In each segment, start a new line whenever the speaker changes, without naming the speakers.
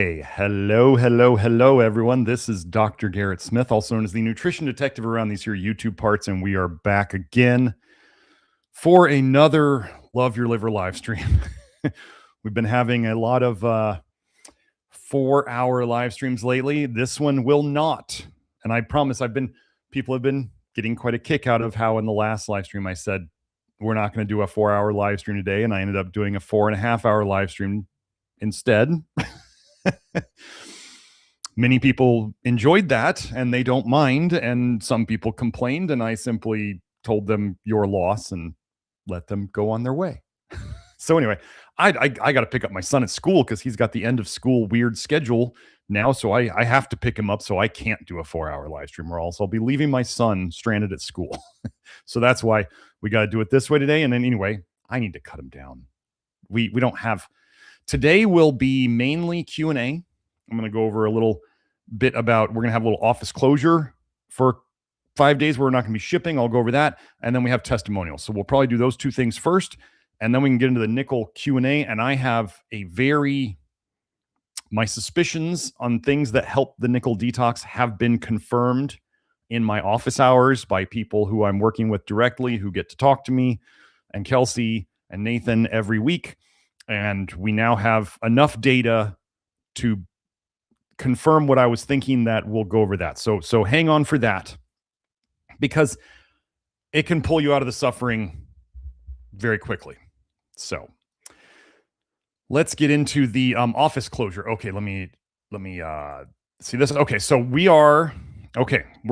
Hey, hello, everyone. This is Dr. Garrett Smith, also known as the Nutrition Detective around these here YouTube parts, and we are back again for another Love Your Liver live stream. We've been having a lot of 4-hour live streams lately. This one will not, and I promise people have been getting quite a kick out of how in the last live stream I said we're not going to do a 4-hour live stream today, and I ended up doing a 4.5-hour live stream instead. Many people enjoyed that and they don't mind, and some people complained, and I simply told them your loss and let them go on their way. So anyway, I got to pick up my son at school because he's got the end of school weird schedule now, so I have to pick him up, so I can't do a 4-hour live stream, or else I'll be leaving my son stranded at school. So that's why we got to do it this way today. And then anyway, I need to cut him down. We don't have today will be mainly Q&A. I'm going to go over a little bit about, we're going to have a little office closure for 5 days where we're not going to be shipping. I'll go over that. And then we have testimonials. So we'll probably do those two things first, and then we can get into the nickel Q&A. And I have my suspicions on things that help the nickel detox have been confirmed in my office hours by people who I'm working with directly, who get to talk to me, and Kelsey and Nathan every week. And we now have enough data to confirm what I was thinking, that we'll go over that. So hang on for that, because it can pull you out of the suffering very quickly. So let's get into the office closure. Okay, let me see this. Okay, so we're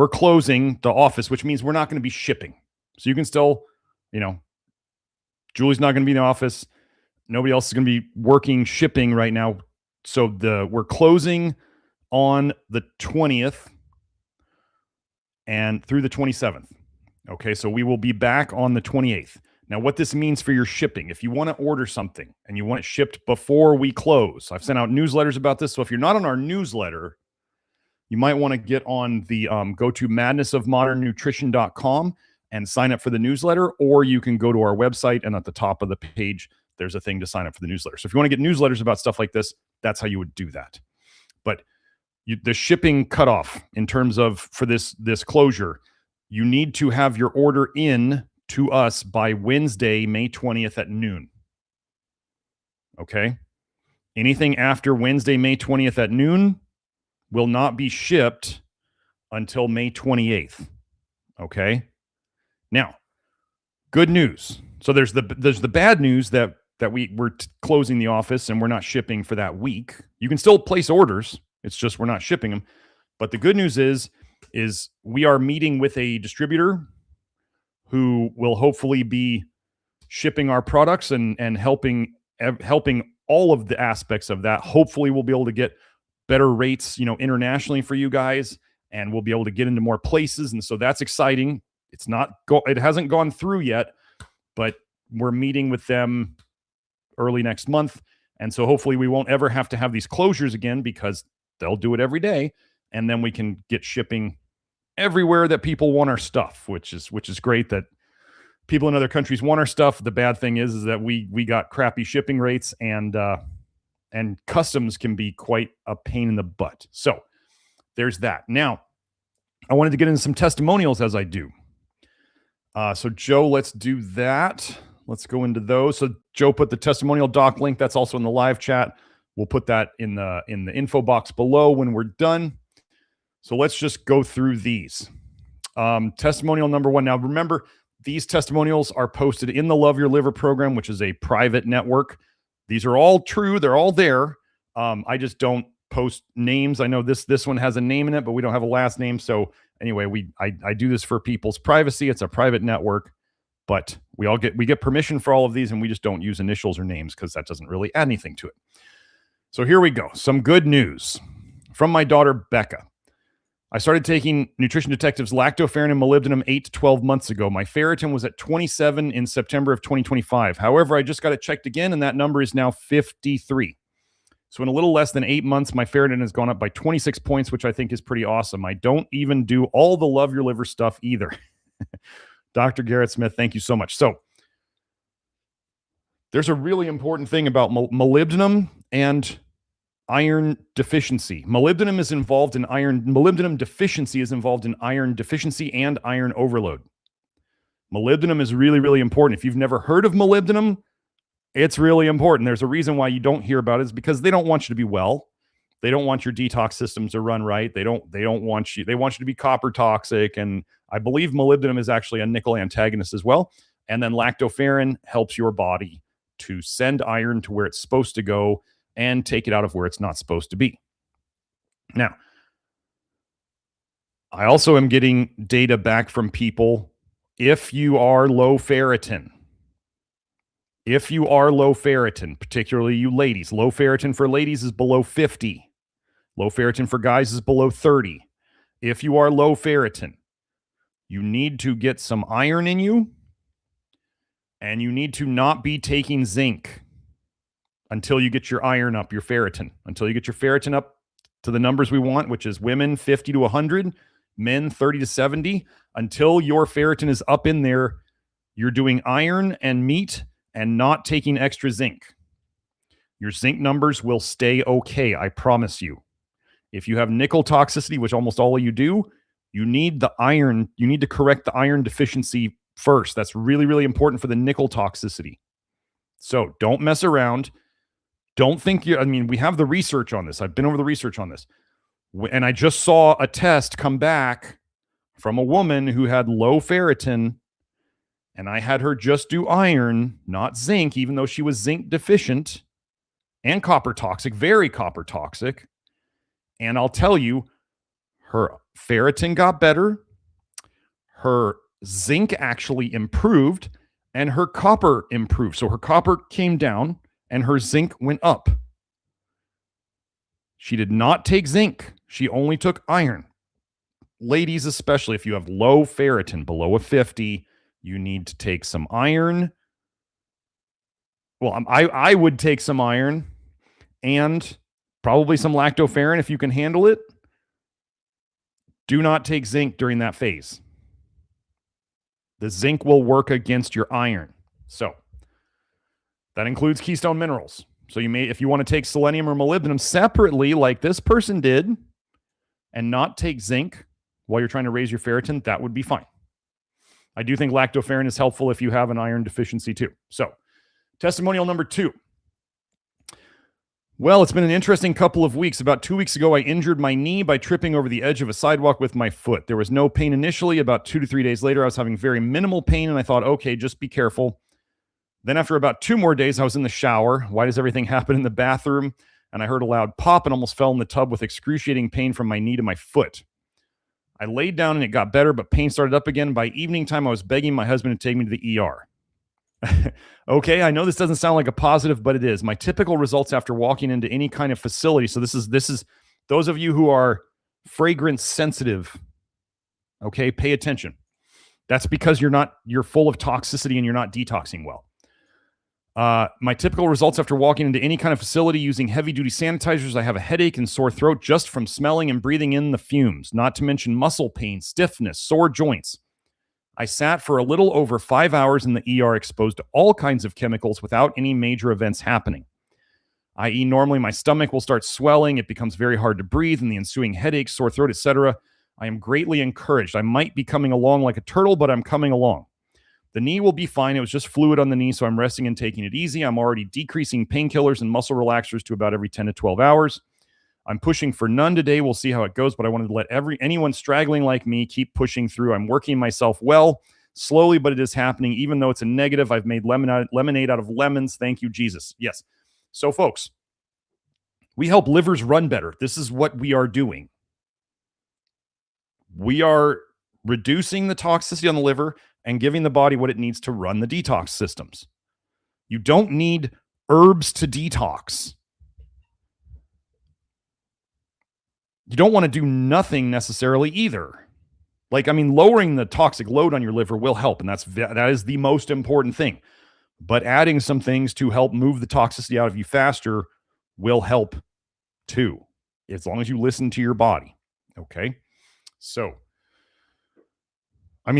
closing the office, which means we're not going to be shipping. So you can still, Julie's not going to be in the office. Nobody else is going to be working shipping right now. So we're closing on the 20th and through the 27th. Okay, so we will be back on the 28th. Now, what this means for your shipping, if you want to order something and you want it shipped before we close, I've sent out newsletters about this. So if you're not on our newsletter, you might want to get on the go to madnessofmodernnutrition.com and sign up for the newsletter, or you can go to our website, and at the top of the page, there's a thing to sign up for the newsletter. So if you want to get newsletters about stuff like this, that's how you would do that. But the shipping cutoff in terms of for this closure, you need to have your order in to us by Wednesday, May 20th at noon. Okay? Anything after Wednesday, May 20th at noon will not be shipped until May 28th. Okay? Now, good news. So there's the bad news that we're closing the office and we're not shipping for that week. You can still place orders. It's just we're not shipping them. But the good news is we are meeting with a distributor who will hopefully be shipping our products and helping all of the aspects of that. Hopefully we'll be able to get better rates, internationally for you guys, and we'll be able to get into more places. And so that's exciting. It hasn't gone through yet, but we're meeting with them early next month. And so hopefully we won't ever have to have these closures again, because they'll do it every day. And then we can get shipping everywhere that people want our stuff, which is great that people in other countries want our stuff. The bad thing is that we got crappy shipping rates, and customs can be quite a pain in the butt. So there's that. Now, I wanted to get into some testimonials as I do. So Joe, let's do that. Let's go into those. So Joe put the testimonial doc link. That's also in the live chat. We'll put that in the info box below when we're done. So let's just go through these. Testimonial number 1. Now, remember, these testimonials are posted in the Love Your Liver program, which is a private network. These are all true. They're all there. I just don't post names. I know this one has a name in it, but we don't have a last name. So anyway, I do this for people's privacy. It's a private network, but we get permission for all of these, and we just don't use initials or names because that doesn't really add anything to it. So here we go. Some good news from my daughter, Becca. I started taking Nutrition Detective's lactoferrin and molybdenum 8 to 12 months ago. My ferritin was at 27 in September of 2025. However, I just got it checked again, and that number is now 53. So in a little less than 8 months, my ferritin has gone up by 26 points, which I think is pretty awesome. I don't even do all the Love Your Liver stuff either. Dr. Garrett Smith, thank you so much. So there's a really important thing about molybdenum and iron deficiency. Molybdenum is involved in iron. Molybdenum deficiency is involved in iron deficiency and iron overload. Molybdenum is really, really important. If you've never heard of molybdenum, it's really important. There's a reason why you don't hear about it. It's because they don't want you to be well. They don't want your detox systems to run right. They want you to be copper toxic. And I believe molybdenum is actually a nickel antagonist as well. And then lactoferrin helps your body to send iron to where it's supposed to go and take it out of where it's not supposed to be. Now, I also am getting data back from people. If you are low ferritin, particularly you ladies, low ferritin for ladies is below 50. Low ferritin for guys is below 30. If you are low ferritin, you need to get some iron in you, and you need to not be taking zinc until you get your iron up, your ferritin. Until you get your ferritin up to the numbers we want, which is women 50 to 100, men 30 to 70. Until your ferritin is up in there, you're doing iron and meat and not taking extra zinc. Your zinc numbers will stay okay, I promise you. If you have nickel toxicity, which almost all of you do, you need the iron. You need to correct the iron deficiency first. That's really, really important for the nickel toxicity. So don't mess around. Don't think we have the research on this. I've been over the research on this. And I just saw a test come back from a woman who had low ferritin, and I had her just do iron, not zinc, even though she was zinc deficient and copper toxic, very copper toxic. And I'll tell you, her ferritin got better, her zinc actually improved, and her copper improved. So her copper came down and her zinc went up. She did not take zinc. She only took iron. Ladies, especially if you have low ferritin, below a 50, you need to take some iron. Well, I would take some iron and probably some lactoferrin if you can handle it. Do not take zinc during that phase. The zinc will work against your iron. So that includes keystone minerals. So you may, if you want to take selenium or molybdenum separately, like this person did, and not take zinc while you're trying to raise your ferritin, that would be fine. I do think lactoferrin is helpful if you have an iron deficiency too. So, testimonial number 2. Well, it's been an interesting couple of weeks. About 2 weeks ago, I injured my knee by tripping over the edge of a sidewalk with my foot. There was no pain initially. About 2 to 3 days later, I was having very minimal pain, and I thought, okay, just be careful. Then after about 2 more days, I was in the shower. Why does everything happen in the bathroom? And I heard a loud pop and almost fell in the tub with excruciating pain from my knee to my foot. I laid down and it got better, but pain started up again. By evening time, I was begging my husband to take me to the ER. Okay, I know this doesn't sound like a positive, but it is. My typical results after walking into any kind of facility. So this is those of you who are fragrance sensitive. Okay, pay attention. That's because you're full of toxicity and you're not detoxing well. My typical results after walking into any kind of facility using heavy-duty sanitizers, I have a headache and sore throat just from smelling and breathing in the fumes, not to mention muscle pain, stiffness, sore joints. I sat for a little over 5 hours in the ER exposed to all kinds of chemicals without any major events happening. I.e., normally my stomach will start swelling, it becomes very hard to breathe, and the ensuing headache, sore throat, etc. I am greatly encouraged. I might be coming along like a turtle, but I'm coming along. The knee will be fine. It was just fluid on the knee, so I'm resting and taking it easy. I'm already decreasing painkillers and muscle relaxers to about every 10 to 12 hours. I'm pushing for none today. We'll see how it goes, but I wanted to let anyone straggling like me keep pushing through. I'm working myself well, slowly, but it is happening. Even though it's a negative, I've made lemonade out of lemons. Thank you, Jesus. Yes. So, folks, we help livers run better. This is what we are doing. We are reducing the toxicity on the liver and giving the body what it needs to run the detox systems. You don't need herbs to detox. You don't want to do nothing necessarily either. Lowering the toxic load on your liver will help, and that is the most important thing. But adding some things to help move the toxicity out of you faster will help too, as long as you listen to your body. Okay? So,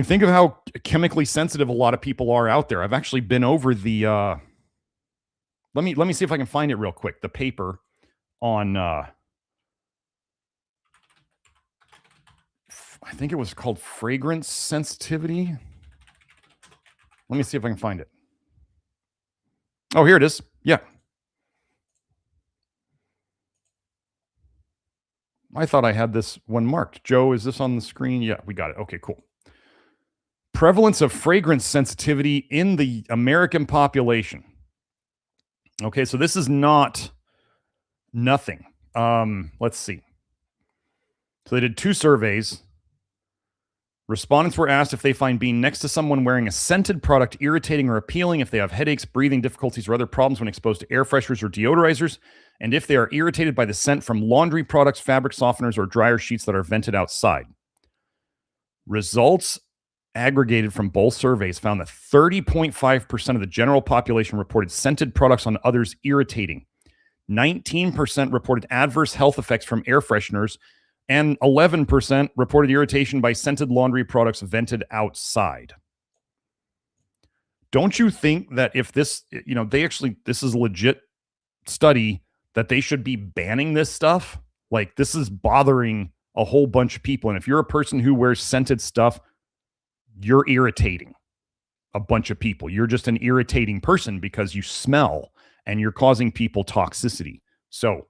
think of how chemically sensitive a lot of people are out there. I've actually been over the, let me see if I can find it real quick, the paper on I think it was called fragrance sensitivity. Let me see if I can find it. Oh, here it is. Yeah. I thought I had this one marked. Joe, is this on the screen? Yeah, we got it. Okay, cool. Prevalence of fragrance sensitivity in the American population. Okay, so this is not nothing. Let's see. So they did 2 surveys. Respondents were asked if they find being next to someone wearing a scented product irritating or appealing, if they have headaches, breathing difficulties, or other problems when exposed to air fresheners or deodorizers, and if they are irritated by the scent from laundry products, fabric softeners, or dryer sheets that are vented outside. Results aggregated from both surveys found that 30.5% of the general population reported scented products on others irritating. 19% reported adverse health effects from air fresheners, and 11% reported irritation by scented laundry products vented outside. Don't you think that if this, this is a legit study, that they should be banning this stuff? Like, this is bothering a whole bunch of people. And if you're a person who wears scented stuff, you're irritating a bunch of people. You're just an irritating person because you smell and you're causing people toxicity. So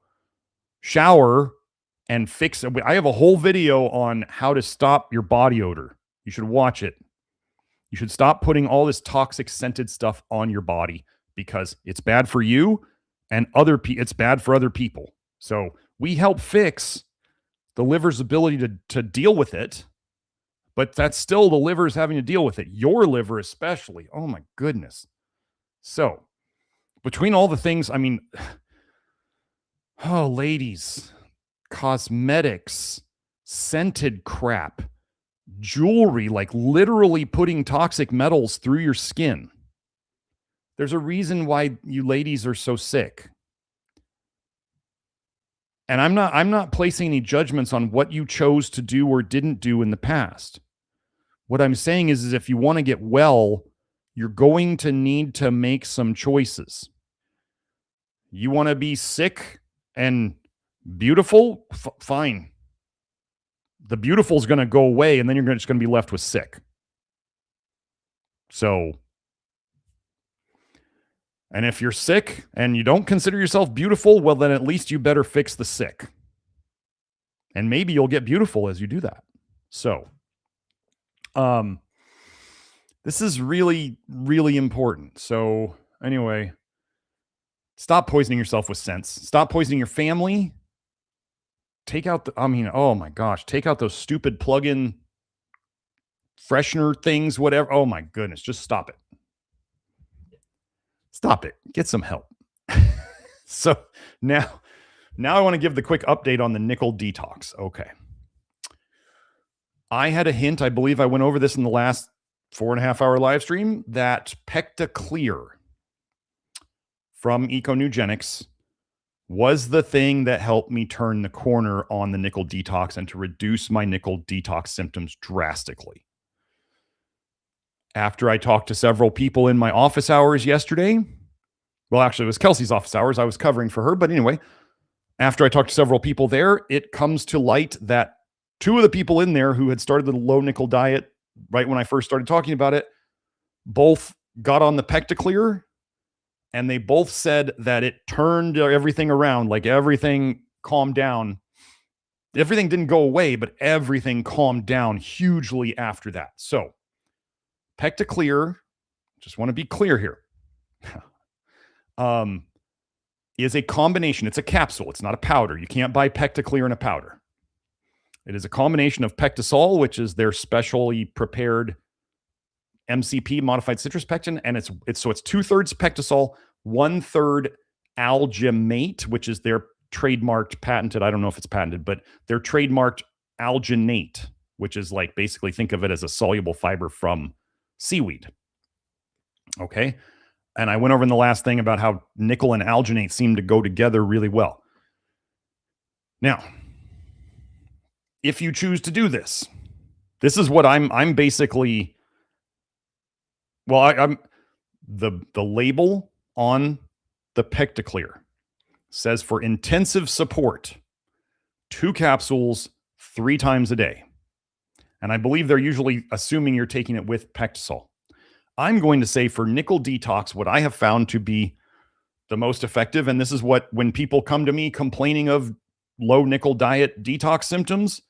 shower and fix it. I have a whole video on how to stop your body odor. You should watch it. You should stop putting all this toxic scented stuff on your body because it's bad for you and it's bad for other people. So we help fix the liver's ability to deal with it, but that's still the liver's having to deal with it. Your liver especially. Oh my goodness. So between all the things, I mean, oh, ladies, cosmetics, scented crap, jewelry, like literally putting toxic metals through your skin. There's a reason why you ladies are so sick. And I'm not placing any judgments on what you chose to do or didn't do in the past. What I'm saying is if you want to get well, you're going to need to make some choices. You want to be sick and beautiful? Fine. The beautiful is going to go away, and then you're just going to be left with sick. So, and if you're sick and you don't consider yourself beautiful, well, then at least you better fix the sick. And maybe you'll get beautiful as you do that. So, this is really, really important. So anyway, stop poisoning yourself with scents. Stop poisoning your family. Take out oh my gosh, take out those stupid plug-in freshener things, whatever. Oh my goodness, just stop it. Stop it. Get some help. So now I want to give the quick update on the nickel detox. Okay. I had a hint, I believe I went over this in the last 4.5-hour live stream, that Pectaclear from Econugenics was the thing that helped me turn the corner on the nickel detox and to reduce my nickel detox symptoms drastically. After I talked to several people in my office hours yesterday, well, actually, it was Kelsey's office hours. I was covering for her. But anyway, after I talked to several people there, it comes to light that 2 of the people in there who had started the low nickel diet right when I first started talking about it, both got on the Pectaclear, and they both said that it turned everything around, like everything calmed down. Everything didn't go away, but everything calmed down hugely after that. So Pectaclear, just want to be clear here, is a combination. It's a capsule. It's not a powder. You can't buy Pectaclear in a powder. It is a combination of Pectasol, which is their specially prepared MCP, modified citrus pectin, and it's 2/3 Pectasol, 1/3 alginate, which is their trademarked, patented. I don't know if it's patented, but their trademarked alginate, which is like basically think of it as a soluble fiber from seaweed. Okay, and I went over in the last thing about how nickel and alginate seem to go together really well. Now, if you choose to do this, this is what I'm basically, well, I'm the label on the Pectaclear says for intensive support, 2 capsules 3 times a day. And I believe they're usually assuming you're taking it with Pectisol. I'm going to say for nickel detox, what I have found to be the most effective, and this is what, when people come to me complaining of low nickel diet detox symptoms,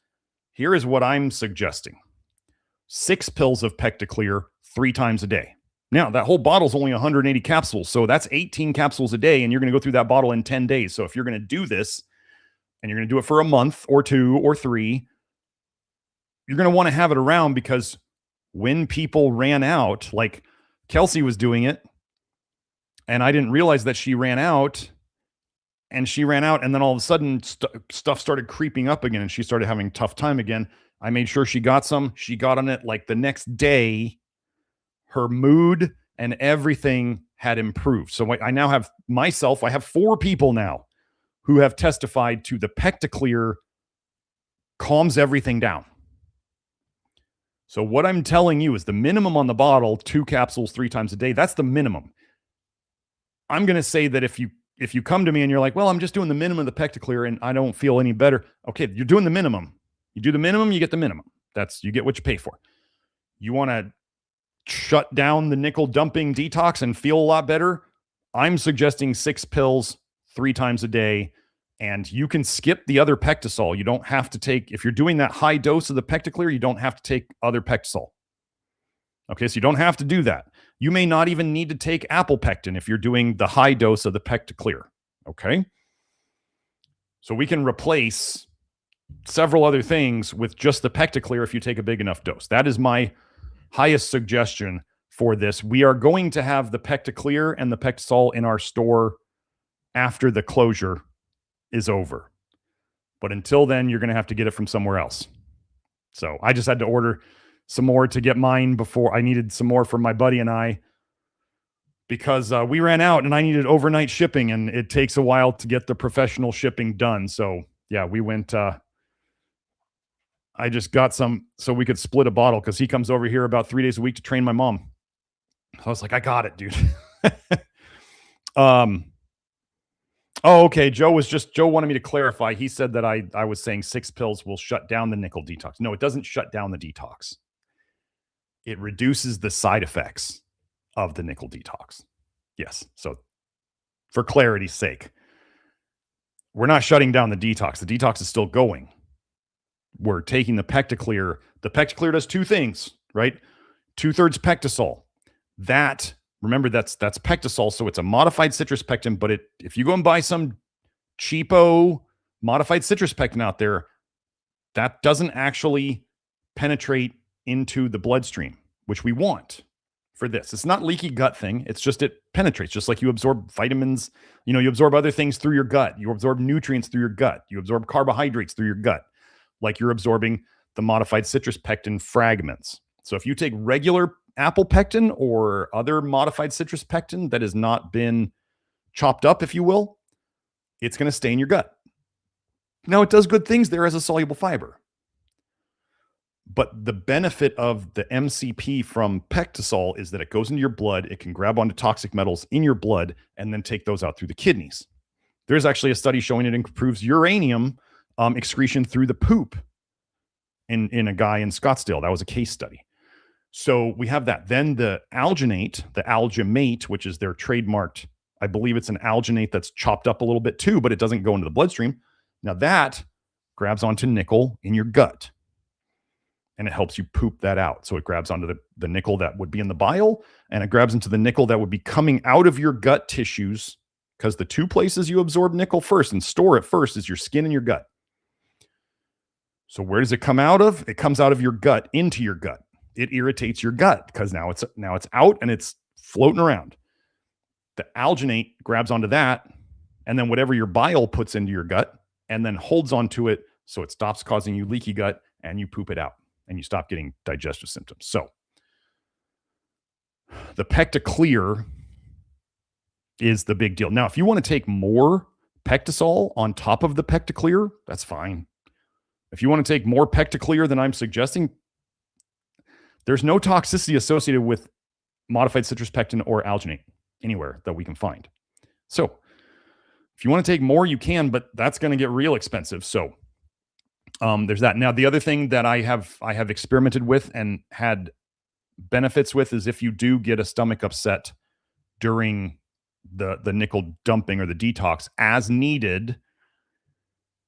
here is what I'm suggesting. 6 pills of Pecticlear 3 times a day. Now, that whole bottle's only 180 capsules, so that's 18 capsules a day, and you're going to go through that bottle in 10 days. So if you're going to do this, and you're going to do it for a month or 2 or 3, you're going to want to have it around, because when people ran out, like Kelsey was doing it, and I didn't realize that she ran out, and then all of a sudden stuff started creeping up again, and she started having a tough time again. I made sure she got some. She got on it like the next day. Her mood and everything had improved. So I now have I have 4 people now who have testified to the Pecticlear calms everything down. So what I'm telling you is the minimum on the bottle, 2 capsules 3 times a day. That's the minimum. I'm going to say that if you come to me and you're like, well, I'm just doing the minimum of the Pecticlear and I don't feel any better. Okay, you're doing the minimum. You do the minimum, you get the minimum. You get what you pay for. You want to shut down the nickel dumping detox and feel a lot better? I'm suggesting 6 pills 3 times a day, and you can skip the other Pectisol. You don't have to take, if you're doing that high dose of the Pecticlear, you don't have to take other Pectisol. Okay, so you don't have to do that. You may not even need to take Apelpectin if you're doing the high dose of the Pecticlear. Okay? So we can replace several other things with just the Pecticlear if you take a big enough dose. That is my highest suggestion for this. We are going to have the Pecticlear and the Pectisol in our store after the closure is over. But until then, you're going to have to get it from somewhere else. So I just had to order some more to get mine before. I needed some more for my buddy and I, because we ran out and I needed overnight shipping, and it takes a while to get the professional shipping done. So yeah, we went, I just got some so we could split a bottle, because he comes over here about 3 days a week to train my mom. So I was like, I got it, dude. Oh, okay. Joe wanted me to clarify. He said that I was saying 6 pills will shut down the nickel detox. No, it doesn't shut down the detox. It reduces the side effects of the nickel detox. Yes. So for clarity's sake, we're not shutting down the detox. The detox is still going. We're taking the Pecticlear. The Pecticlear does 2 things, right? 2/3 Pectisol. Remember, that's Pectisol, so it's a modified citrus pectin, but if you go and buy some cheapo modified citrus pectin out there, that doesn't actually penetrate into the bloodstream, which we want for this. It's not leaky gut thing. It's just it penetrates, just like you absorb vitamins. You absorb other things through your gut. You absorb nutrients through your gut. You absorb carbohydrates through your gut, like you're absorbing the modified citrus pectin fragments. So if you take regular apple pectin or other modified citrus pectin that has not been chopped up, if you will, it's going to stay in your gut. Now, it does good things there as a soluble fiber. But the benefit of the MCP from Pectisol is that it goes into your blood. It can grab onto toxic metals in your blood and then take those out through the kidneys. There's actually a study showing it improves uranium excretion through the poop in a guy in Scottsdale. That was a case study. So we have that. Then the alginate, which is their trademarked, I believe it's an alginate that's chopped up a little bit too, but it doesn't go into the bloodstream. Now that grabs onto nickel in your gut, and it helps you poop that out. So it grabs onto the nickel that would be in the bile, and it grabs into the nickel that would be coming out of your gut tissues, because the 2 places you absorb nickel first and store it first is your skin and your gut. So where does it come out of? It comes out of your gut into your gut. It irritates your gut because now it's out and it's floating around. The alginate grabs onto that, and then whatever your bile puts into your gut, and then holds onto it, so it stops causing you leaky gut, and you poop it out, and you stop getting digestive symptoms. So the Pecticlear is the big deal. Now, if you want to take more Pectisol on top of the Pecticlear, that's fine. If you want to take more Pecticlear than I'm suggesting, there's no toxicity associated with modified citrus pectin or alginate anywhere that we can find. So If you want to take more, you can, but that's going to get real expensive. So there's that. Now, the other thing that I have experimented with and had benefits with is if you do get a stomach upset during the nickel dumping or the detox as needed,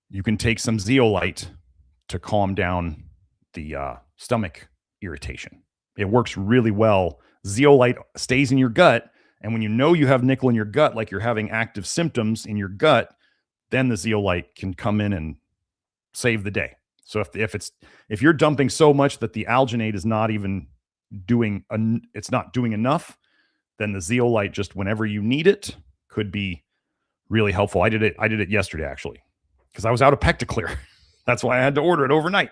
you can take some zeolite to calm down the stomach irritation. It works really well. Zeolite stays in your gut, and when you know you have nickel in your gut, like you're having active symptoms in your gut, then the zeolite can come in and save the day. So if you're dumping so much that the alginate is not even doing enough, then the zeolite, just whenever you need it, could be really helpful. I did it yesterday, actually, because I was out of Pectaclear. That's why I had to order it overnight.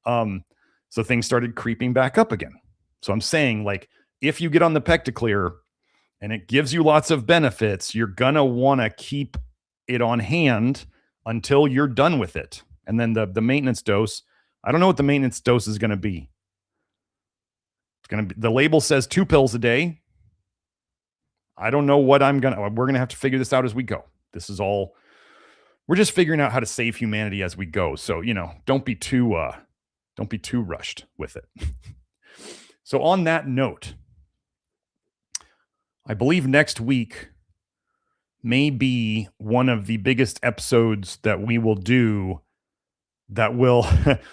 So things started creeping back up again. So I'm saying, like, if you get on the Pectaclear and it gives you lots of benefits, you're going to want to keep it on hand until you're done with it. And then the maintenance dose, I don't know what the maintenance dose is going to be. It's going to be, the label says 2 pills a day. I don't know what we're going to have to figure this out as we go. This is all, we're just figuring out how to save humanity as we go. So, don't be too rushed with it. So on that note, I believe next week may be one of the biggest episodes that we will do that will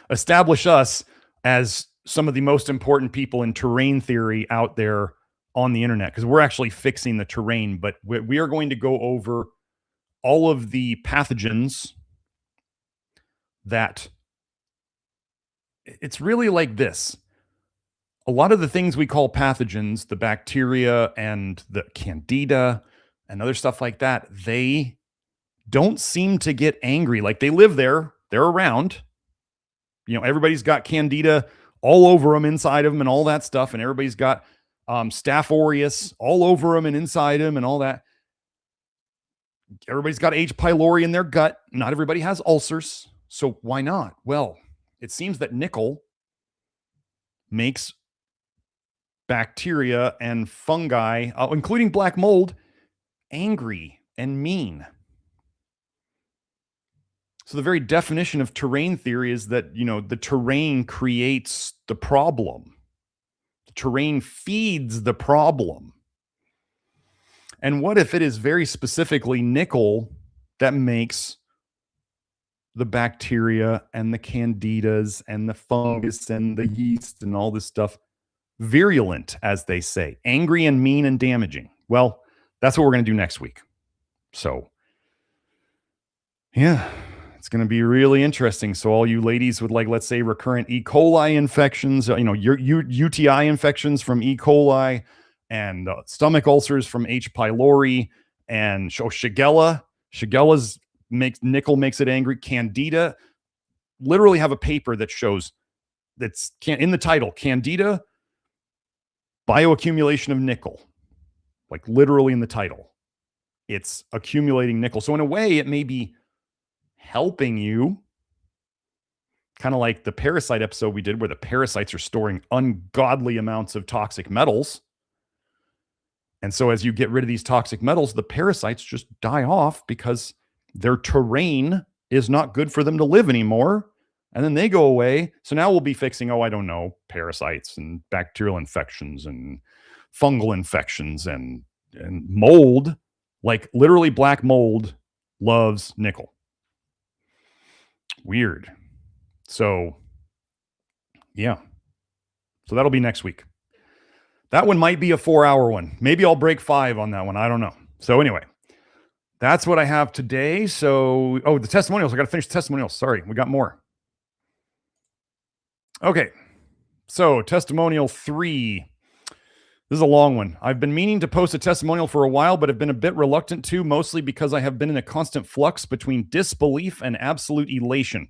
establish us as some of the most important people in terrain theory out there on the internet, because we're actually fixing the terrain, but we are going to go over all of the pathogens that it's really like this. A lot of the things we call pathogens, the bacteria and the candida and other stuff like that, they don't seem to get angry. Like, they live there, they're around. Everybody's got candida all over them, inside of them, and all that stuff. And everybody's got Staph aureus all over them and inside them and all that. Everybody's got H. pylori in their gut. Not everybody has ulcers. So why not? Well, it seems that nickel makes bacteria and fungi, including black mold, angry and mean. So the very definition of terrain theory is that, the terrain creates the problem. The terrain feeds the problem. And what if it is very specifically nickel that makes the bacteria and the candidas and the fungus and the yeast and all this stuff virulent, as they say, angry and mean and damaging? Well, that's what we're going to do next week. So, yeah, it's going to be really interesting. So all you ladies with, like, let's say recurrent E. coli infections, your UTI infections from E. coli, and stomach ulcers from H. pylori, and Shigella's nickel makes it angry. Candida, literally have a paper that shows that's in the title, Candida bioaccumulation of nickel, like literally in the title, it's accumulating nickel. So in a way, it may be helping you, kind of like the parasite episode we did, where the parasites are storing ungodly amounts of toxic metals. And so as you get rid of these toxic metals, the parasites just die off because their terrain is not good for them to live anymore. And then they go away. So now we'll be fixing, parasites and bacterial infections and fungal infections and mold. Like, literally, black mold loves nickel. Weird. So, yeah. So that'll be next week. That one might be a 4-hour one. Maybe I'll break 5 on that one. I don't know. So anyway, that's what I have today. So, the testimonials. I got to finish the testimonials. Sorry, we got more. Okay. So, testimonial 3. This is a long one. I've been meaning to post a testimonial for a while, but have been a bit reluctant to, mostly because I have been in a constant flux between disbelief and absolute elation.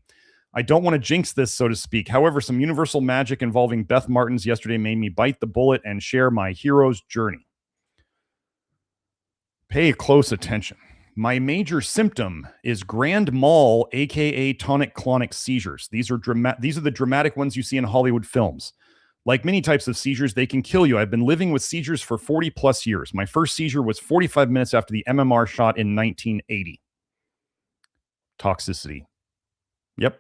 I don't want to jinx this, so to speak. However, some universal magic involving Beth Martins yesterday made me bite the bullet and share my hero's journey. Pay close attention. My major symptom is grand mal, aka tonic-clonic seizures. These are the dramatic ones you see in Hollywood films. Like many types of seizures, they can kill you. I've been living with seizures for 40 plus years. My first seizure was 45 minutes after the MMR shot in 1980. Toxicity. Yep.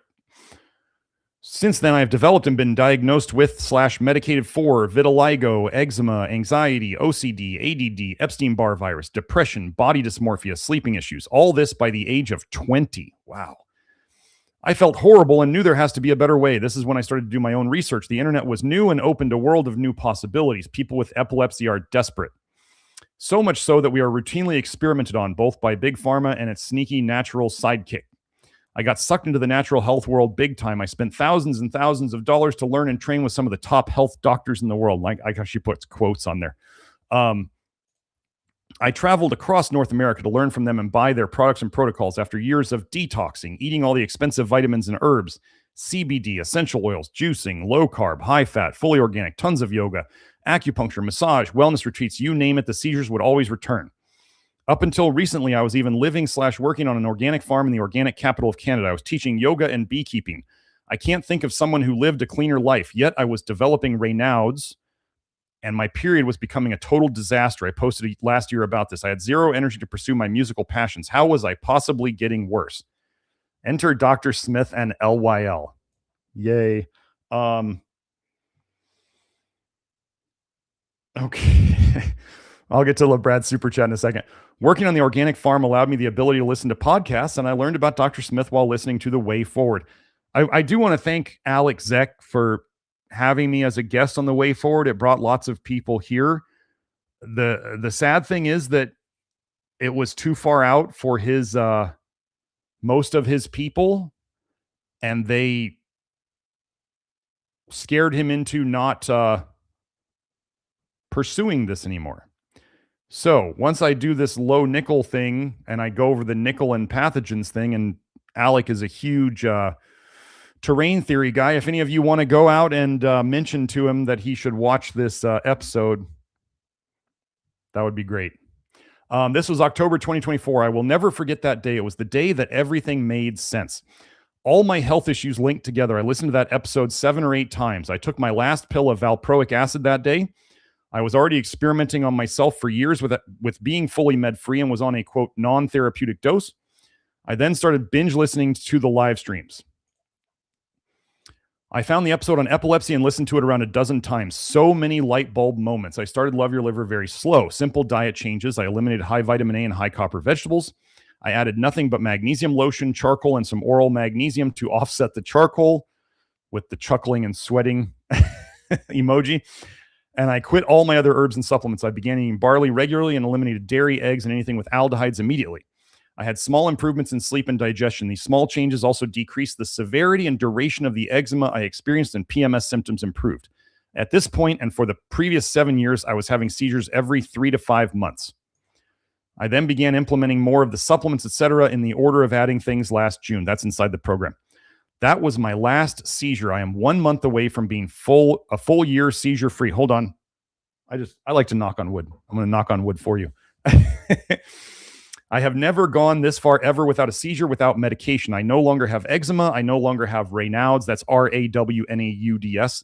Since then, I've developed and been diagnosed with / medicated for vitiligo, eczema, anxiety, OCD, ADD, Epstein-Barr virus, depression, body dysmorphia, sleeping issues. All this by the age of 20. Wow. I felt horrible and knew there has to be a better way. This is when I started to do my own research. The internet was new and opened a world of new possibilities. People with epilepsy are desperate. So much so that we are routinely experimented on, both by Big Pharma and its sneaky natural sidekick. I got sucked into the natural health world big time. I spent thousands and thousands of dollars to learn and train with some of the top health doctors in the world. Like she puts quotes on there. I traveled across North America to learn from them and buy their products and protocols after years of detoxing, eating all the expensive vitamins and herbs, CBD, essential oils, juicing, low carb, high fat, fully organic, tons of yoga, acupuncture, massage, wellness retreats, you name it, the seizures would always return. Up until recently, I was even living / working on an organic farm in the organic capital of Canada. I was teaching yoga and beekeeping. I can't think of someone who lived a cleaner life, yet I was developing Raynaud's, and my period was becoming a total disaster. I posted last year about this. I had zero energy to pursue my musical passions. How was I possibly getting worse? Enter Dr. Smith and LYL. Yay. Okay. I'll get to LeBrad's super chat in a second. Working on the organic farm allowed me the ability to listen to podcasts, and I learned about Dr. Smith while listening to The Way Forward. I do want to thank Alex Zeck for having me as a guest on The Way Forward. It brought lots of people here. The sad thing is that it was too far out for his most of his people, and they scared him into not pursuing this anymore. So once I do this low nickel thing and I go over the nickel and pathogens thing, and Alec is a huge terrain theory guy. If any of you want to go out and mention to him that he should watch this episode, that would be great. This was October 2024. I will never forget that day. It was the day that everything made sense. All my health issues linked together. I listened to that episode 7 or 8 times. I took my last pill of valproic acid that day. I was already experimenting on myself for years with being fully med-free and was on a, quote, non-therapeutic dose. I then started binge listening to the live streams. I found the episode on epilepsy and listened to it around a dozen times. So many light bulb moments. I started Love Your Liver very slow. Simple diet changes. I eliminated high vitamin A and high copper vegetables. I added nothing but magnesium lotion, charcoal, and some oral magnesium to offset the charcoal with the chuckling and sweating emoji. And I quit all my other herbs and supplements. I began eating barley regularly and eliminated dairy, eggs, and anything with aldehydes immediately. I had small improvements in sleep and digestion. These small changes also decreased the severity and duration of the eczema I experienced, and PMS symptoms improved. At this point, and for the previous 7 years, I was having seizures every 3 to 5 months. I then began implementing more of the supplements, etc., in the order of adding things last June. That's inside the program. That was my last seizure. I am 1 month away from being a full year seizure free. Hold on. I like to knock on wood. I'm going to knock on wood for you. I have never gone this far ever without a seizure, without medication. I no longer have eczema. I no longer have Raynaud's. That's Rawnaud's.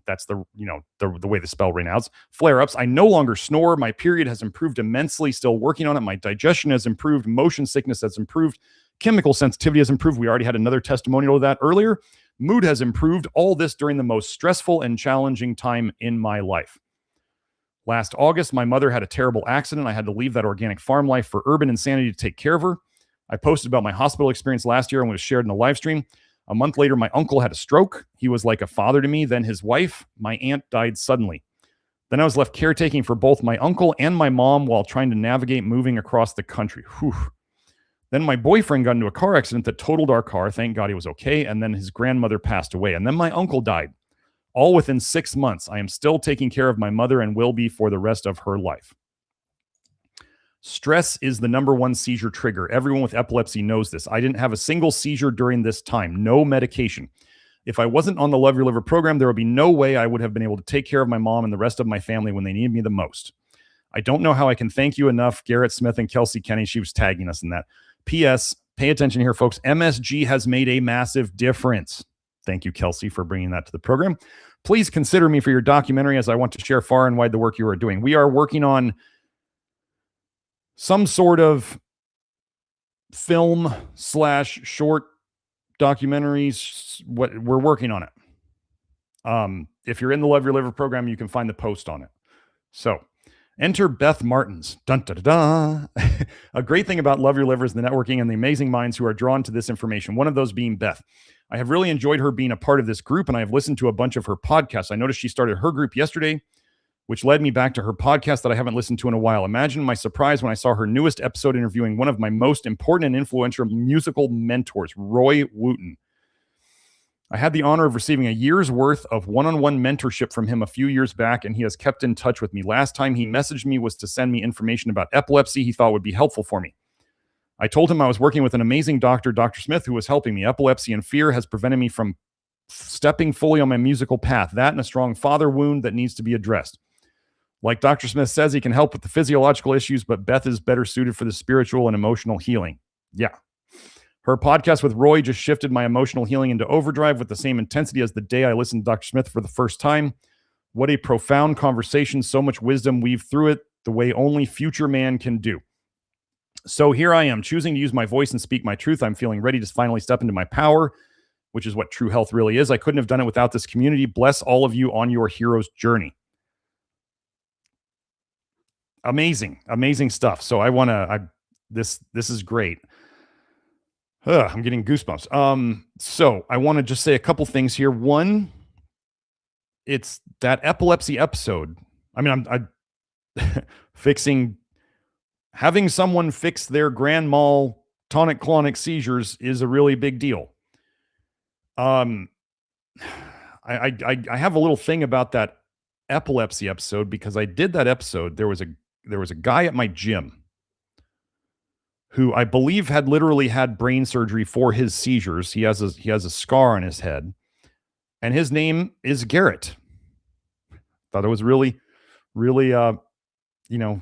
That's the way they spell Raynaud's. Flare-ups. I no longer snore. My period has improved immensely. Still working on it. My digestion has improved. Motion sickness has improved. Chemical sensitivity has improved. We already had another testimonial of that earlier. Mood has improved. All this during the most stressful and challenging time in my life. Last August, my mother had a terrible accident. I had to leave that organic farm life for urban insanity to take care of her. I posted about my hospital experience last year and was shared in a live stream. A month later, my uncle had a stroke. He was like a father to me. Then his wife, my aunt, died suddenly. Then I was left caretaking for both my uncle and my mom while trying to navigate moving across the country. Whew. Then my boyfriend got into a car accident that totaled our car. Thank God he was okay. And then his grandmother passed away. And then my uncle died. All within 6 months. I am still taking care of my mother and will be for the rest of her life. Stress is the #1 seizure trigger. Everyone with epilepsy knows this. I didn't have a single seizure during this time. No medication. If I wasn't on the Love Your Liver program, there would be no way I would have been able to take care of my mom and the rest of my family when they needed me the most. I don't know how I can thank you enough, Garrett Smith and Kelsey Kenny. She was tagging us in that. P.S. Pay attention here, folks. MSG has made a massive difference. Thank you, Kelsey, for bringing that to the program. please consider me for your documentary, as I want to share far and wide the work you are doing. We are working on some sort of film / short documentaries. What we're working on it. If you're in the Love Your Liver program, you can find the post on it. So enter Beth Martins. Dun, da, da, da. A great thing about Love Your Liver is the networking and the amazing minds who are drawn to this information. One of those being Beth. I have really enjoyed her being a part of this group, and I have listened to a bunch of her podcasts. I noticed she started her group yesterday, which led me back to her podcast that I haven't listened to in a while. Imagine my surprise when I saw her newest episode interviewing one of my most important and influential musical mentors, Roy Wooten. I had the honor of receiving a year's worth of one-on-one mentorship from him a few years back, and he has kept in touch with me. Last time he messaged me was to send me information about epilepsy he thought would be helpful for me. I told him I was working with an amazing doctor, Dr. Smith, who was helping me. Epilepsy and fear has prevented me from stepping fully on my musical path. That and a strong father wound that needs to be addressed. Like Dr. Smith says, he can help with the physiological issues, but Beth is better suited for the spiritual and emotional healing. Yeah. Her podcast with Roy just shifted my emotional healing into overdrive with the same intensity as the day I listened to Dr. Smith for the first time. What a profound conversation, so much wisdom weaved through it, the way only future man can do. So here I am, choosing to use my voice and speak my truth. I'm feeling ready to finally step into my power, which is what true health really is. I couldn't have done it without this community. Bless all of you on your hero's journey. Amazing, amazing stuff. So this is great. I'm getting goosebumps. So I want to just say a couple things here. One, it's that epilepsy episode. I mean, having someone fix their grand mal tonic-clonic seizures is a really big deal. I have a little thing about that epilepsy episode because I did that episode. There was a guy at my gym who I believe had literally had brain surgery for his seizures. He has a scar on his head, and his name is Garrett. Thought it was really, really,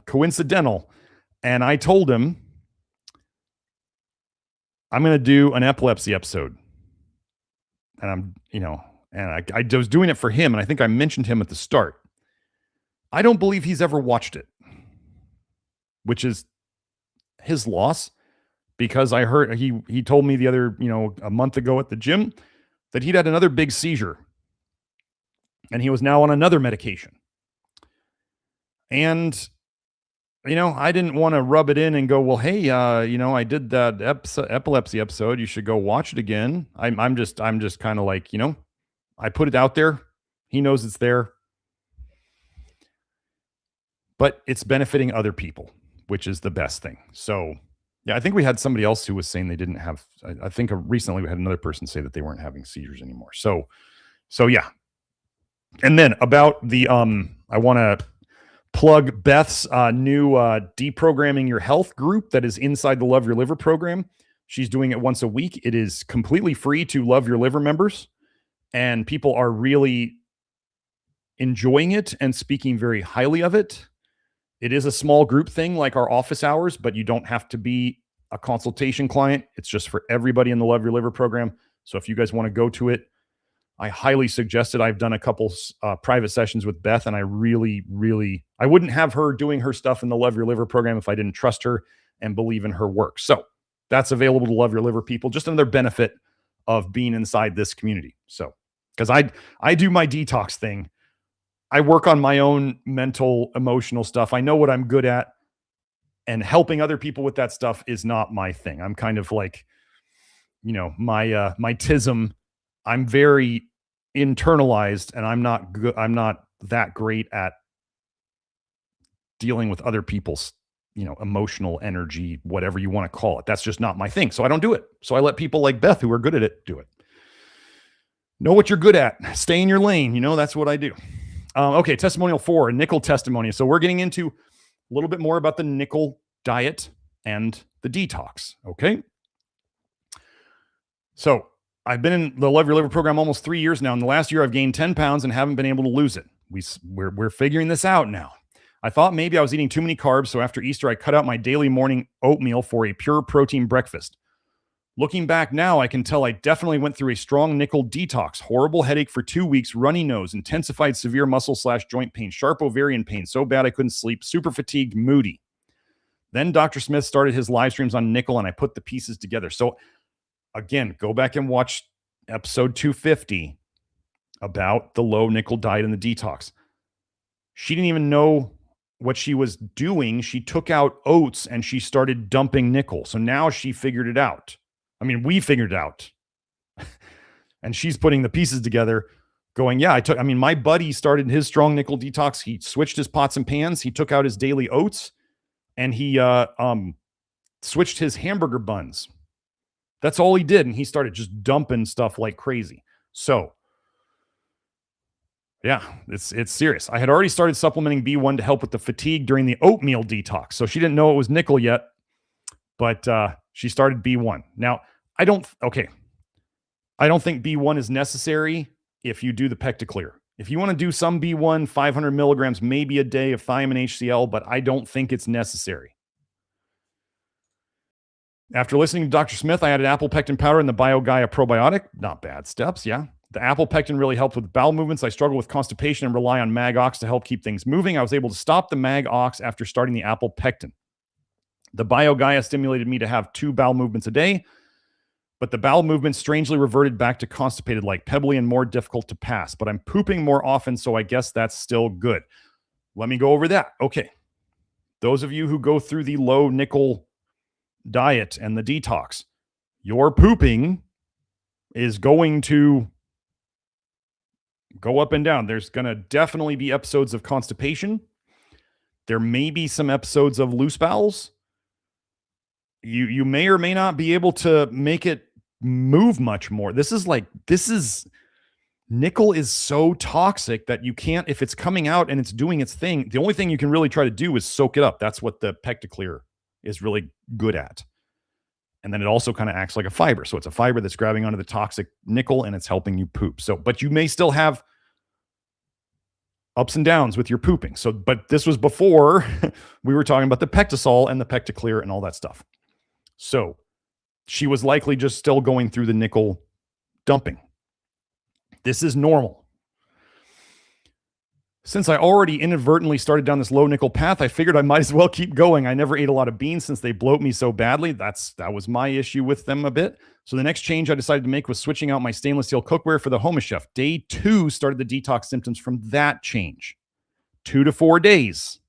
coincidental. And I told him, I'm going to do an epilepsy episode. And I was doing it for him. And I think I mentioned him at the start. I don't believe he's ever watched it, which is his loss, because I heard he told me the other, a month ago at the gym that he'd had another big seizure and he was now on another medication. And I didn't want to rub it in and go, well, hey, I did that epilepsy episode. You should go watch it again. I'm just kind of like, I put it out there. He knows it's there, but it's benefiting other people, which is the best thing. So yeah, I think we had somebody else who was saying they didn't have, I think recently we had another person say that they weren't having seizures anymore. So yeah. And then about the, I want to plug Beth's new Deprogramming Your Health group that is inside the Love Your Liver program. She's doing it once a week. It is completely free to Love Your Liver members, and people are really enjoying it and speaking very highly of it. It is a small group thing like our office hours, but you don't have to be a consultation client. It's just for everybody in the Love Your Liver program. So if you guys want to go to it, I highly suggest it. I've done a couple private sessions with Beth, and I really, really, I wouldn't have her doing her stuff in the Love Your Liver program if I didn't trust her and believe in her work. So that's available to Love Your Liver people. Just another benefit of being inside this community. So, because I do my detox thing. I work on my own mental, emotional stuff. I know what I'm good at, and helping other people with that stuff is not my thing. I'm kind of like, my tism. I'm very internalized, and I'm not good. I'm not that great at dealing with other people's, emotional energy, whatever you want to call it. That's just not my thing. So I don't do it. So I let people like Beth, who are good at it, do it. Know what you're good at. Stay in your lane. That's what I do. Okay. Testimonial 4, nickel testimony. So we're getting into a little bit more about the nickel diet and the detox. Okay. So I've been in the Love Your Liver program almost 3 years now. In the last year, I've gained 10 pounds and haven't been able to lose it. We're figuring this out now. I thought maybe I was eating too many carbs. So after Easter, I cut out my daily morning oatmeal for a pure protein breakfast. Looking back now, I can tell I definitely went through a strong nickel detox. Horrible headache for 2 weeks, runny nose, intensified severe muscle/joint pain, sharp ovarian pain, so bad I couldn't sleep, super fatigued, moody. Then Dr. Smith started his live streams on nickel and I put the pieces together. So again, go back and watch episode 250 about the low nickel diet and the detox. She didn't even know what she was doing. She took out oats and she started dumping nickel. So now she figured it out. I mean, we figured it out. And she's putting the pieces together going, yeah, my buddy started his strong nickel detox. He switched his pots and pans. He took out his daily oats and he switched his hamburger buns. That's all he did. And he started just dumping stuff like crazy. So yeah, it's serious. I had already started supplementing B1 to help with the fatigue during the oatmeal detox. So she didn't know it was nickel yet, but she started B1. Now, I don't think B1 is necessary if you do the Pectaclear. If you want to do some B1, 500 milligrams, maybe a day of thiamine HCl, but I don't think it's necessary. After listening to Dr. Smith, I added apple pectin powder and the BioGaia probiotic. Not bad steps, yeah. The apple pectin really helped with bowel movements. I struggle with constipation and rely on Mag Ox to help keep things moving. I was able to stop the Mag Ox after starting the apple pectin. The BioGaia stimulated me to have 2 bowel movements a day, but the bowel movements strangely reverted back to constipated, like pebbly and more difficult to pass. But I'm pooping more often, so I guess that's still good. Let me go over that. Okay. Those of you who go through the low nickel diet and the detox, your pooping is going to go up and down. There's going to definitely be episodes of constipation. There may be some episodes of loose bowels. You may or may not be able to make it move much more. Nickel is so toxic that you can't, if it's coming out and it's doing its thing, the only thing you can really try to do is soak it up. That's what the Pectaclear is really good at. And then it also kind of acts like a fiber. So it's a fiber that's grabbing onto the toxic nickel and it's helping you poop. So, but you may still have ups and downs with your pooping. So, but this was before we were talking about the Pectasol and the Pectaclear and all that stuff. So she was likely just still going through the nickel dumping. This is normal. Since I already inadvertently started down this low nickel path, I figured I might as well keep going. I never ate a lot of beans since they bloat me so badly. That was my issue with them a bit. So the next change I decided to make was switching out my stainless steel cookware for the Home Chef. Day 2 started the detox symptoms from that change. 2 to 4 days.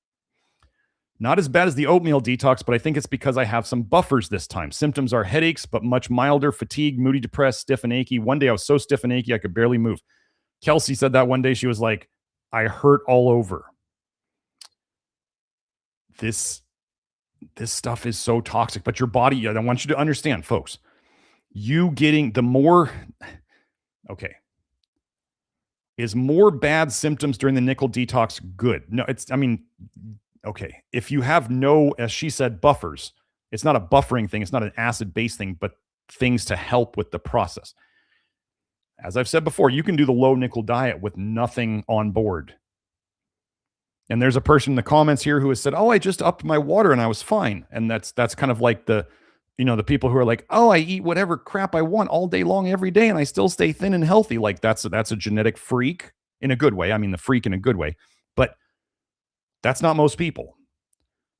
Not as bad as the oatmeal detox, but I think it's because I have some buffers this time. Symptoms are headaches, but much milder, fatigue, moody, depressed, stiff and achy. One day I was so stiff and achy I could barely move. Kelsey said that one day. She was like, I hurt all over. This stuff is so toxic, but your body, I want you to understand, folks, is more bad symptoms during the nickel detox good? No, okay. If you have no, as she said, buffers, it's not a buffering thing. It's not an acid-based thing, but things to help with the process. As I've said before, you can do the low nickel diet with nothing on board. And there's a person in the comments here who has said, oh, I just upped my water and I was fine. And that's kind of like the people who are like, oh, I eat whatever crap I want all day long every day and I still stay thin and healthy. Like that's a genetic freak in a good way. I mean, the freak in a good way, but that's not most people.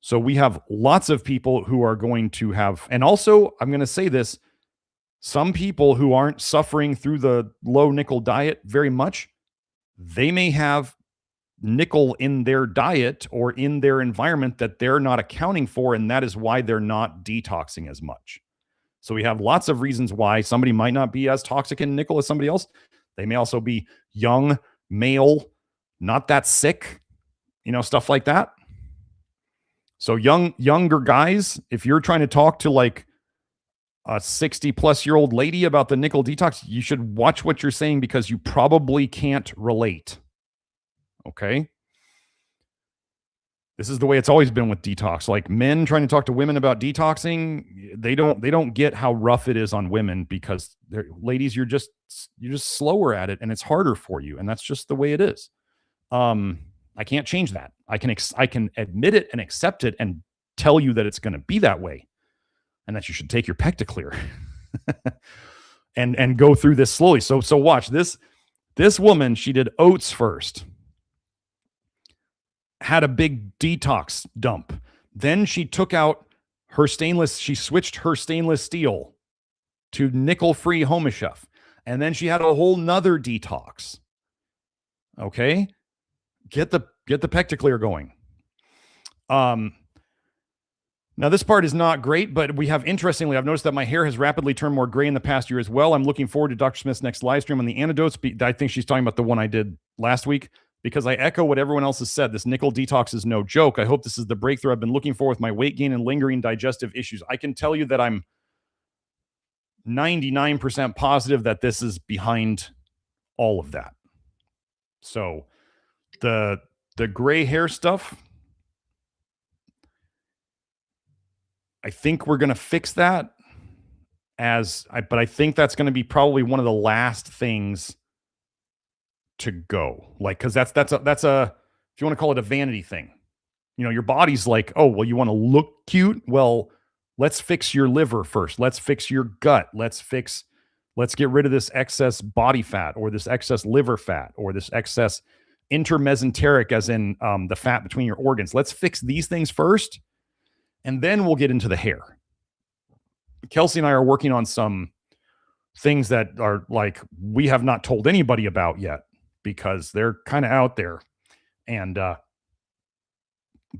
So we have lots of people who are going to have, and also I'm going to say this, some people who aren't suffering through the low nickel diet very much, they may have nickel in their diet or in their environment that they're not accounting for, and that is why they're not detoxing as much. So we have lots of reasons why somebody might not be as toxic in nickel as somebody else. They may also be young, male, not that sick, stuff like that. So younger guys, if you're trying to talk to like a 60-plus-year-old lady about the nickel detox, you should watch what you're saying because you probably can't relate. Okay? This is the way it's always been with detox. Like men trying to talk to women about detoxing, they don't get how rough it is on women because ladies, you're just slower at it and it's harder for you, and that's just the way it is. I can't change that. I can admit it and accept it and tell you that it's going to be that way and that you should take your Pectaclear. and go through this slowly. So watch this. This woman, she did oats first, had a big detox dump. Then she took out her she switched her stainless steel to nickel-free Homeshef. And then she had a whole nother detox. Okay? Get the Pecticlear going. Now this part is not great, but we have, interestingly, I've noticed that my hair has rapidly turned more gray in the past year as well. I'm looking forward to Dr. Smith's next live stream on the antidotes. I think she's talking about the one I did last week, because I echo what everyone else has said. This nickel detox is no joke. I hope this is the breakthrough I've been looking for with my weight gain and lingering digestive issues. I can tell you that I'm 99% positive that this is behind all of that. So the gray hair stuff, I think we're going to fix that but I think that's going to be probably one of the last things to go. Like, cause that's a, if you want to call it a vanity thing, you know, your body's like, oh, well, you want to look cute. Well, let's fix your liver first. Let's fix your gut. Let's get rid of this excess body fat, or this excess liver fat, or this excess intermesenteric, as in the fat between your organs. Let's fix these things first, and then we'll get into the hair. Kelsey and I are working on some things that are like, we have not told anybody about yet, because they're kind of out there. And,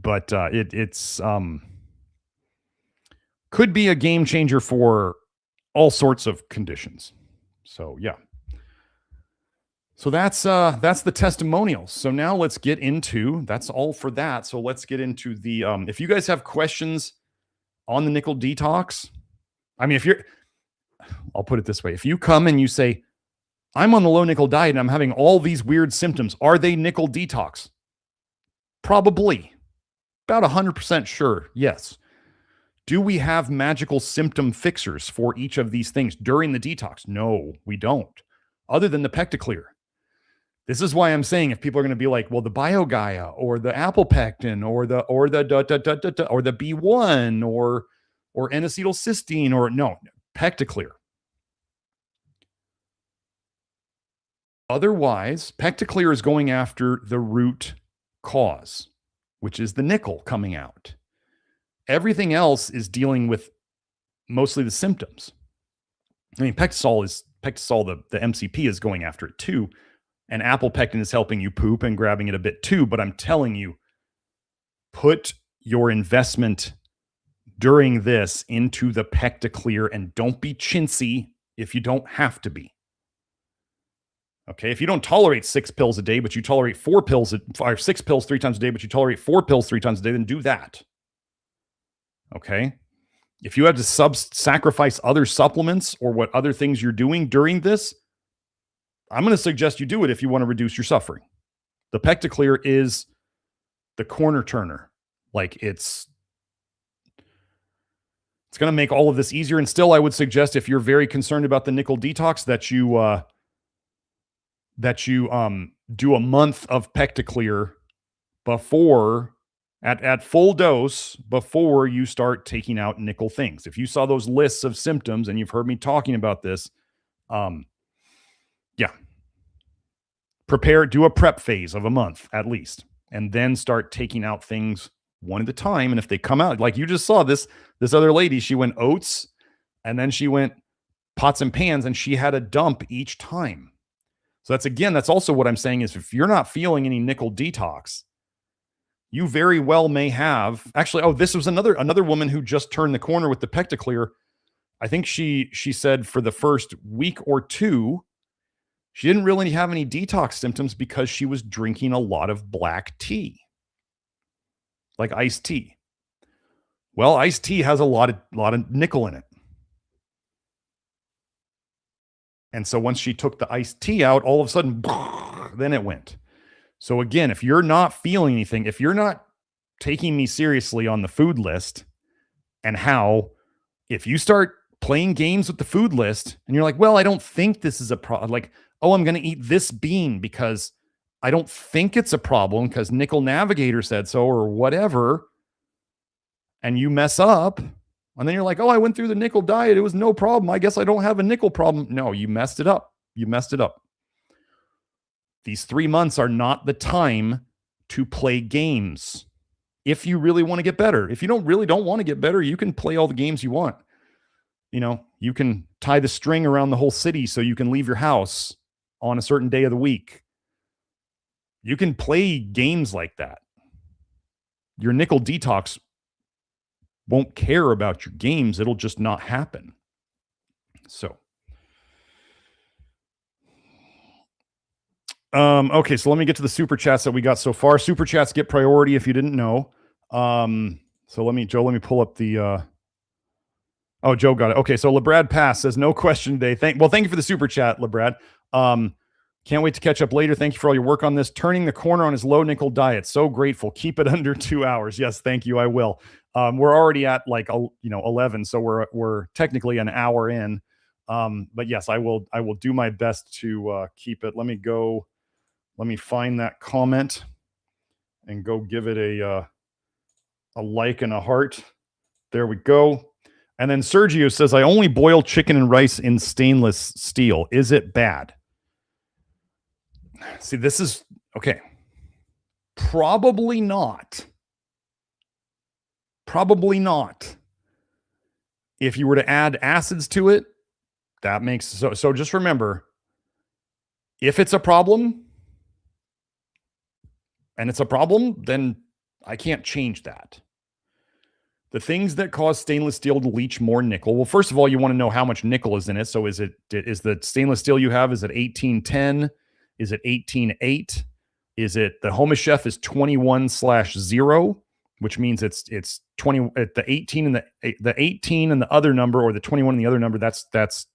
it's could be a game changer for all sorts of conditions. So yeah. So that's the testimonials. So now let's get into, that's all for that. So let's get into the, if you guys have questions on the nickel detox, I mean, I'll put it this way. If you come and you say, I'm on the low nickel diet and I'm having all these weird symptoms, are they nickel detox? Probably. About 100% sure. Yes. Do we have magical symptom fixers for each of these things during the detox? No, we don't. Other than the Pecticlear. This is why I'm saying, if people are going to be like, well, the BioGaia or the apple pectin or the B1 or N-acetylcysteine, or no, Pecticlear. Otherwise, Pecticlear is going after the root cause, which is the nickel coming out. Everything else is dealing with mostly the symptoms. I mean, Pectisol, the MCP, is going after it too. And apple pectin is helping you poop and grabbing it a bit too. But I'm telling you, put your investment during this into the Pecticlear, and don't be chintzy if you don't have to be. Okay, if you don't tolerate 6 pills a day, but you tolerate 6 pills 3 times a day, but you tolerate 4 pills 3 times a day, then do that. Okay. If you have to sacrifice other supplements or what other things you're doing during this, I'm going to suggest you do it if you want to reduce your suffering. The Pecticlear is the corner turner. Like, it's going to make all of this easier. And still, I would suggest, if you're very concerned about the nickel detox, that you do a month of Pecticlear before, at full dose, before you start taking out nickel things. If you saw those lists of symptoms, and you've heard me talking about this, yeah, do a prep phase of a month at least, and then start taking out things one at a time. And if they come out, like you just saw this other lady, she went oats, and then she went pots and pans, and she had a dump each time. So that's also what I'm saying, is if you're not feeling any nickel detox, you very well may have, actually, this was another woman who just turned the corner with the Pecticlear. I think she said for the first week or two, she didn't really have any detox symptoms because she was drinking a lot of black tea, like iced tea. Well, iced tea has a lot of nickel in it. And so once she took the iced tea out, all of a sudden, then it went. So again, if you're not feeling anything, if you're not taking me seriously on the food list, and if you start playing games with the food list and you're like, well, I don't think this is a problem. Like, oh, I'm going to eat this bean because I don't think it's a problem because Nickel Navigator said so, or whatever. And you mess up, And then you're like, oh, I went through the nickel diet. It was no problem. I guess I don't have a nickel problem. No, you messed it up. You messed it up. These 3 months are not the time to play games. If you really want to get better. If you don't want to get better, you can play all the games you want. You know, you can tie the string around the whole city so you can leave your house on a certain day of the week. You can play games like that. Your nickel detox won't care about your games. It'll just not happen. So, okay, so let me get to the super chats that we got so far. Super chats get priority if you didn't know. So let me pull up the, oh, Joe got it. Okay, so LeBrad Pass says, no question today. Thank you for the super chat, LeBrad. Can't wait to catch up later. Thank you for all your work on this. Turning the corner on his low nickel diet. So grateful. Keep it under 2 hours. Yes, thank you. I will. We're already at like 11, so we're technically an hour in. But yes, I will do my best to keep it. Let me find that comment and go give it a like and a heart. There we go. And then Sergio says, I only boil chicken and rice in stainless steel. Is it bad? See, this is okay. Probably not. Probably not. If you were to add acids to it, that makes so just remember, if it's a problem and it's a problem, then I can't change that. The things that cause stainless steel to leach more nickel. Well, first of all, you want to know how much nickel is in it. So is the stainless steel you have, is it 1810? Is it 18.8? Is it the Homa Chef is 21/0, which means it's 20 at the 18 and the 18 and the other number, or the 21 and the other number, that's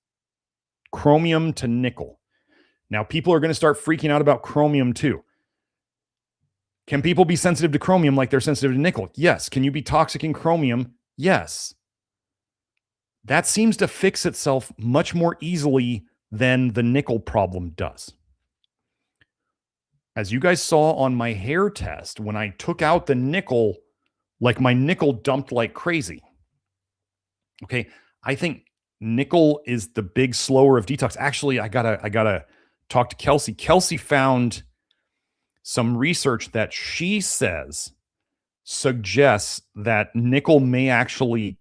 chromium to nickel. Now people are going to start freaking out about chromium too. Can people be sensitive to chromium like they're sensitive to nickel? Yes. Can you be toxic in chromium? Yes. That seems to fix itself much more easily than the nickel problem does. As you guys saw on my hair test, when I took out the nickel, like my nickel dumped like crazy. Okay. I think nickel is the big slower of detox. Actually, I gotta talk to Kelsey. Kelsey found some research that she says suggests that nickel may actually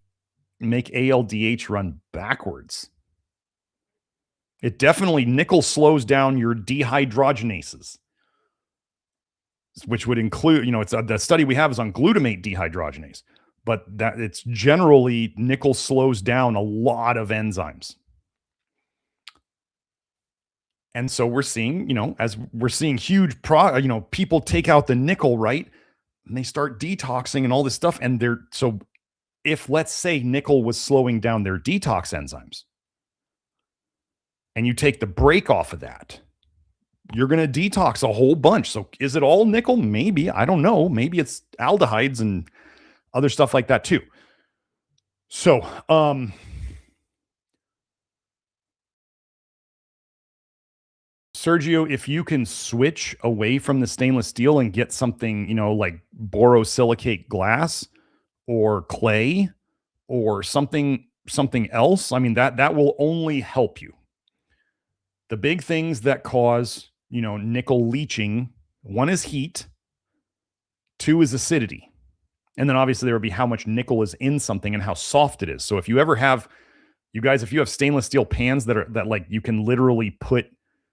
make ALDH run backwards. It definitely, nickel slows down your dehydrogenases, which would include, it's the study we have is on glutamate dehydrogenase, but that it's generally nickel slows down a lot of enzymes. And so we're seeing, as we're seeing huge people take out the nickel, right? And they start detoxing and all this stuff. And so if, let's say, nickel was slowing down their detox enzymes and you take the brake off of that, you're going to detox a whole bunch. So is it all nickel? Maybe. I don't know. Maybe it's aldehydes and other stuff like that too. So, Sergio, if you can switch away from the stainless steel and get something, like borosilicate glass or clay or something else, I mean, that will only help you. The big things that cause, nickel leaching, one is heat, two is acidity. And then obviously there would be how much nickel is in something and how soft it is. So if you ever have, if you have stainless steel pans that like you can literally put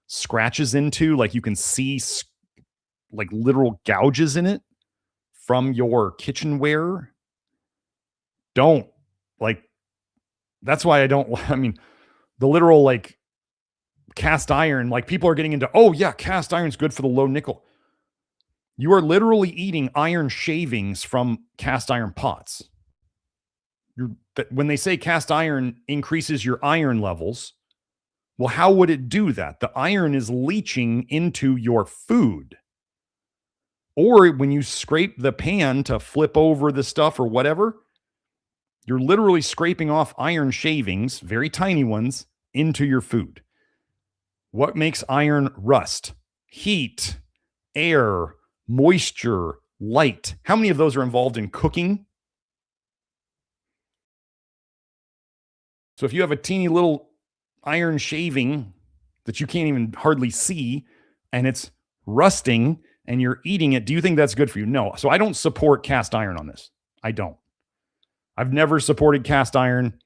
scratches into, like you can see like literal gouges in it from your kitchenware, that's why the literal like cast iron, like people are getting into, oh yeah, cast iron's good for the low nickel. You are literally eating iron shavings from cast iron pots. When they say cast iron increases your iron levels, well, how would it do that? The iron is leaching into your food. Or when you scrape the pan to flip over the stuff or whatever, you're literally scraping off iron shavings, very tiny ones, into your food. What makes iron rust? Heat, air, moisture, light. How many of those are involved in cooking? So if you have a teeny little iron shaving that you can't even hardly see and it's rusting and you're eating it, do you think that's good for you? No. So I don't support cast iron on this. I don't. I've never supported cast iron.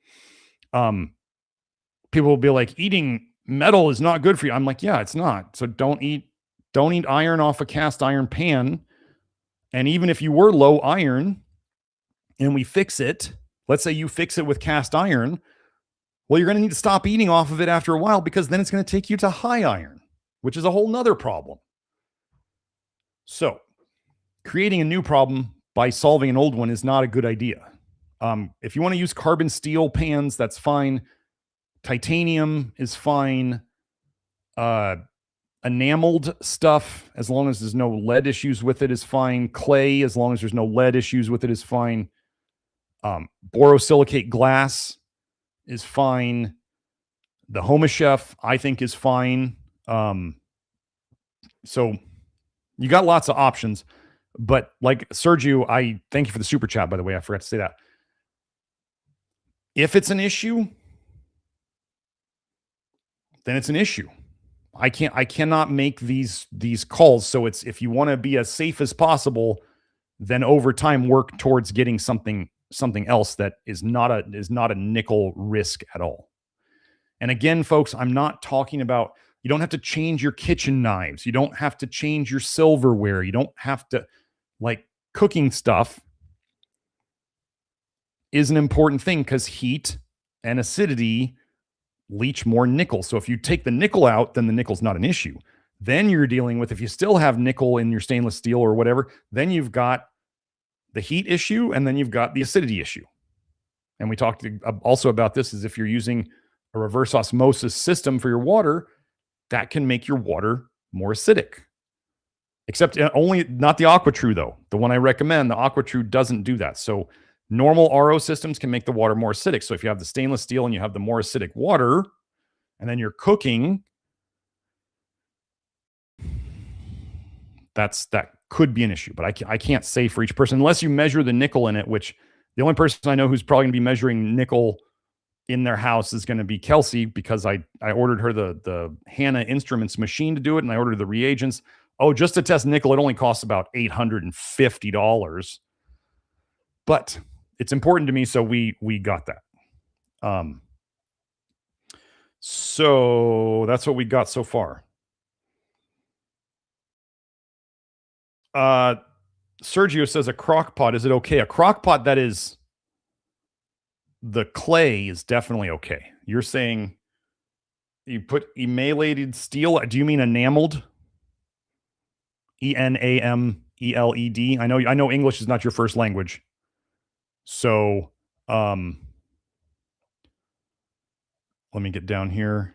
People will be like, eating metal is not good for you. I'm like, yeah, it's not. So don't eat iron off a cast iron pan. And even if you were low iron and we fix it, let's say you fix it with cast iron, well, you're going to need to stop eating off of it after a while, because then it's going to take you to high iron, which is a whole nother problem. So creating a new problem by solving an old one is not a good idea. If you want to use carbon steel pans, that's fine. Titanium is fine. Enameled stuff, as long as there's no lead issues with it, is fine. Clay, as long as there's no lead issues with it, is fine. Borosilicate glass is fine. The Homa Chef, I think, is fine. So you got lots of options. But like Sergio, I thank you for the super chat, by the way. I forgot to say that. If it's an issue, then it's an issue. I cannot make these calls. So it's, if you want to be as safe as possible, then over time work towards getting something else that is not a nickel risk at all. And again, folks, I'm not talking about, you don't have to change your kitchen knives. You don't have to change your silverware. You don't have to, like, cooking stuff is an important thing because heat and acidity leach more nickel. So if you take the nickel out, then the nickel's not an issue. Then you're dealing with, if you still have nickel in your stainless steel or whatever, then you've got the heat issue and then you've got the acidity issue. And we talked also about this, is if you're using a reverse osmosis system for your water, that can make your water more acidic. Except only not the AquaTrue though. The one I recommend, the AquaTrue, doesn't do that. So normal RO systems can make the water more acidic. So if you have the stainless steel and you have the more acidic water, and then you're cooking, that could be an issue. But I can't say for each person, unless you measure the nickel in it, which the only person I know who's probably going to be measuring nickel in their house is going to be Kelsey, because I ordered her the Hannah Instruments machine to do it, and I ordered the reagents. Oh, just to test nickel, it only costs about $850. But it's important to me, so we got that. So that's what we got so far. Sergio says a crock pot, is it okay? A crock pot that is the clay is definitely okay. You're saying you put emallated steel. Do you mean enameled? ENAMELED. I know English is not your first language. So let me get down here.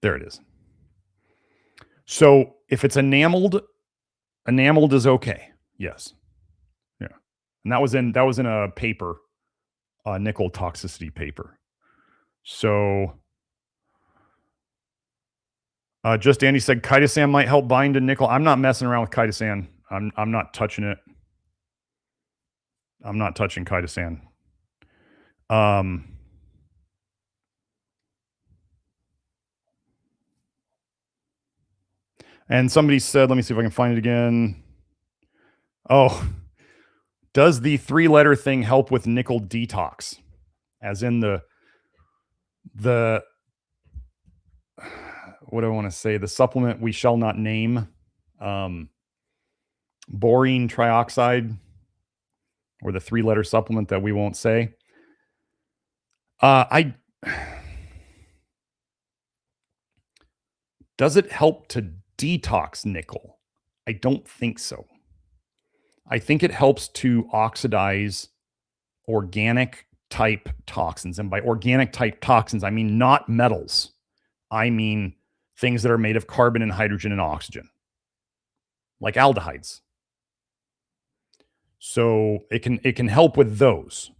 There it is. So if it's enameled is okay. Yes. Yeah. And that was in a paper, a nickel toxicity paper. So just Andy said chitosan might help bind to nickel. I'm not messing around with chitosan. I'm not touching it. I'm not touching chitosan. And somebody said, let me see if I can find it again. Oh, does the 3-letter thing help with nickel detox? As in the what do I want to say? The supplement we shall not name, borine trioxide, or the 3-letter supplement that we won't say. Does it help to detox nickel? I don't think so. I think it helps to oxidize organic type toxins. And by organic type toxins, I mean not metals. I mean things that are made of carbon and hydrogen and oxygen, like aldehydes. So it can help with those.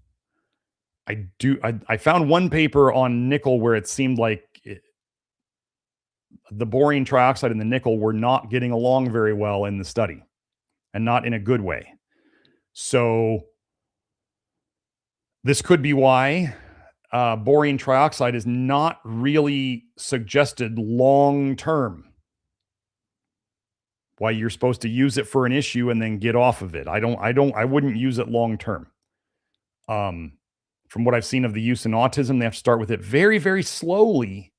I found one paper on nickel where it seemed like the borine trioxide and the nickel were not getting along very well in the study, and not in a good way. So this could be why borane trioxide is not really suggested long term. Why you're supposed to use it for an issue and then get off of it. I wouldn't use it long term. From what I've seen of the use in autism, they have to start with it very, very slowly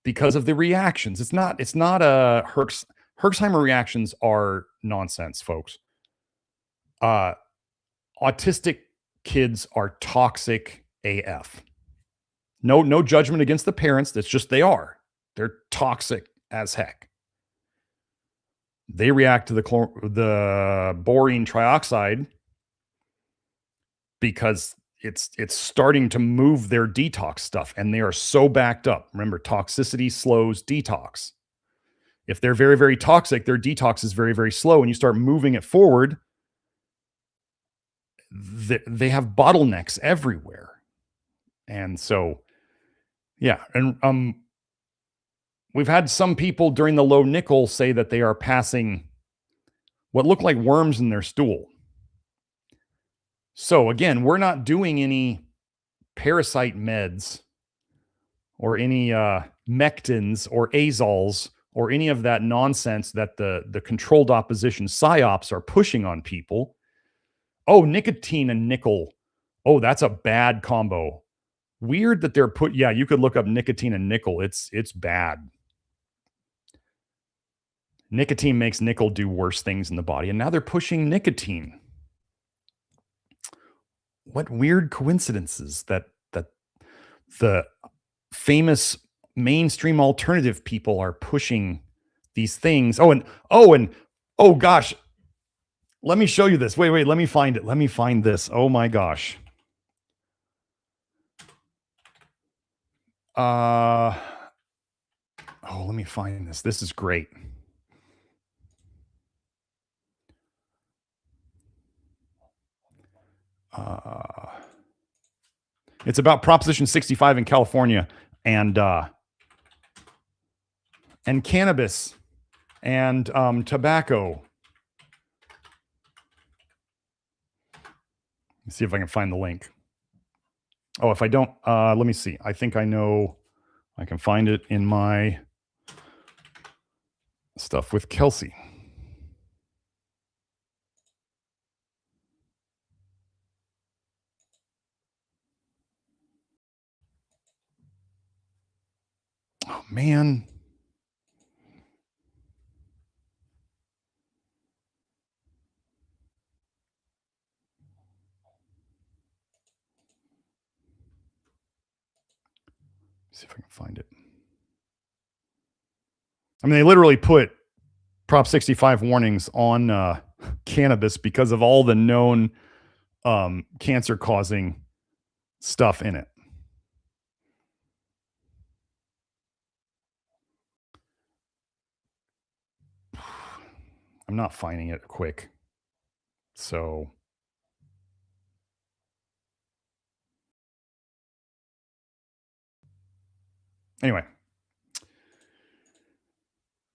because of the reactions. It's not a Herxheimer reactions are nonsense, folks. Autistic kids are toxic AF. No judgment against the parents. That's just they are. They're toxic as heck. They react to the borane trioxide because it's starting to move their detox stuff, and they are so backed up. Remember, toxicity slows detox. If they're very, very toxic, their detox is very, very slow, and you start moving it forward, they have bottlenecks everywhere. And so, yeah. And we've had some people during the low nickel say that they are passing what look like worms in their stool. So again, we're not doing any parasite meds or any mectins or azoles or any of that nonsense that the controlled opposition psyops are pushing on people. Oh, nicotine and nickel. Oh, that's a bad combo. Weird that they're yeah, you could look up nicotine and nickel. It's bad. Nicotine makes nickel do worse things in the body, and now they're pushing nicotine. What weird coincidences that the famous mainstream alternative people are pushing these things. Oh gosh. Let me show you this. Wait, let me find it. Let me find this. Oh my gosh. Let me find this. This is great. It's about Proposition 65 in California and cannabis and tobacco. Let's see if I can find the link. Oh, if I don't, let me see. I think I know. I can find it in my stuff with Kelsey. Oh, man. See if I can find it. I mean, they literally put Prop 65 warnings on cannabis because of all the known cancer-causing stuff in it. I'm not finding it quick. So anyway.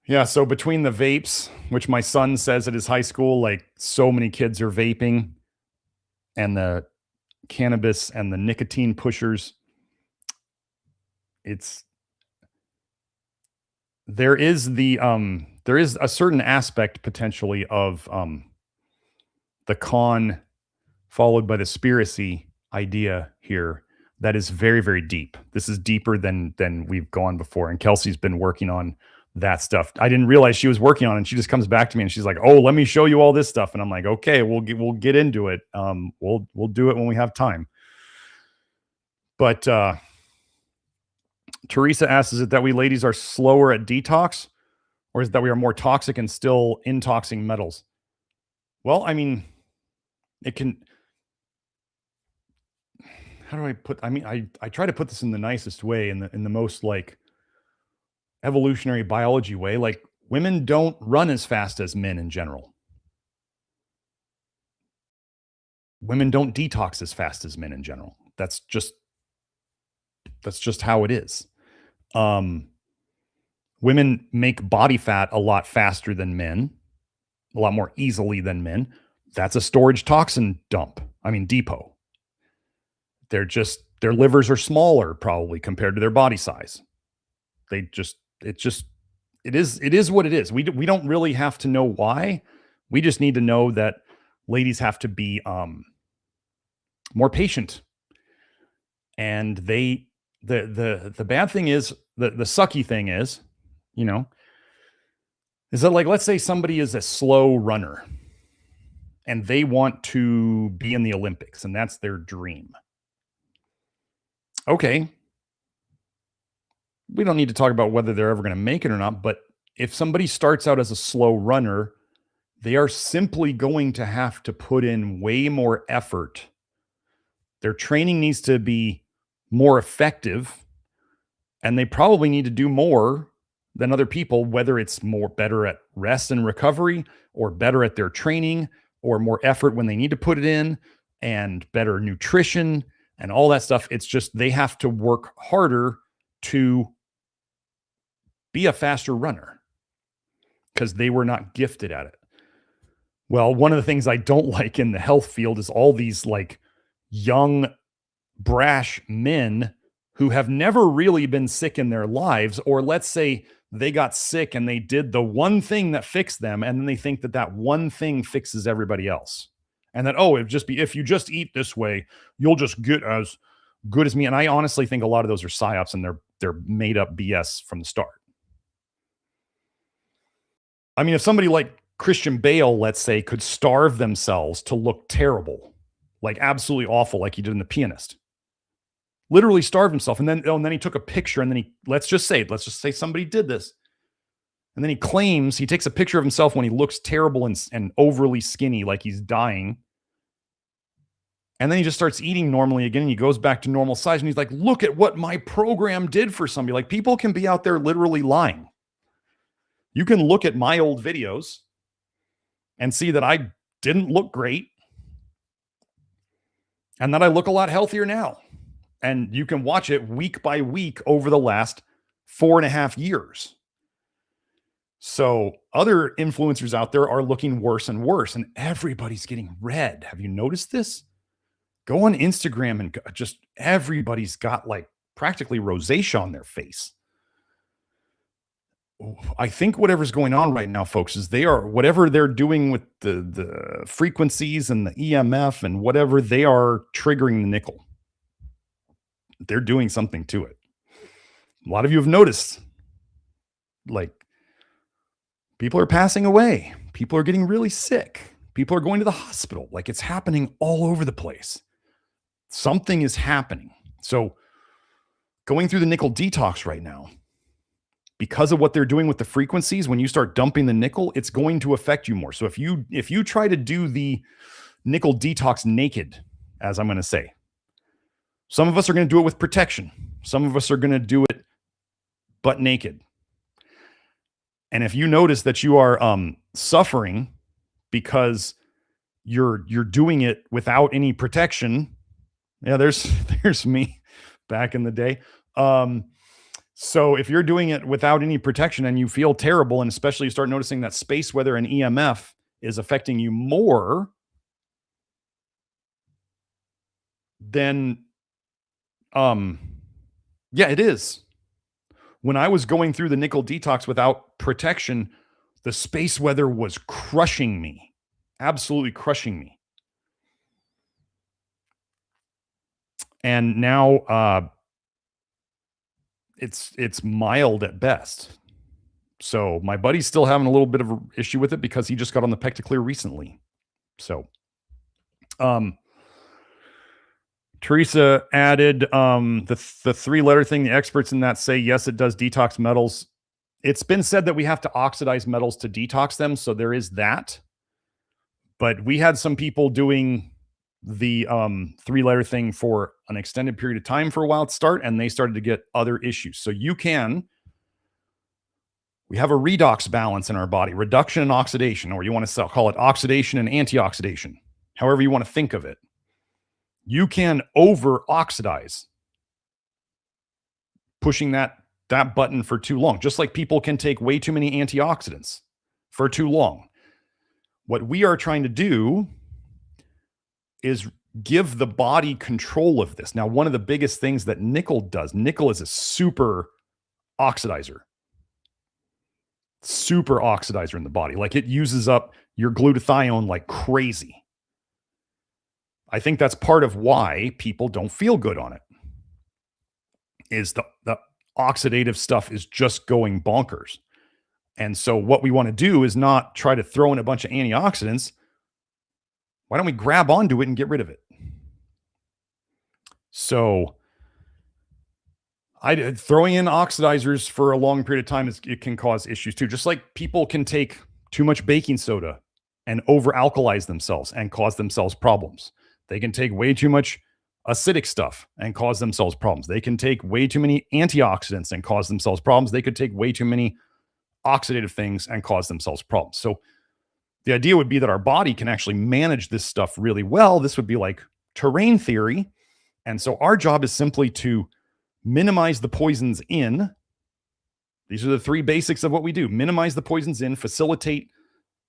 Yeah, so between the vapes, which my son says at his high school, like so many kids are vaping, and the cannabis and the nicotine pushers, there is a certain aspect potentially of the con followed by the spiracy idea here that is very, very deep. This is deeper than we've gone before, and Kelsey's been working on that stuff. I didn't realize she was working on it, and she just comes back to me and she's like, "Oh, let me show you all this stuff." And I'm like, "Okay, we'll get into it. We'll do it when we have time." But Teresa asks, is it that we ladies are slower at detox, or is it that we are more toxic and still intoxing metals? Well, I mean, it can. How do I put? I mean, I try to put this in the nicest way, in the most like evolutionary biology way. Like, women don't run as fast as men in general. Women don't detox as fast as men in general. That's just how it is. Women make body fat a lot faster than men, a lot more easily than men. That's a storage toxin depot. Their livers are smaller probably compared to their body size. It is what it is. We don't really have to know why. We just need to know that ladies have to be more patient. And the bad thing is, the sucky thing is, is that, like, let's say somebody is a slow runner and they want to be in the Olympics and that's their dream. Okay. We don't need to talk about whether they're ever going to make it or not, but if somebody starts out as a slow runner, they are simply going to have to put in way more effort. Their training needs to be more effective, and they probably need to do more than other people, whether it's better at rest and recovery, or better at their training, or more effort when they need to put it in, and better nutrition and all that stuff. It's just they have to work harder to be a faster runner because they were not gifted at it. Well, one of the things I don't like in the health field is all these like young, brash men who have never really been sick in their lives, or let's say they got sick and they did the one thing that fixed them, and then they think that that one thing fixes everybody else. And that, if you just eat this way, you'll just get as good as me. And I honestly think a lot of those are psyops, and they're made up BS from the start. I mean, if somebody like Christian Bale, let's say, could starve themselves to look terrible, like absolutely awful, like he did in The Pianist, literally starved himself. And then he took a picture, and then let's just say somebody did this. And then he claims, he takes a picture of himself when he looks terrible and overly skinny, like he's dying. And then he just starts eating normally again, and he goes back to normal size. And he's like, look at what my program did for somebody. Like, people can be out there literally lying. You can look at my old videos and see that I didn't look great and that I look a lot healthier now. And you can watch it week by week over the last 4.5 years. So other influencers out there are looking worse and worse, and everybody's getting red. Have you noticed this? Go on Instagram and just everybody's got like practically rosacea on their face. I think whatever's going on right now, folks, is whatever they're doing with the frequencies and the EMF and whatever, they are triggering the nickel. They're doing something to it. A lot of you have noticed, like, people are passing away. People are getting really sick. People are going to the hospital. Like, it's happening all over the place. Something is happening. So going through the nickel detox right now, because of what they're doing with the frequencies, when you start dumping the nickel, it's going to affect you more. So if you try to do the nickel detox naked, as I'm going to say, some of us are going to do it with protection. Some of us are going to do it butt naked. And if you notice that you are suffering because you're doing it without any protection, yeah, there's me back in the day. So if you're doing it without any protection and you feel terrible, and especially you start noticing that space weather and EMF is affecting you more, then, yeah, it is. When I was going through the nickel detox without protection, the space weather was crushing me, absolutely crushing me. And now, it's mild at best. So my buddy's still having a little bit of an issue with it because he just got on the Pectaclear recently. So, Teresa added the 3-letter thing. The experts in that say, yes, it does detox metals. It's been said that we have to oxidize metals to detox them. So there is that. But we had some people doing the 3-letter thing for an extended period of time for a while to start, and they started to get other issues. So we have a redox balance in our body, reduction and oxidation, or you want to call it oxidation and antioxidation, however you want to think of it. You can over-oxidize, pushing that button for too long, just like people can take way too many antioxidants for too long. What we are trying to do is give the body control of this. Now, one of the biggest things that nickel does, nickel is a super oxidizer in the body. Like, it uses up your glutathione like crazy. I think that's part of why people don't feel good on it, is the oxidative stuff is just going bonkers. And so what we want to do is not try to throw in a bunch of antioxidants. Why don't we grab onto it and get rid of it? So throwing in oxidizers for a long period of time it can cause issues too. Just like people can take too much baking soda and over alkalize themselves and cause themselves problems. They can take way too much acidic stuff and cause themselves problems. They can take way too many antioxidants and cause themselves problems. They could take way too many oxidative things and cause themselves problems. So the idea would be that our body can actually manage this stuff really well. This would be like terrain theory. And so our job is simply to minimize the poisons in. These are the three basics of what we do. Minimize the poisons in, facilitate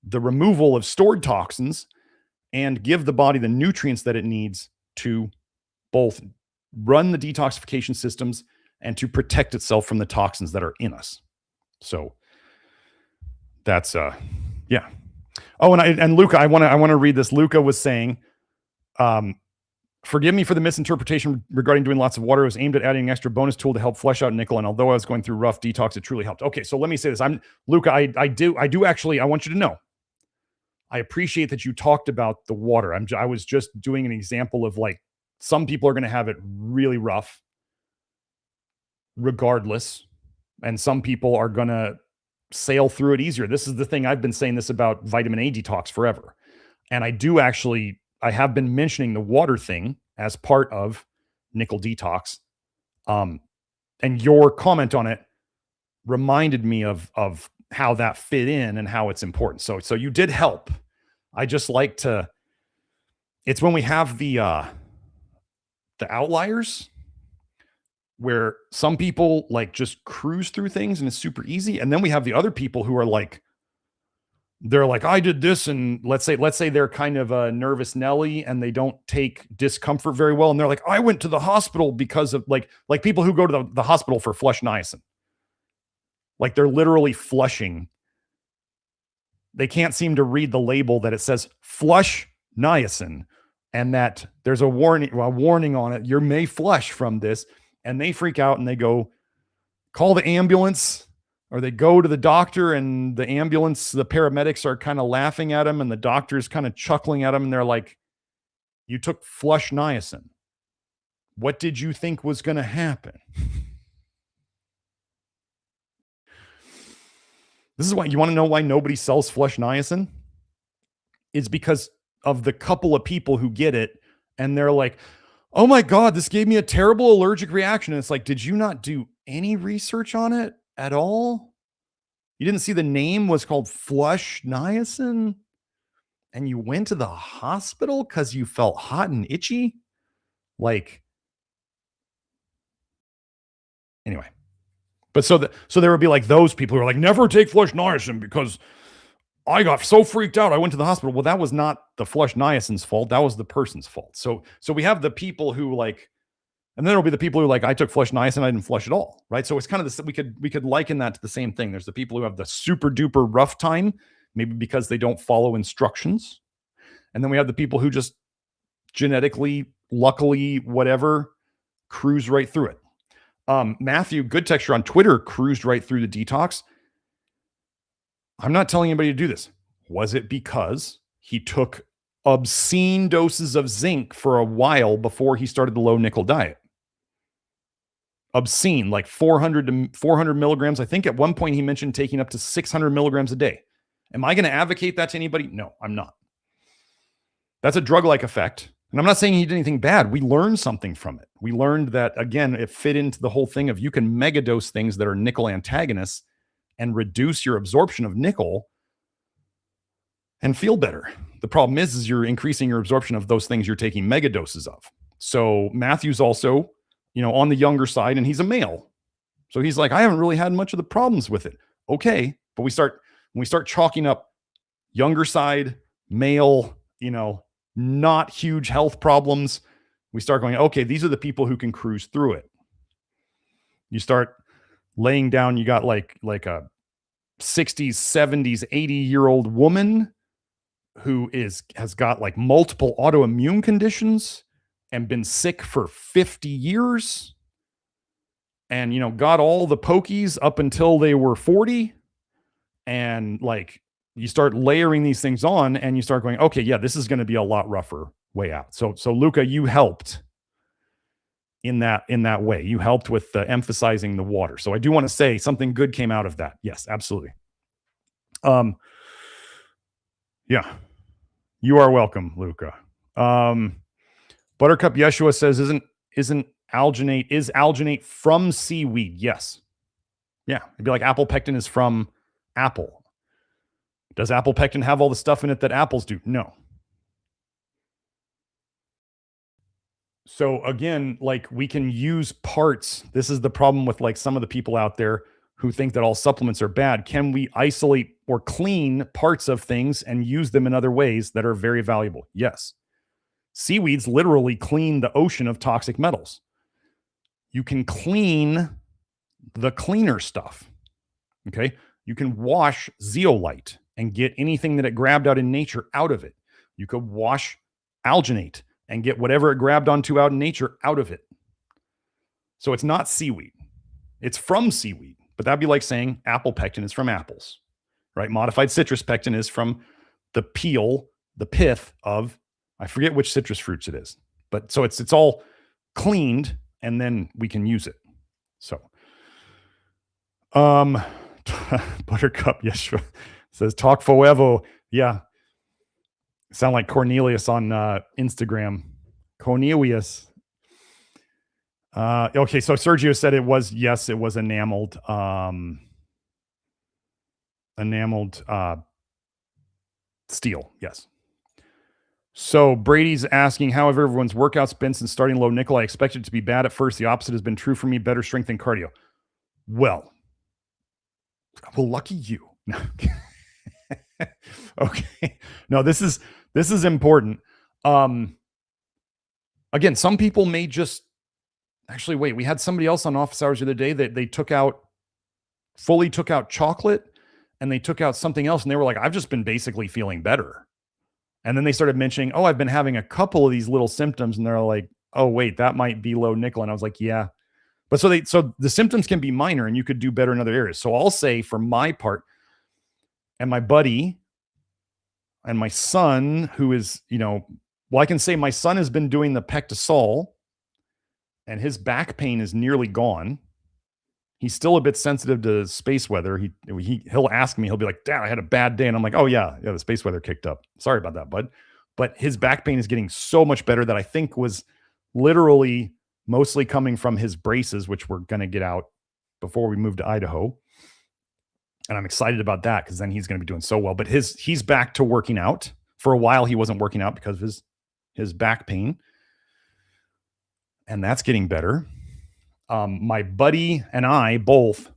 the removal of stored toxins, and give the body the nutrients that it needs to both run the detoxification systems and to protect itself from the toxins that are in us. So that's yeah. Oh, and Luca, I want to read this. Luca was saying, forgive me for the misinterpretation regarding doing lots of water. It was aimed at adding an extra bonus tool to help flush out nickel. And although I was going through rough detox, it truly helped. Okay, so let me say this. Luca, I do actually, I want you to know, I appreciate that you talked about the water. I was just doing an example of, like, some people are going to have it really rough regardless. And some people are going to sail through it easier. This is the thing. I've been saying this about vitamin A detox forever. And I have been mentioning the water thing as part of nickel detox. And your comment on it reminded me of how that fit in and how it's important. So you did help. I just like to, it's when we have the outliers where some people like just cruise through things and it's super easy. And then we have the other people who are like, they're like, I did this. And let's say they're kind of a nervous Nelly and they don't take discomfort very well. And they're like, I went to the hospital because of like people who go to the hospital for flush niacin. Like, they're literally flushing. They can't seem to read the label that it says flush niacin and that there's a warning on it. You may flush from this. And they freak out and they go call the ambulance, or they go to the doctor, and the ambulance, the paramedics are kind of laughing at them and the doctor's kind of chuckling at them. And they're like, you took flush niacin. What did you think was going to happen? This is why you want to know why nobody sells flush niacin. It's because of the couple of people who get it and they're like, oh my God, this gave me a terrible allergic reaction. And it's like, did you not do any research on it at all? You didn't see the name was called flush niacin and you went to the hospital because you felt hot and itchy? Like, anyway. But so there would be like those people who are like, never take flush niacin because I got so freaked out. I went to the hospital. Well, that was not the flush niacin's fault. That was the person's fault. So we have the people who like, and then there'll be the people who like, I took flush niacin, I didn't flush at all. Right. So it's kind of this, we could liken that to the same thing. There's the people who have the super duper rough time, maybe because they don't follow instructions. And then we have the people who just genetically, luckily, whatever, cruise right through it. Matthew, Good Texture on Twitter, cruised right through the detox. I'm not telling anybody to do this. Was it because he took obscene doses of zinc for a while before he started the low nickel diet? Obscene, like 400 milligrams. I think at one point he mentioned taking up to 600 milligrams a day. Am I going to advocate that to anybody? No, I'm not. That's a drug-like effect. And I'm not saying he did anything bad. We learned something from it. We learned that, again, it fit into the whole thing of you can megadose things that are nickel antagonists and reduce your absorption of nickel and feel better. The problem is you're increasing your absorption of those things you're taking mega doses of. So Matthew's also, on the younger side, and he's a male. So he's like, I haven't really had much of the problems with it. Okay. But when we start chalking up younger side, male, not huge health problems. We start going, okay, these are the people who can cruise through it. You start laying down, you got like a 60s, 70s, 80-year-old woman who has got like multiple autoimmune conditions and been sick for 50 years and, got all the pokies up until they were 40. And like, you start layering these things on and you start going, okay, yeah, this is going to be a lot rougher way out. So Luca, you helped in that way. You helped with emphasizing the water. So I do want to say something good came out of that. Yes, absolutely. Yeah, you are welcome, Luca. Buttercup Yeshua says, is alginate from seaweed? Yes. Yeah. It'd be like apple pectin is from apple. Does apple pectin have all the stuff in it that apples do? No. So again, like we can use parts. This is the problem with like some of the people out there who think that all supplements are bad. Can we isolate or clean parts of things and use them in other ways that are very valuable? Yes. Seaweeds literally clean the ocean of toxic metals. You can clean the cleaner stuff. Okay. You can wash zeolite and get anything that it grabbed out in nature out of it. You could wash alginate and get whatever it grabbed onto out in nature out of it. So it's not seaweed. It's from seaweed. But that'd be like saying apple pectin is from apples, right? Modified citrus pectin is from the peel, the pith of, I forget which citrus fruits it is. But so it's all cleaned and then we can use it. So, Buttercup Yeshua says, talk forever. Yeah. Sound like Cornelius on Instagram. Cornelius. Okay, so Sergio said it was enameled. Enameled steel, yes. So Brady's asking, how have everyone's workouts been since starting low nickel? I expected it to be bad at first. The opposite has been true for me, better strength and cardio. Well, lucky you. Okay. No, this is important. Again, some people may just actually wait. We had somebody else on office hours the other day that they fully took out chocolate and they took out something else. And they were like, I've just been basically feeling better. And then they started mentioning, oh, I've been having a couple of these little symptoms. And they're like, oh, wait, that might be low nickel. And I was like, yeah. But so the symptoms can be minor and you could do better in other areas. So I'll say for my part, and my buddy and my son, who is, I can say my son has been doing the Pectisol and his back pain is nearly gone. He's still a bit sensitive to space weather. He'll ask me, he'll be like, Dad, I had a bad day. And I'm like, oh yeah, the space weather kicked up. Sorry about that, bud. But his back pain is getting so much better that I think was literally mostly coming from his braces, which we're going to get out before we move to Idaho. And I'm excited about that because then he's going to be doing so well. But he's back to working out. For a while, he wasn't working out because of his back pain. And that's getting better. My buddy and I both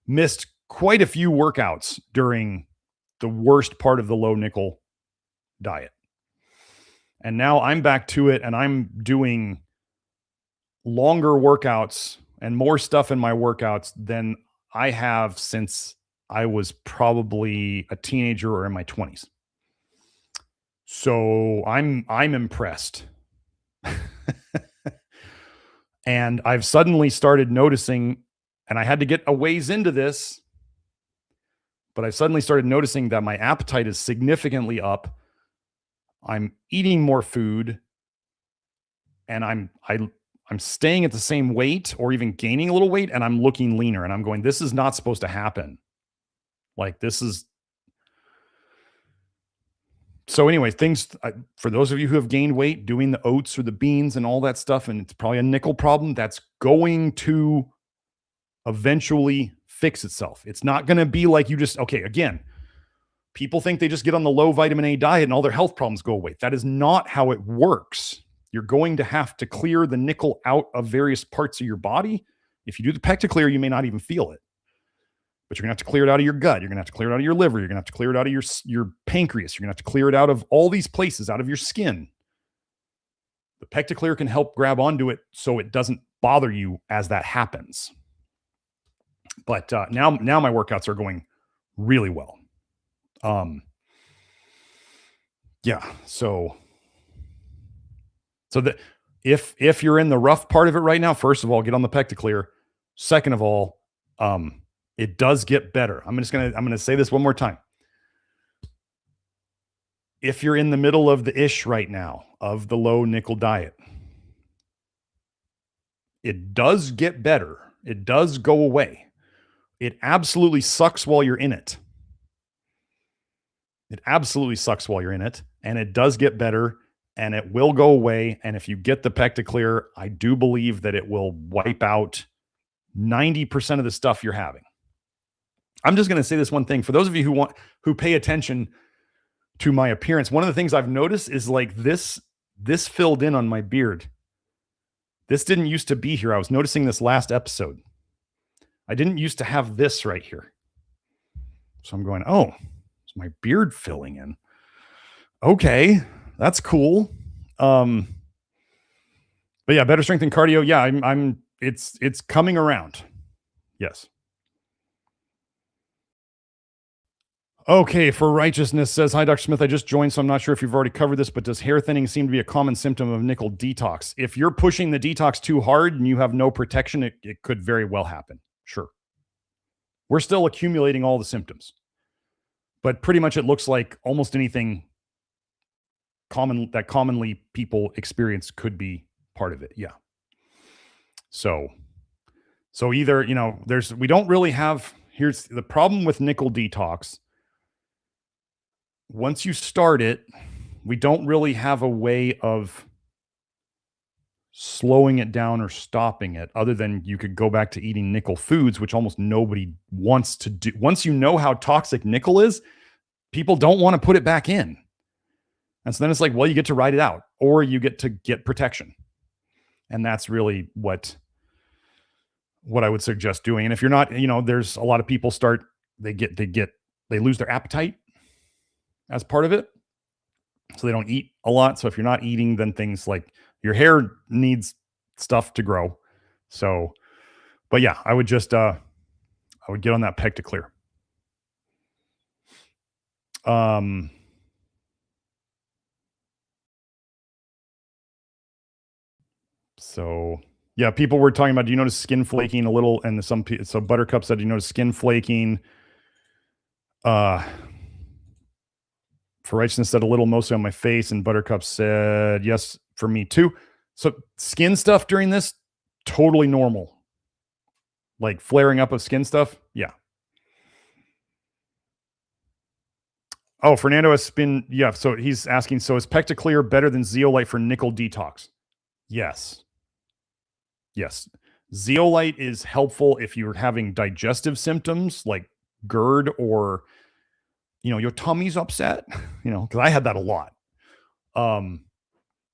missed quite a few workouts during the worst part of the low nickel diet. And now I'm back to it and I'm doing longer workouts and more stuff in my workouts than I have since I was probably a teenager or in my 20s. So I'm impressed. And I've suddenly started noticing, and I had to get a ways into this, but I've suddenly started noticing that my appetite is significantly up. I'm eating more food and I'm staying at the same weight or even gaining a little weight and I'm looking leaner and I'm going, this is not supposed to happen. Like this is. So anyway, for those of you who have gained weight, doing the oats or the beans and all that stuff, and it's probably a nickel problem, that's going to eventually fix itself. It's not going to be like you just, okay, again, people think they just get on the low vitamin A diet and all their health problems go away. That is not how it works. You're going to have to clear the nickel out of various parts of your body. If you do the Pecticlear, you may not even feel it. but you're gonna have to clear it out of your gut. You're gonna have to clear it out of your liver. You're gonna have to clear it out of your pancreas. You're gonna have to clear it out of all these places, out of your skin. The PectaClear can help grab onto it so it doesn't bother you as that happens. But now my workouts are going really well. Yeah. So that if you're in the rough part of it right now, first of all, get on the PectaClear. Second of all, it does get better. I'm gonna say this one more time. If you're in the middle of the ish right now of the low nickel diet, it does get better. It does go away. It absolutely sucks while you're in it. It absolutely sucks while you're in it, and it does get better, and it will go away. And if you get the PectaClear, I do believe that it will wipe out 90% of the stuff you're having. I'm just going to say this one thing for those of you who pay attention to my appearance. One of the things I've noticed is like this filled in on my beard. This didn't used to be here. I was noticing this last episode. I didn't used to have this right here. So I'm going, oh, it's my beard filling in. Okay, that's cool. But yeah, better strength and cardio. Yeah, it's coming around. Yes. Okay, for righteousness says, hi, Dr. Smith. I just joined, so I'm not sure if you've already covered this, but does hair thinning seem to be a common symptom of nickel detox? If you're pushing the detox too hard and you have no protection, it could very well happen. Sure. We're still accumulating all the symptoms, but pretty much it looks like almost anything commonly people experience could be part of it. Yeah. So either, we don't really have, here's the problem with nickel detox. Once you start it, we don't really have a way of slowing it down or stopping it other than you could go back to eating nickel foods, which almost nobody wants to do. Once you know how toxic nickel is, people don't want to put it back in. And so then it's like, well, you get to ride it out or you get to get protection. And that's really what I would suggest doing. And if you're not, there's a lot of people they lose their appetite as part of it. So they don't eat a lot. So if you're not eating, then things like your hair needs stuff to grow. So, but yeah, I would just, I would get on that PectaClear. So yeah, people were talking about, do you notice skin flaking a little? And so Buttercup said, do you notice skin flaking? For righteousness said a little, mostly on my face, and Buttercup said yes for me too. So skin stuff during this, totally normal. Like flaring up of skin stuff, yeah. Oh, Fernando has been, yeah. So he's asking, so is PectaClear better than zeolite for nickel detox? Yes. Yes. Zeolite is helpful if you're having digestive symptoms like GERD or your tummy's upset, because I had that a lot.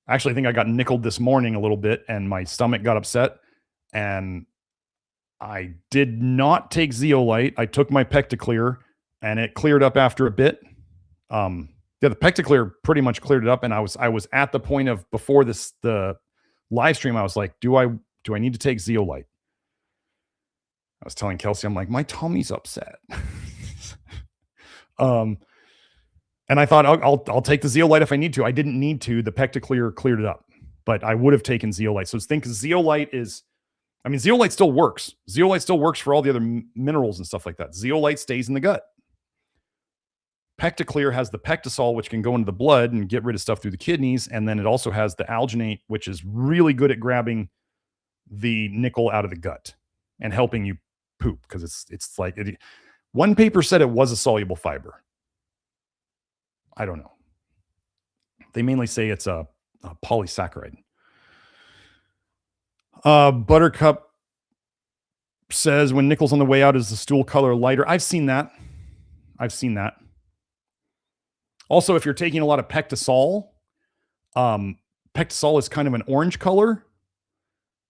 Actually, I think I got nickeled this morning a little bit and my stomach got upset and I did not take zeolite. I took my PectaClear and it cleared up after a bit. The PectaClear pretty much cleared it up. And I was at the point of before the live stream, I was like, do I need to take zeolite? I was telling Kelsey, I'm like, my tummy's upset. And I thought I'll take the zeolite if I need to. I didn't need to. The PectaClear cleared it up, but I would have taken zeolite. So think zeolite still works. Zeolite still works for all the other minerals and stuff like that. Zeolite stays in the gut. PectaClear has the pectisol, which can go into the blood and get rid of stuff through the kidneys. And then it also has the alginate, which is really good at grabbing the nickel out of the gut and helping you poop. Because it's like, one paper said it was a soluble fiber. I don't know. They mainly say it's a polysaccharide. Buttercup says when nickel's on the way out, is the stool color lighter? I've seen that. Also, if you're taking a lot of pectisol, pectisol is kind of an orange color.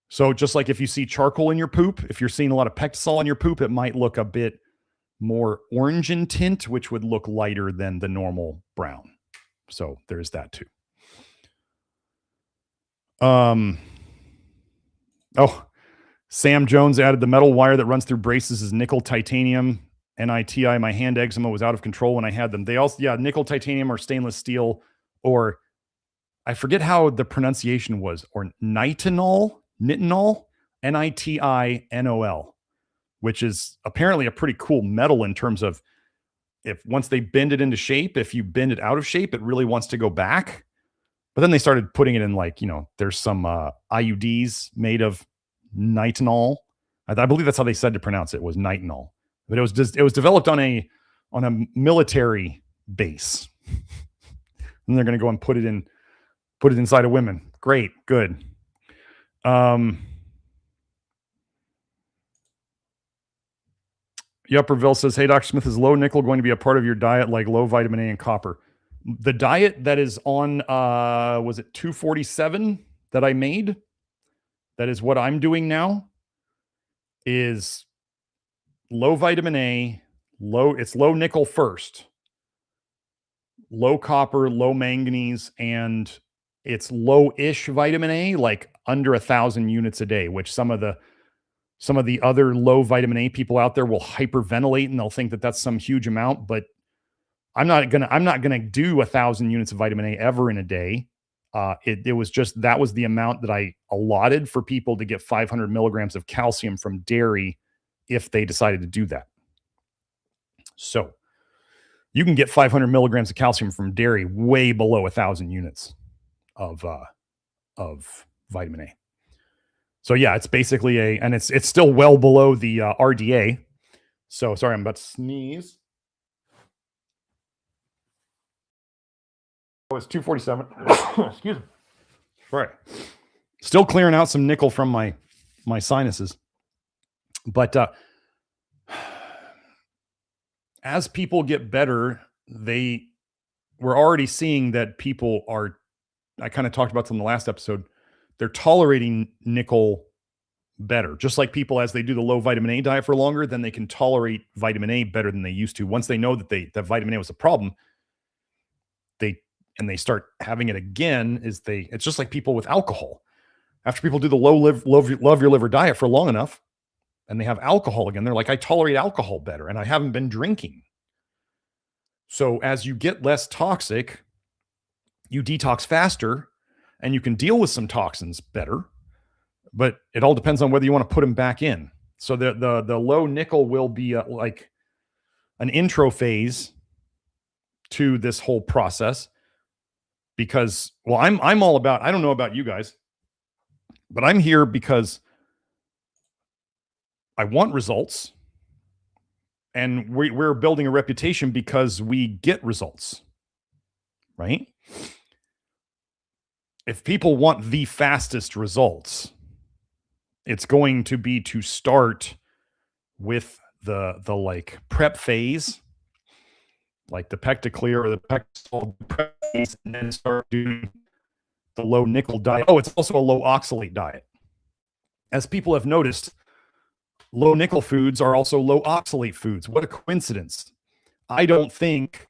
So just like if you see charcoal in your poop, if you're seeing a lot of pectisol in your poop, it might look a bit more orange in tint, which would look lighter than the normal brown. So there's that too. Oh, Sam Jones added the metal wire that runs through braces is nickel titanium NITI. My hand eczema was out of control when I had them. They also, yeah, nickel titanium or stainless steel, or I forget how the pronunciation was, or nitinol, NITINOL, which is apparently a pretty cool metal in terms of if once they bend it into shape, if you bend it out of shape, it really wants to go back. But then they started putting it in, like, you know, there's some IUDs made of nitinol. I believe that's how they said to pronounce it, was nitinol. But it was developed on a military base. And they're going to go and put it inside of women. Great, good. Yupperville says, hey, Dr. Smith, is low nickel going to be a part of your diet like low vitamin A and copper? The diet that is on, was it 247 that I made? That is what I'm doing now, is low vitamin A, it's low nickel first, low copper, low manganese, and it's low-ish vitamin A, like under 1,000 units a day, which some of the other low vitamin A people out there will hyperventilate and they'll think that that's some huge amount, but I'm not gonna do 1,000 units of vitamin A ever in a day. It was just, that was the amount that I allotted for people to get 500 milligrams of calcium from dairy if they decided to do that. So you can get 500 milligrams of calcium from dairy way below 1,000 units of vitamin A. So yeah, it's basically and it's still well below the RDA. So sorry, I'm about to sneeze. Oh, it's 247. Excuse me. All right. Still clearing out some nickel from my sinuses. But as people get better, we're already seeing that people are, I kind of talked about this in the last episode, they're tolerating nickel better. Just like people, as they do the low vitamin A diet for longer, then they can tolerate vitamin A better than they used to. Once they know that that vitamin A was a problem, they start having it again, it's just like people with alcohol. After people do the love your liver diet for long enough and they have alcohol again, they're like, I tolerate alcohol better and I haven't been drinking. So as you get less toxic, you detox faster and you can deal with some toxins better, but it all depends on whether you want to put them back in. So the low nickel will be like an intro phase to this whole process. Because, well, I'm all about, I don't know about you guys, but I'm here because I want results, and we're building a reputation because we get results, right? If people want the fastest results, it's going to be to start with the like prep phase, like the Pectaclear or the Pectaclear prep phase, and then start doing the low nickel diet. Oh, it's also a low oxalate diet. As people have noticed, low nickel foods are also low oxalate foods. What a coincidence. I don't think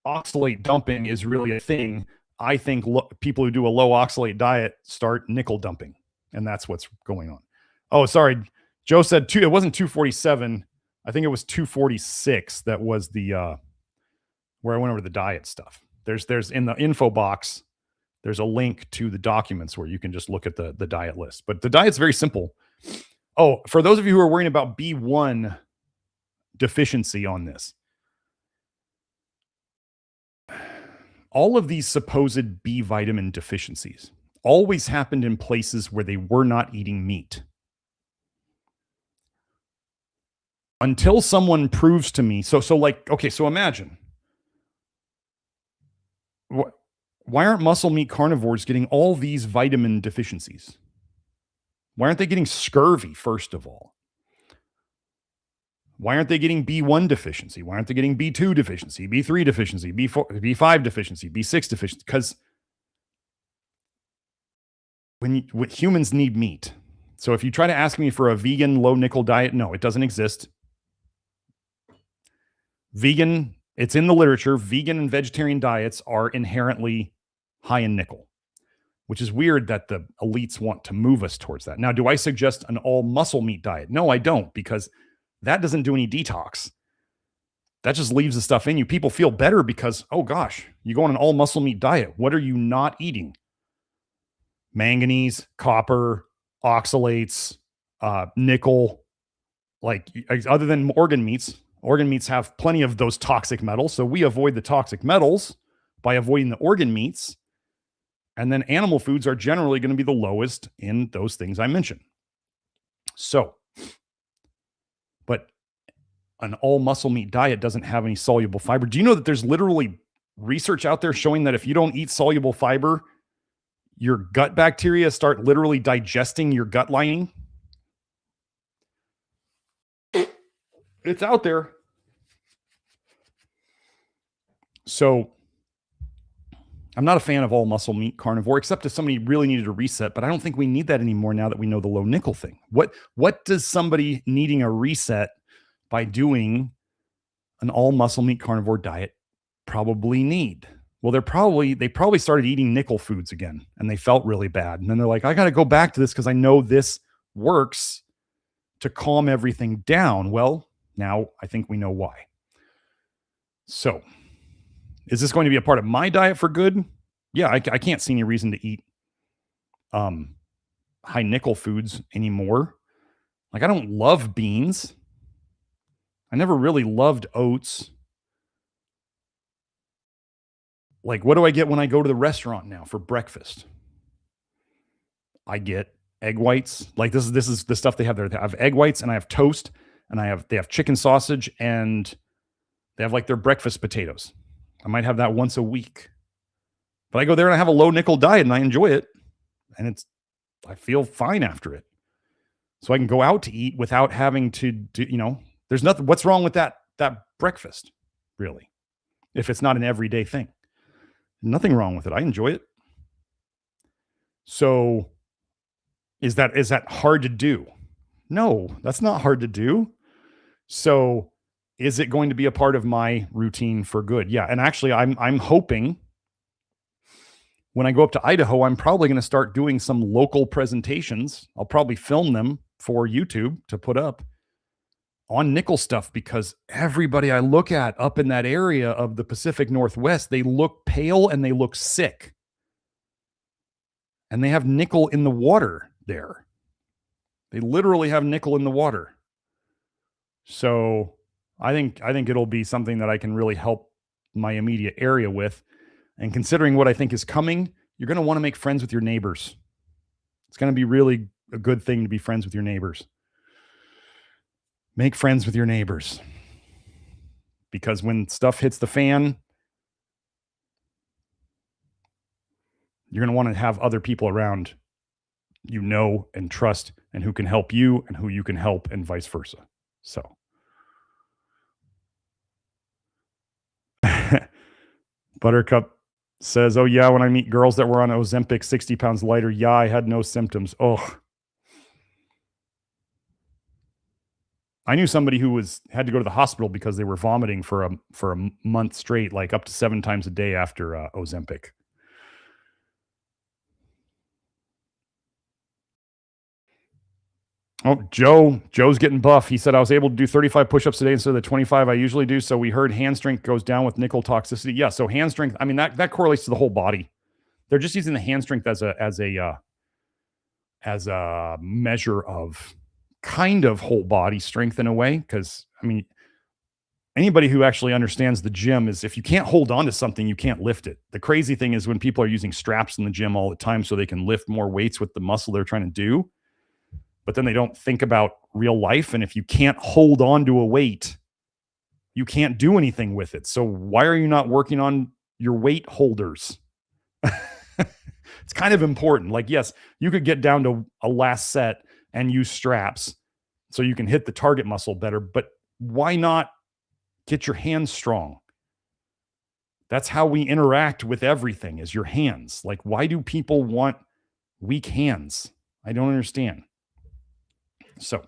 oxalate dumping is really a thing. I think people who do a low oxalate diet start nickel dumping, and that's what's going on. Oh, sorry. Joe said it wasn't 247. I think it was 246. That was the where I went over the diet stuff. There's in the info box, there's a link to the documents where you can just look at the diet list. But the diet's very simple. Oh, for those of you who are worrying about B1 deficiency on this, all of these supposed B vitamin deficiencies always happened in places where they were not eating meat. Until someone proves to me, so like, okay, so imagine, why aren't muscle meat carnivores getting all these vitamin deficiencies? Why aren't they getting scurvy, first of all? Why aren't they getting B1 deficiency? Why aren't they getting B2 deficiency, B3 deficiency, B4, B5 deficiency, B6 deficiency? Because when humans need meat. So if you try to ask me for a vegan low nickel diet, no, it doesn't exist. vegan, it's in the literature, vegan and vegetarian diets are inherently high in nickel, which is weird that the elites want to move us towards that. Now, do I suggest an all muscle meat diet? No, I don't, because that doesn't do any detox. That just leaves the stuff in you. People feel better because, oh gosh, you go on an all muscle meat diet. What are you not eating? Manganese, copper, oxalates, nickel. Like, other than organ meats have plenty of those toxic metals. So we avoid the toxic metals by avoiding the organ meats. And then animal foods are generally going to be the lowest in those things I mentioned. So, but an all muscle meat diet doesn't have any soluble fiber. Do you know that there's literally research out there showing that if you don't eat soluble fiber, your gut bacteria start literally digesting your gut lining? It's out there. So I'm not a fan of all muscle meat carnivore, except if somebody really needed a reset, but I don't think we need that anymore now that we know the low nickel thing. What does somebody needing a reset by doing an all muscle meat carnivore diet probably need? Well, they probably started eating nickel foods again and they felt really bad. And then they're like, I got to go back to this because I know this works to calm everything down. Well, now I think we know why. So is this going to be a part of my diet for good? Yeah, I can't see any reason to eat high nickel foods anymore. Like, I don't love beans. I never really loved oats. Like, what do I get when I go to the restaurant now for breakfast? I get egg whites. Like, this is the stuff they have there. I have egg whites and I have toast and they have chicken sausage and they have like their breakfast potatoes. I might have that once a week. But I go there and I have a low nickel diet and I enjoy it. And I feel fine after it. So I can go out to eat without having to do, there's nothing. What's wrong with that breakfast, really? If it's not an everyday thing. Nothing wrong with it. I enjoy it. So is that hard to do? No, that's not hard to do. So is it going to be a part of my routine for good? Yeah. And actually I'm hoping when I go up to Idaho, I'm probably going to start doing some local presentations. I'll probably film them for YouTube to put up on nickel stuff, because everybody I look at up in that area of the Pacific Northwest, they look pale and they look sick. And they have nickel in the water there. They literally have nickel in the water. So I think it'll be something that I can really help my immediate area with. And considering what I think is coming, you're going to want to make friends with your neighbors. It's going to be really a good thing to be friends with your neighbors. Make friends with your neighbors. Because when stuff hits the fan, you're going to want to have other people around and trust, and who can help you and who you can help, and vice versa. So Buttercup says, oh yeah, when I meet girls that were on Ozempic 60 pounds lighter, yeah, I had no symptoms. Oh, I knew somebody who had to go to the hospital because they were vomiting for a month straight, like up to 7 times a day after Ozempic. Oh, Joe's getting buff. He said, I was able to do 35 push-ups today instead of the 25 I usually do. So we heard hand strength goes down with nickel toxicity. Yeah. So hand strength, I mean, that correlates to the whole body. They're just using the hand strength as a measure of kind of whole body strength in a way. Cause I mean, anybody who actually understands the gym is, if you can't hold on to something, you can't lift it. The crazy thing is when people are using straps in the gym all the time so they can lift more weights with the muscle they're trying to do, but then they don't think about real life. And if you can't hold on to a weight, you can't do anything with it. So why are you not working on your weight holders? It's kind of important. Like, yes, you could get down to a last set and use straps so you can hit the target muscle better, but why not get your hands strong? That's how we interact with everything, is your hands. Like, why do people want weak hands? I don't understand. So,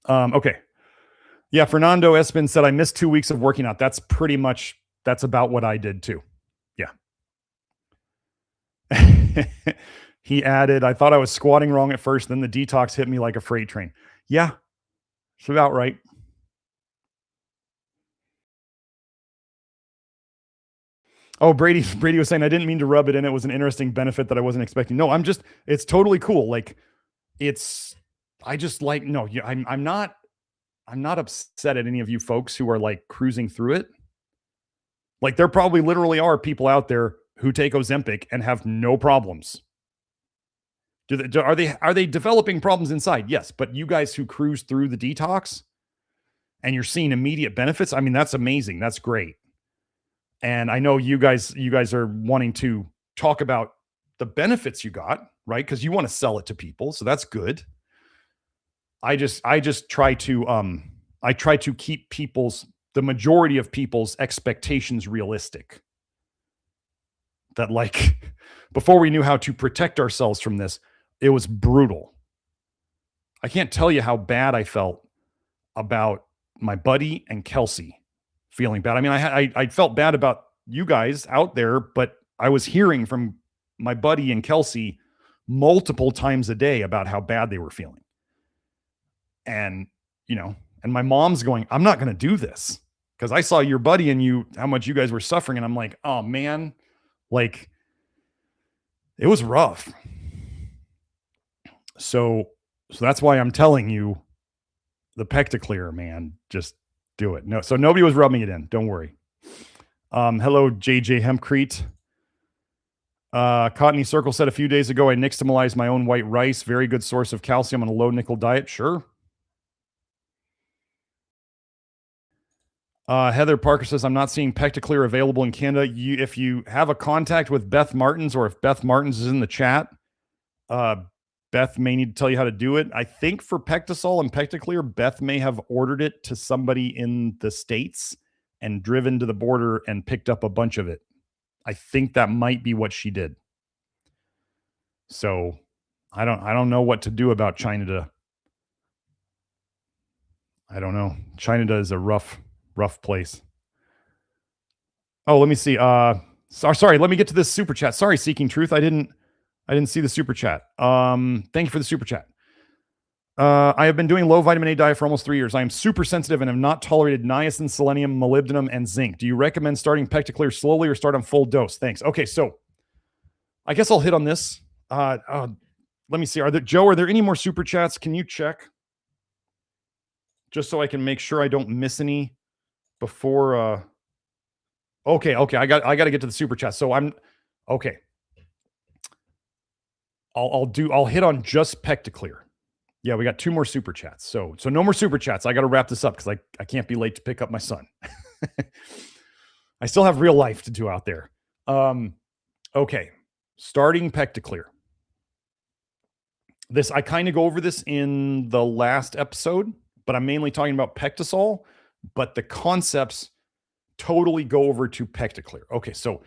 okay. Yeah, Fernando Espin said, I missed 2 weeks of working out. That's about what I did too. Yeah. He added, I thought I was squatting wrong at first. Then the detox hit me like a freight train. Yeah, it's about right. Oh, Brady was saying, I didn't mean to rub it in. It was an interesting benefit that I wasn't expecting. No, it's totally cool. Like I'm not upset at any of you folks who are like cruising through it. Like there probably literally are people out there who take Ozempic and have no problems. Are they developing problems inside? Yes, but you guys who cruise through the detox and you're seeing immediate benefits, I mean, that's amazing. That's great. And I know you guys are wanting to talk about the benefits you got, right? Because you want to sell it to people, so that's good. I just try to keep the majority of people's expectations realistic. That like before we knew how to protect ourselves from this, it was brutal. I can't tell you how bad I felt about my buddy and Kelsey feeling bad. I mean, I felt bad about you guys out there, but I was hearing from my buddy and Kelsey multiple times a day about how bad they were feeling. And, and my mom's going, I'm not going to do this because I saw your buddy and how much you guys were suffering. And I'm like, oh man, like it was rough. So that's why I'm telling you the Pectaclear, man, just do it. No, so nobody was rubbing it in. Don't worry. Hello, JJ Hempcrete. Cottony Circle said a few days ago, I nixtamalized my own white rice. Very good source of calcium on a low nickel diet. Sure. Heather Parker says, I'm not seeing Pectaclear available in Canada. If you have a contact with Beth Martins, or if Beth Martins is in the chat, Beth may need to tell you how to do it. I think for Pectasol and Pectaclear, Beth may have ordered it to somebody in the States and driven to the border and picked up a bunch of it. I think that might be what she did. So I don't know what to do about China. I don't know. China is a rough place. Oh, let me see. Sorry, let me get to this super chat. Sorry, Seeking Truth. I didn't see the super chat. Thank you for the super chat. I have been doing low vitamin A diet for almost 3 years. I am super sensitive and have not tolerated niacin, selenium, molybdenum, and zinc. Do you recommend starting Pectaclear slowly or start on full dose? Thanks. Okay, so I guess I'll hit on this. Let me see. Are there any more super chats? Can you check? Just so I can make sure I don't miss any before. Okay. I got to get to the super chat. So I'm okay. I'll hit on just Pectaclear. Yeah, we got 2 more super chats. So no more super chats. I got to wrap this up because I can't be late to pick up my son. I still have real life to do out there. Okay, starting Pectaclear. I kind of go over this in the last episode, but I'm mainly talking about Pectasol, but the concepts totally go over to Pectaclear. Okay, so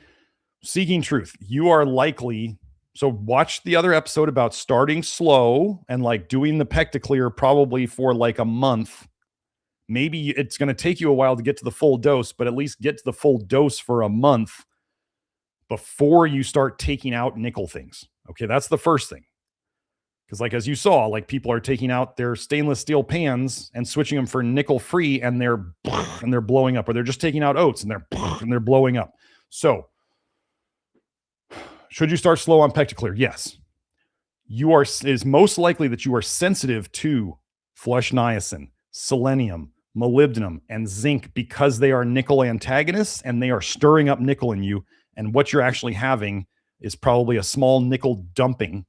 Seeking Truth, you are likely... So watch the other episode about starting slow and like doing the Pectaclear probably for like a month. Maybe it's going to take you a while to get to the full dose, but at least get to the full dose for a month before you start taking out nickel things. Okay, that's the first thing. Because like as you saw, like people are taking out their stainless steel pans and switching them for nickel free, and they're blowing up, or they're just taking out oats and they're blowing up. So should you start slow on Pectaclear? Yes. It is most likely that you are sensitive to flush niacin, selenium, molybdenum, and zinc because they are nickel antagonists and they are stirring up nickel in you. And what you're actually having is probably a small nickel dumping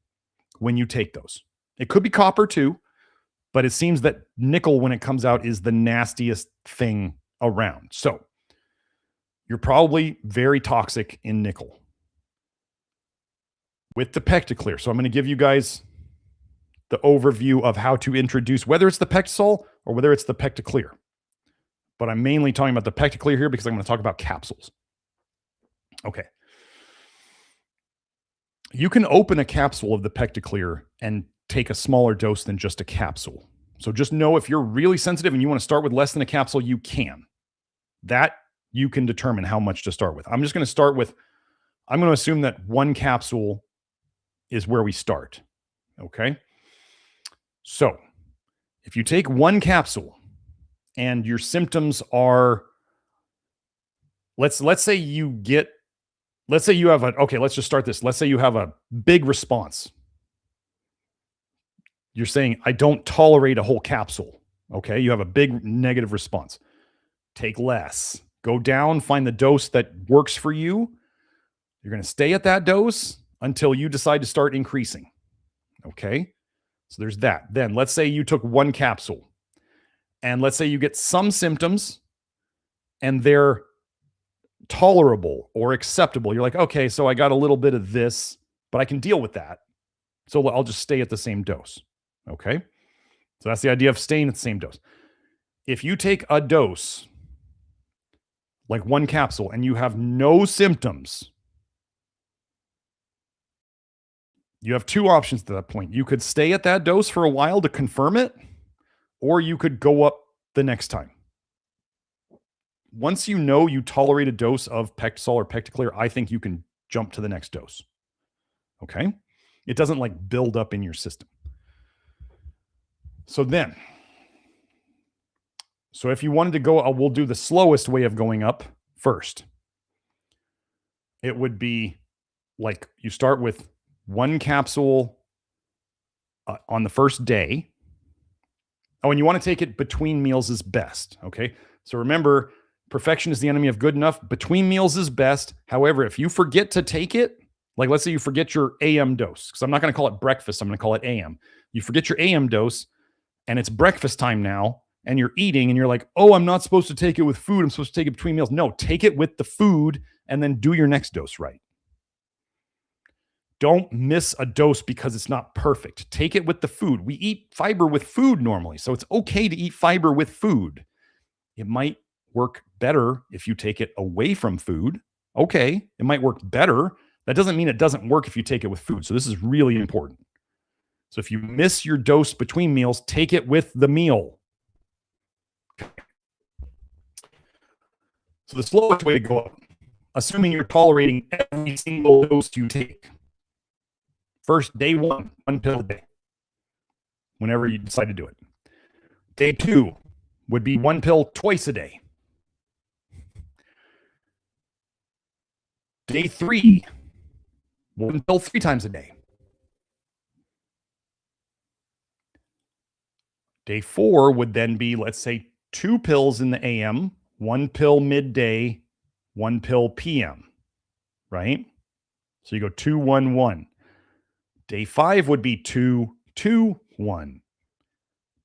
when you take those. It could be copper too, but it seems that nickel, when it comes out, is the nastiest thing around. So you're probably very toxic in nickel with the Pectaclear. So I'm going to give you guys the overview of how to introduce, whether it's the Pectasol or whether it's the Pectaclear. But I'm mainly talking about the Pectaclear here because I'm going to talk about capsules. Okay. You can open a capsule of the Pectaclear and take a smaller dose than just a capsule. So just know if you're really sensitive and you want to start with less than a capsule, you can. That you can determine how much to start with. I'm just going to start with, I'm going to assume that 1 capsule is where we start. Okay. So if you take 1 capsule and your symptoms are, let's say you have let's just start this. Let's say you have a big response. You're saying, I don't tolerate a whole capsule. Okay. You have a big negative response. Take less. Go down, find the dose that works for you. You're going to stay at that dose until you decide to start increasing. Okay. So there's that. Then let's say you took 1 capsule and let's say you get some symptoms and they're tolerable or acceptable. You're like, okay, so I got a little bit of this, but I can deal with that. So I'll just stay at the same dose. Okay. So that's the idea of staying at the same dose. If you take a dose, like 1 capsule, and you have no symptoms, you have 2 options at that point. You could stay at that dose for a while to confirm it, or you could go up the next time. Once you know you tolerate a dose of Pectisol or Pecticlear, I think you can jump to the next dose. Okay? It doesn't like build up in your system. So if you wanted to go, we'll do the slowest way of going up first. It would be like you start with 1 capsule on the first day. Oh, and you want to take it between meals is best. Okay. So remember, perfection is the enemy of good enough. Between meals is best. However, if you forget to take it, like let's say you forget your AM dose, because I'm not going to call it breakfast, I'm going to call it AM. You forget your AM dose and it's breakfast time now and you're eating and you're like, oh, I'm not supposed to take it with food. I'm supposed to take it between meals. No, take it with the food and then do your next dose right. Don't miss a dose because it's not perfect. Take it with the food. We eat fiber with food normally, so it's okay to eat fiber with food. It might work better if you take it away from food. Okay, it might work better. That doesn't mean it doesn't work if you take it with food. So this is really important. So if you miss your dose between meals, take it with the meal. So the slowest way to go up, assuming you're tolerating every single dose you take. First, day 1, 1 pill a day, whenever you decide to do it. Day 2 would be 1 pill twice a day. Day 3, 1 pill 3 times a day. Day 4 would then be, let's say, 2 pills in the AM, 1 pill midday, 1 pill PM, right? So you go 2, 1, 1. Day 5 would be 2, 2, 1.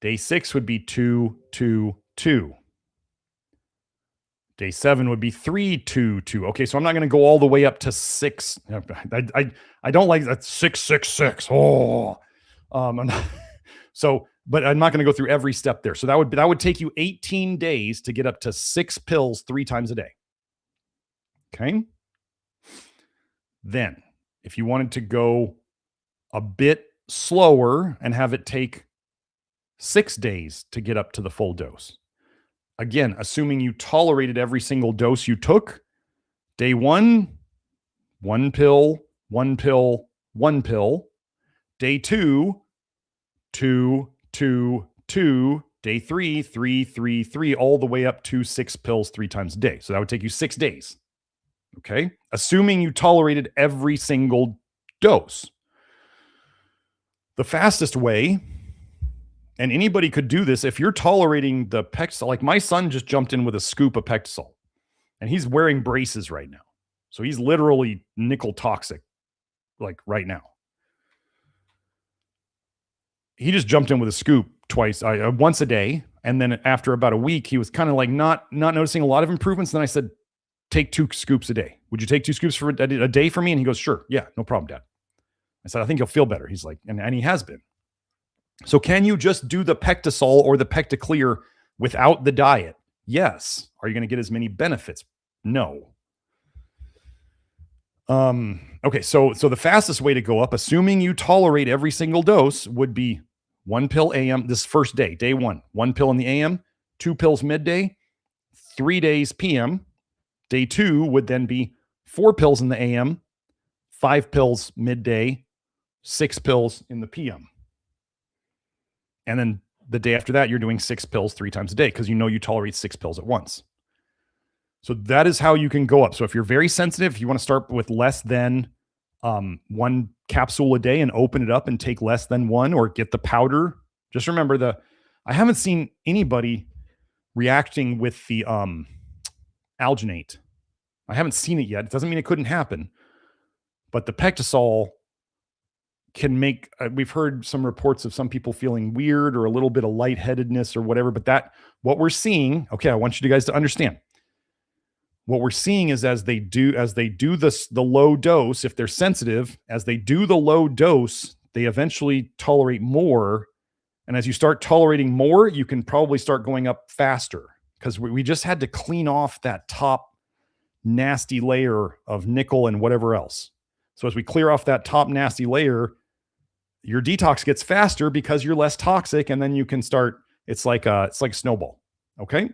Day 6 would be 2, 2, 2. Day 7 would be 3, 2, 2. Okay, so I'm not going to go all the way up to 6. I don't like that 6, 6, 6. Oh, but I'm not going to go through every step there. So that would take you 18 days to get up to 6 pills 3 times a day. Okay. Then, if you wanted to go a bit slower and have it take 6 days to get up to the full dose. Again, assuming you tolerated every single dose you took, day 1, 1 pill, 1 pill, 1 pill. Day 2, 2, 2, 2. Day 3, 3, 3, 3, all the way up to 6 pills 3 times a day. So that would take you 6 days. Okay. Assuming you tolerated every single dose. The fastest way, and anybody could do this, if you're tolerating the Pectisol, like my son just jumped in with a scoop of Pectisol and he's wearing braces right now. So he's literally nickel toxic, like right now. He just jumped in with a scoop once a day. And then after about a week, he was kind of like not noticing a lot of improvements. Then I said, take 2 scoops a day. Would you take 2 scoops for a day for me? And he goes, sure. Yeah, no problem, Dad. I said, I think you'll feel better. He's like, and he has been. So can you just do the Pectisol or the Pecticlear without the diet? Yes. Are you going to get as many benefits? No. Okay. So the fastest way to go up, assuming you tolerate every single dose, would be 1 pill AM, this first day, day 1 pill in the AM, 2 pills midday, 3 days PM. Day 2 would then be 4 pills in the AM, 5 pills midday, 6 pills in the PM. And then the day after that, you're doing 6 pills 3 times a day because you tolerate 6 pills at once. So that is how you can go up. So if you're very sensitive, you want to start with less than 1 capsule a day and open it up and take less than 1, or get the powder. Just remember I haven't seen anybody reacting with the alginate. I haven't seen it yet. It doesn't mean it couldn't happen. But the Pectisol can make, we've heard some reports of some people feeling weird or a little bit of lightheadedness or whatever. But what we're seeing, okay, I want you guys to understand. What we're seeing is as they do the low dose, if they're sensitive, as they do the low dose, they eventually tolerate more. And as you start tolerating more, you can probably start going up faster, because we just had to clean off that top nasty layer of nickel and whatever else. So as we clear off that top nasty layer, your detox gets faster because you're less toxic, and then you can start. It's like a snowball. Okay.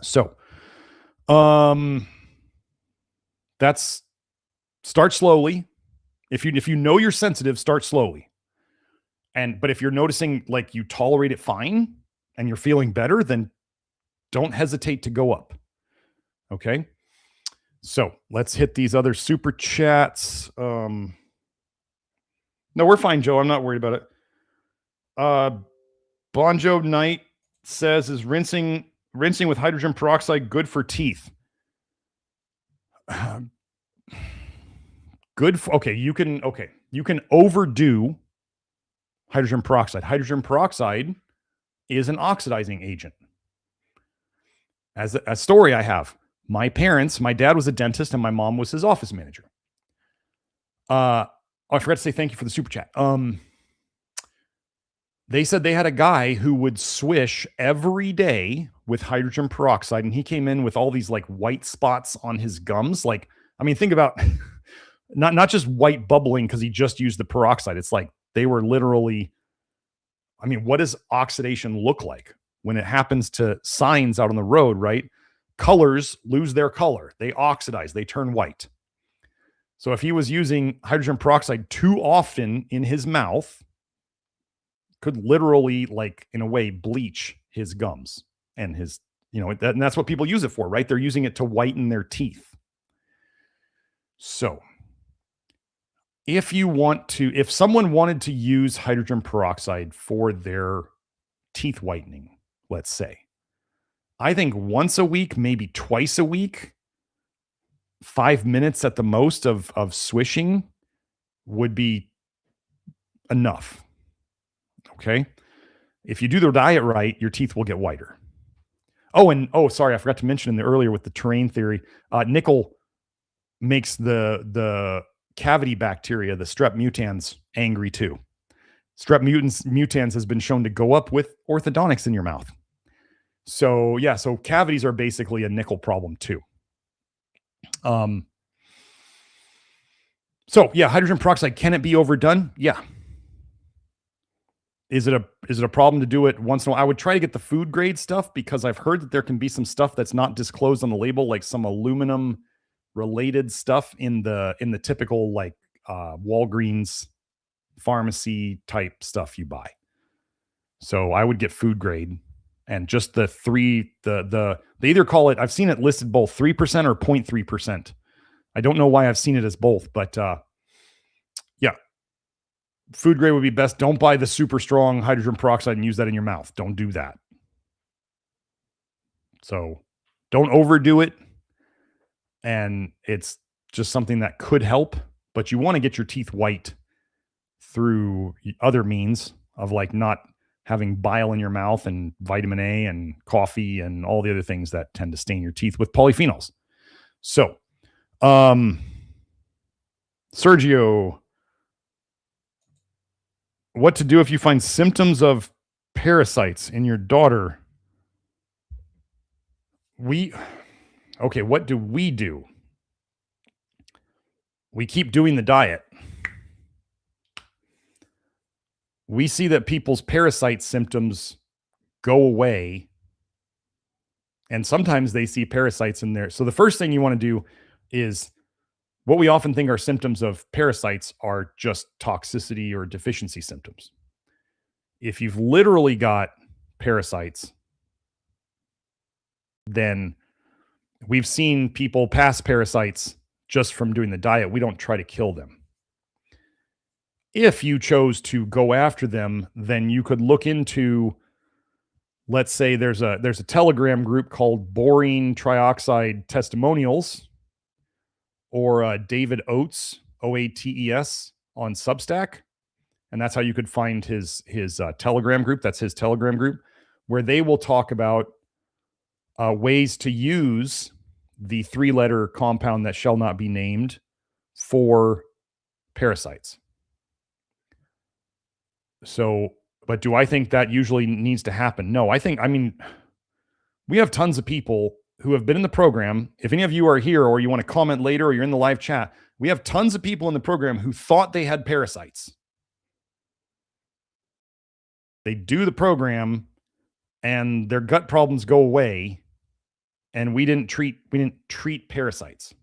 So, that's start slowly. If you know you're sensitive, start slowly. But if you're noticing like you tolerate it fine and you're feeling better, then don't hesitate to go up. Okay. So let's hit these other super chats. No, we're fine, Joe. I'm not worried about it. Bonjo Knight says, is rinsing with hydrogen peroxide good for teeth? You can overdo hydrogen peroxide. Hydrogen peroxide is an oxidizing agent. As a story I have, my dad was a dentist and my mom was his office manager. I forgot to say thank you for the super chat. They said they had a guy who would swish every day with hydrogen peroxide, and he came in with all these like white spots on his gums. Like, I mean, think about not just white bubbling because he just used the peroxide. It's like they were literally, I mean, what does oxidation look like when it happens to signs out on the road, right? Colors lose their color. They oxidize, they turn white. So if he was using hydrogen peroxide too often in his mouth, could literally, like, in a way, bleach his gums and his, and that's what people use it for, right? They're using it to whiten their teeth. So if someone wanted to use hydrogen peroxide for their teeth whitening, let's say, I think once a week, maybe twice a week, 5 minutes at the most of swishing would be enough. Okay. If you do the diet right, your teeth will get whiter. Sorry, I forgot to mention earlier with the terrain theory, nickel makes the cavity bacteria, the strep mutans, angry too. Strep mutans has been shown to go up with orthodontics in your mouth. So yeah, so cavities are basically a nickel problem too. So yeah, hydrogen peroxide, can it be overdone? Yeah. Is it a problem to do it once in a while? I would try to get the food grade stuff, because I've heard that there can be some stuff that's not disclosed on the label, like some aluminum related stuff in the typical like Walgreens pharmacy type stuff you buy. So I would get food grade, and just they either call it, I've seen it listed both 3% or 0.3%. I don't know why I've seen it as both, but yeah. Food grade would be best. Don't buy the super strong hydrogen peroxide and use that in your mouth. Don't do that. So don't overdo it. And it's just something that could help, but you want to get your teeth white through other means of, like, not having bile in your mouth and vitamin A and coffee and all the other things that tend to stain your teeth with polyphenols. So, Sergio, what to do if you find symptoms of parasites in your daughter? What do? We keep doing the diet. we see that people's parasite symptoms go away. And sometimes they see parasites in there. So the first thing you want to do is what we often think are symptoms of parasites are just toxicity or deficiency symptoms. If you've literally got parasites, then we've seen people pass parasites just from doing the diet. We don't try to kill them. If you chose to go after them, then you could look into, let's say there's a Telegram group called Boring Trioxide Testimonials, or David Oates, Oates, on Substack. And that's how you could find his Telegram group. That's his Telegram group, where they will talk about ways to use the 3-letter compound that shall not be named for parasites. So, but do I think that usually needs to happen? No, I mean, we have tons of people who have been in the program. If any of you are here or you want to comment later or you're in the live chat, we have tons of people in the program who thought they had parasites. They do the program and their gut problems go away, and we didn't treat parasites.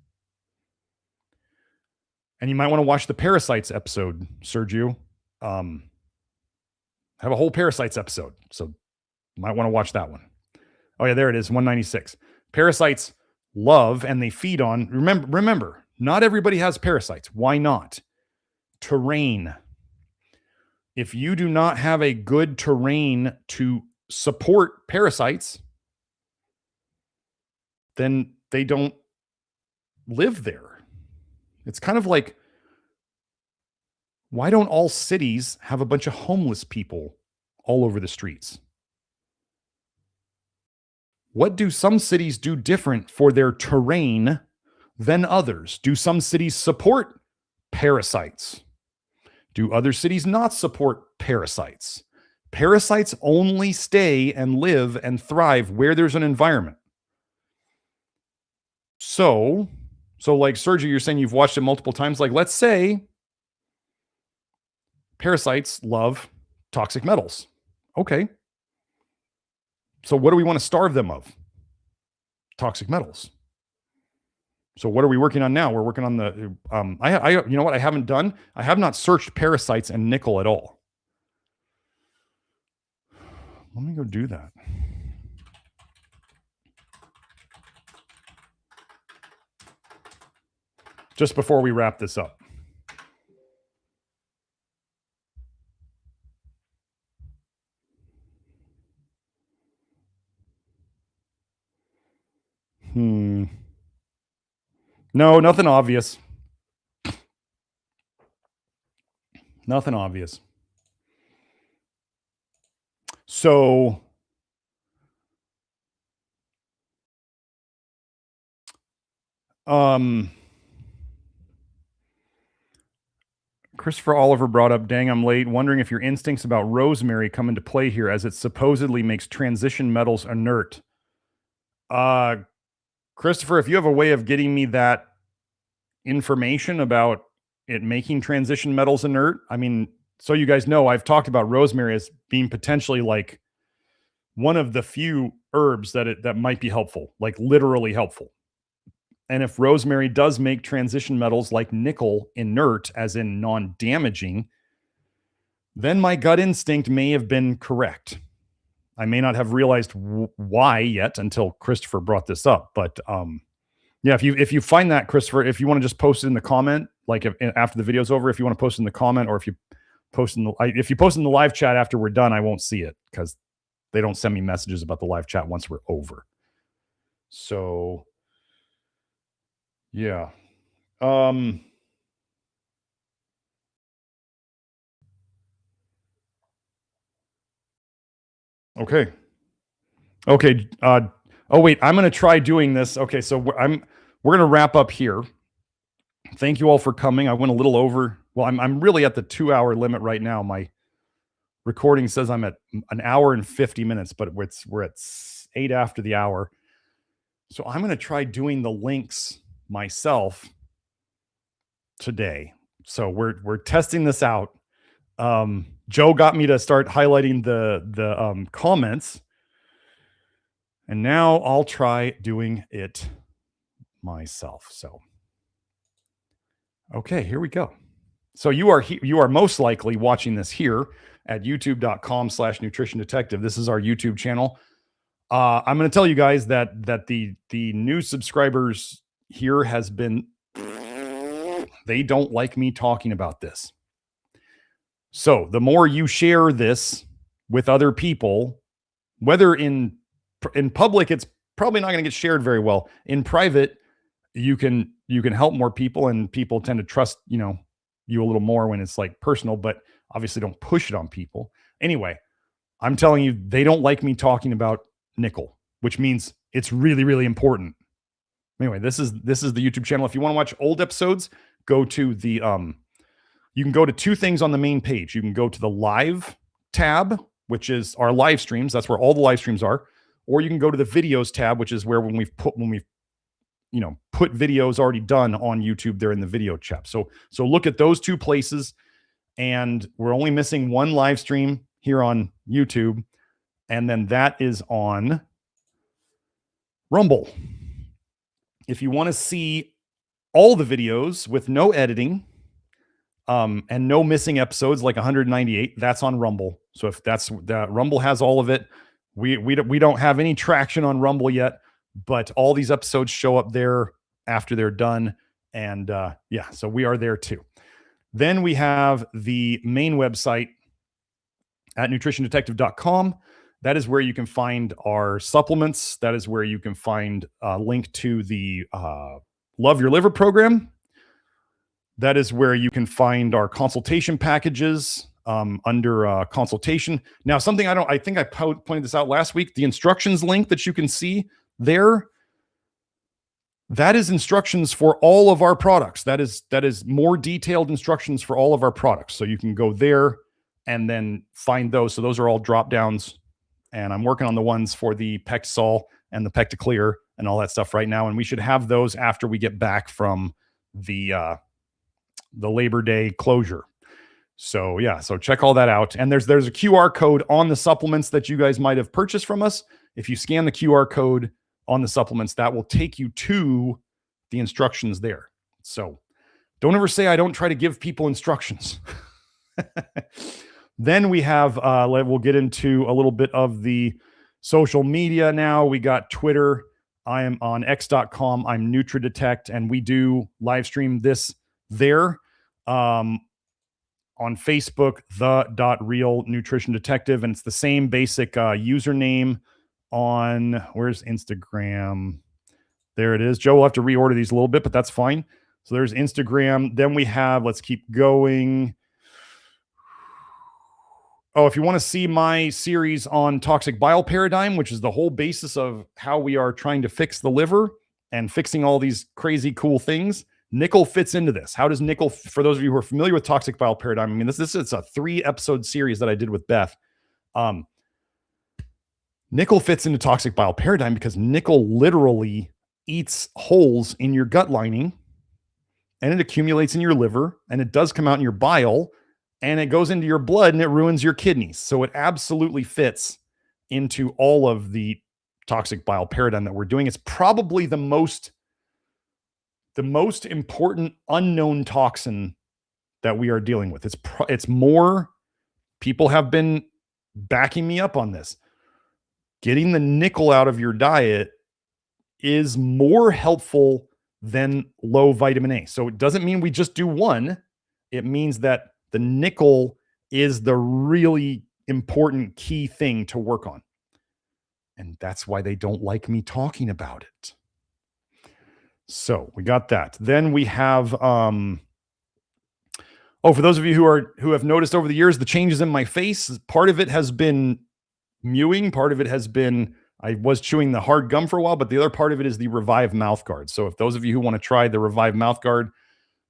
And you might want to watch the parasites episode, Sergio. Have a whole parasites episode, so you might want to watch that one. Oh yeah, there it is, 196. Parasites love and they feed on. Remember, not everybody has parasites. Why not? Terrain. If you do not have a good terrain to support parasites, then they don't live there. It's kind of like, why don't all cities have a bunch of homeless people all over the streets? What do some cities do different for their terrain than others? Do some cities support parasites? Do other cities not support parasites? Parasites only stay and live and thrive where there's an environment. So like Sergio, you're saying you've watched it multiple times. Like, let's say parasites love toxic metals. Okay. So what do we want to starve them of? Toxic metals. So what are we working on now? We're working on the, you know what I haven't done? I have not searched parasites and nickel at all. Let me go do that. Just before we wrap this up. No, nothing obvious. Nothing obvious. So, Christopher Oliver brought up, dang, I'm late, wondering if your instincts about rosemary come into play here, as it supposedly makes transition metals inert. Christopher, if you have a way of getting me that information about it making transition metals inert, I mean, so you guys know, I've talked about rosemary as being potentially like one of the few herbs that might be helpful, like literally helpful. And if rosemary does make transition metals like nickel inert, as in non-damaging, then my gut instinct may have been correct. I may not have realized why yet until Christopher brought this up. But yeah, if you find that, Christopher, if you want to just post it in the comment, like after the video's over, if you want to post it in the comment, or if you post in the live chat after we're done, I won't see it because they don't send me messages about the live chat once we're over. So yeah. Okay. Okay. Oh wait, I'm going to try doing this. Okay. So we're going to wrap up here. Thank you all for coming. I went a little over. Well, I'm really at the 2-hour limit right now. My recording says I'm at an hour and 50 minutes, but we're at 8 after the hour. So I'm going to try doing the links myself today. So we're testing this out. Joe got me to start highlighting the comments. And now I'll try doing it myself. So, okay, here we go. So you are most likely watching this here at youtube.com/nutrition detective. This is our YouTube channel. I'm going to tell you guys that the new subscribers here has been, they don't like me talking about this. So the more you share this with other people, whether in public, it's probably not going to get shared very well. In private, you can help more people, and people tend to trust, you a little more when it's like personal, but obviously don't push it on people. Anyway, I'm telling you, they don't like me talking about nickel, which means it's really, really important. Anyway, this is the YouTube channel. If you want to watch old episodes, go to the you can go to two things on the main page. You can go to the live tab, which is our live streams. That's where all the live streams are. Or you can go to the videos tab, which is where when we've put videos already done on YouTube, they're in the video tab. So look at those two places, and we're only missing one live stream here on YouTube, and then that is on Rumble. If you want to see all the videos with no editing, and no missing episodes, like 198, that's on Rumble. So if that's that, Rumble has all of it. We don't have any traction on Rumble yet, but all these episodes show up there after they're done. And yeah, so we are there too. Then we have the main website at nutritiondetective.com. That is where you can find our supplements. That is where you can find a link to the Love Your Liver program. That is where you can find our consultation packages under consultation. Now, something I think I pointed this out last week, the instructions link that you can see there, that is instructions for all of our products. That is more detailed instructions for all of our products. So you can go there and then find those. So those are all drop downs. And I'm working on the ones for the Pectisol and the Pecticlear and all that stuff right now. And we should have those after we get back from the Labor Day closure. So yeah, so check all that out. And there's a QR code on the supplements that you guys might have purchased from us. If you scan the QR code on the supplements, that will take you to the instructions there. So don't ever say I don't try to give people instructions. Then we have, we'll get into a little bit of the social media now. We got Twitter. I am on x.com. I'm NutriDetect, and we do live stream this there. On Facebook, the.real nutrition detective, and it's the same basic username on, where's Instagram? There it is. Joe will have to reorder these a little bit, but that's fine. So there's Instagram. Then we have, let's keep going. Oh, if you want to see my series on toxic bile paradigm, which is the whole basis of how we are trying to fix the liver and fixing all these crazy cool things, nickel fits into this. How does nickel, for those of you who are familiar with toxic bile paradigm, I mean, this is a 3-episode series that I did with Beth. Nickel fits into toxic bile paradigm because nickel literally eats holes in your gut lining, and it accumulates in your liver, and it does come out in your bile, and it goes into your blood, and it ruins your kidneys. So it absolutely fits into all of the toxic bile paradigm that we're doing. It's probably the most important unknown toxin that we are dealing with. It's more, people have been backing me up on this. Getting the nickel out of your diet is more helpful than low vitamin A. So it doesn't mean we just do one. It means that the nickel is the really important key thing to work on. And that's why they don't like me talking about it. So we got that. Then we have, for those of you who have noticed over the years, the changes in my face, part of it has been mewing. Part of it has been, I was chewing the hard gum for a while, but the other part of it is the Reviv Mouthguard. So if those of you who want to try the Reviv Mouthguard,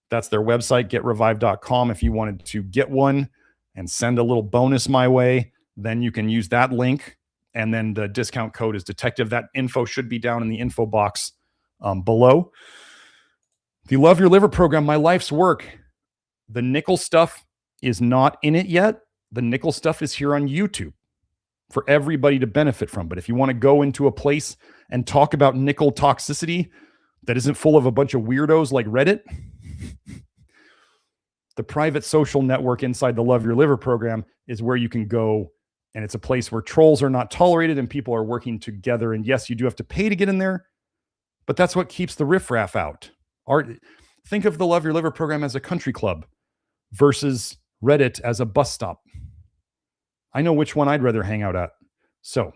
that's their website, getreviv.com. If you wanted to get one and send a little bonus my way, then you can use that link. And then the discount code is detective. That info should be down in the info box below. The Love Your Liver program, my life's work. The nickel stuff is not in it yet. the nickel stuff is here on YouTube for everybody to benefit from. But if you want to go into a place and talk about nickel toxicity that isn't full of a bunch of weirdos like Reddit, the private social network inside the Love Your Liver program is where you can go. And it's a place where trolls are not tolerated and people are working together. And yes, you do have to pay to get in there, but that's what keeps the riffraff out. Think of the Love Your Liver program as a country club versus Reddit as a bus stop. I know which one I'd rather hang out at. So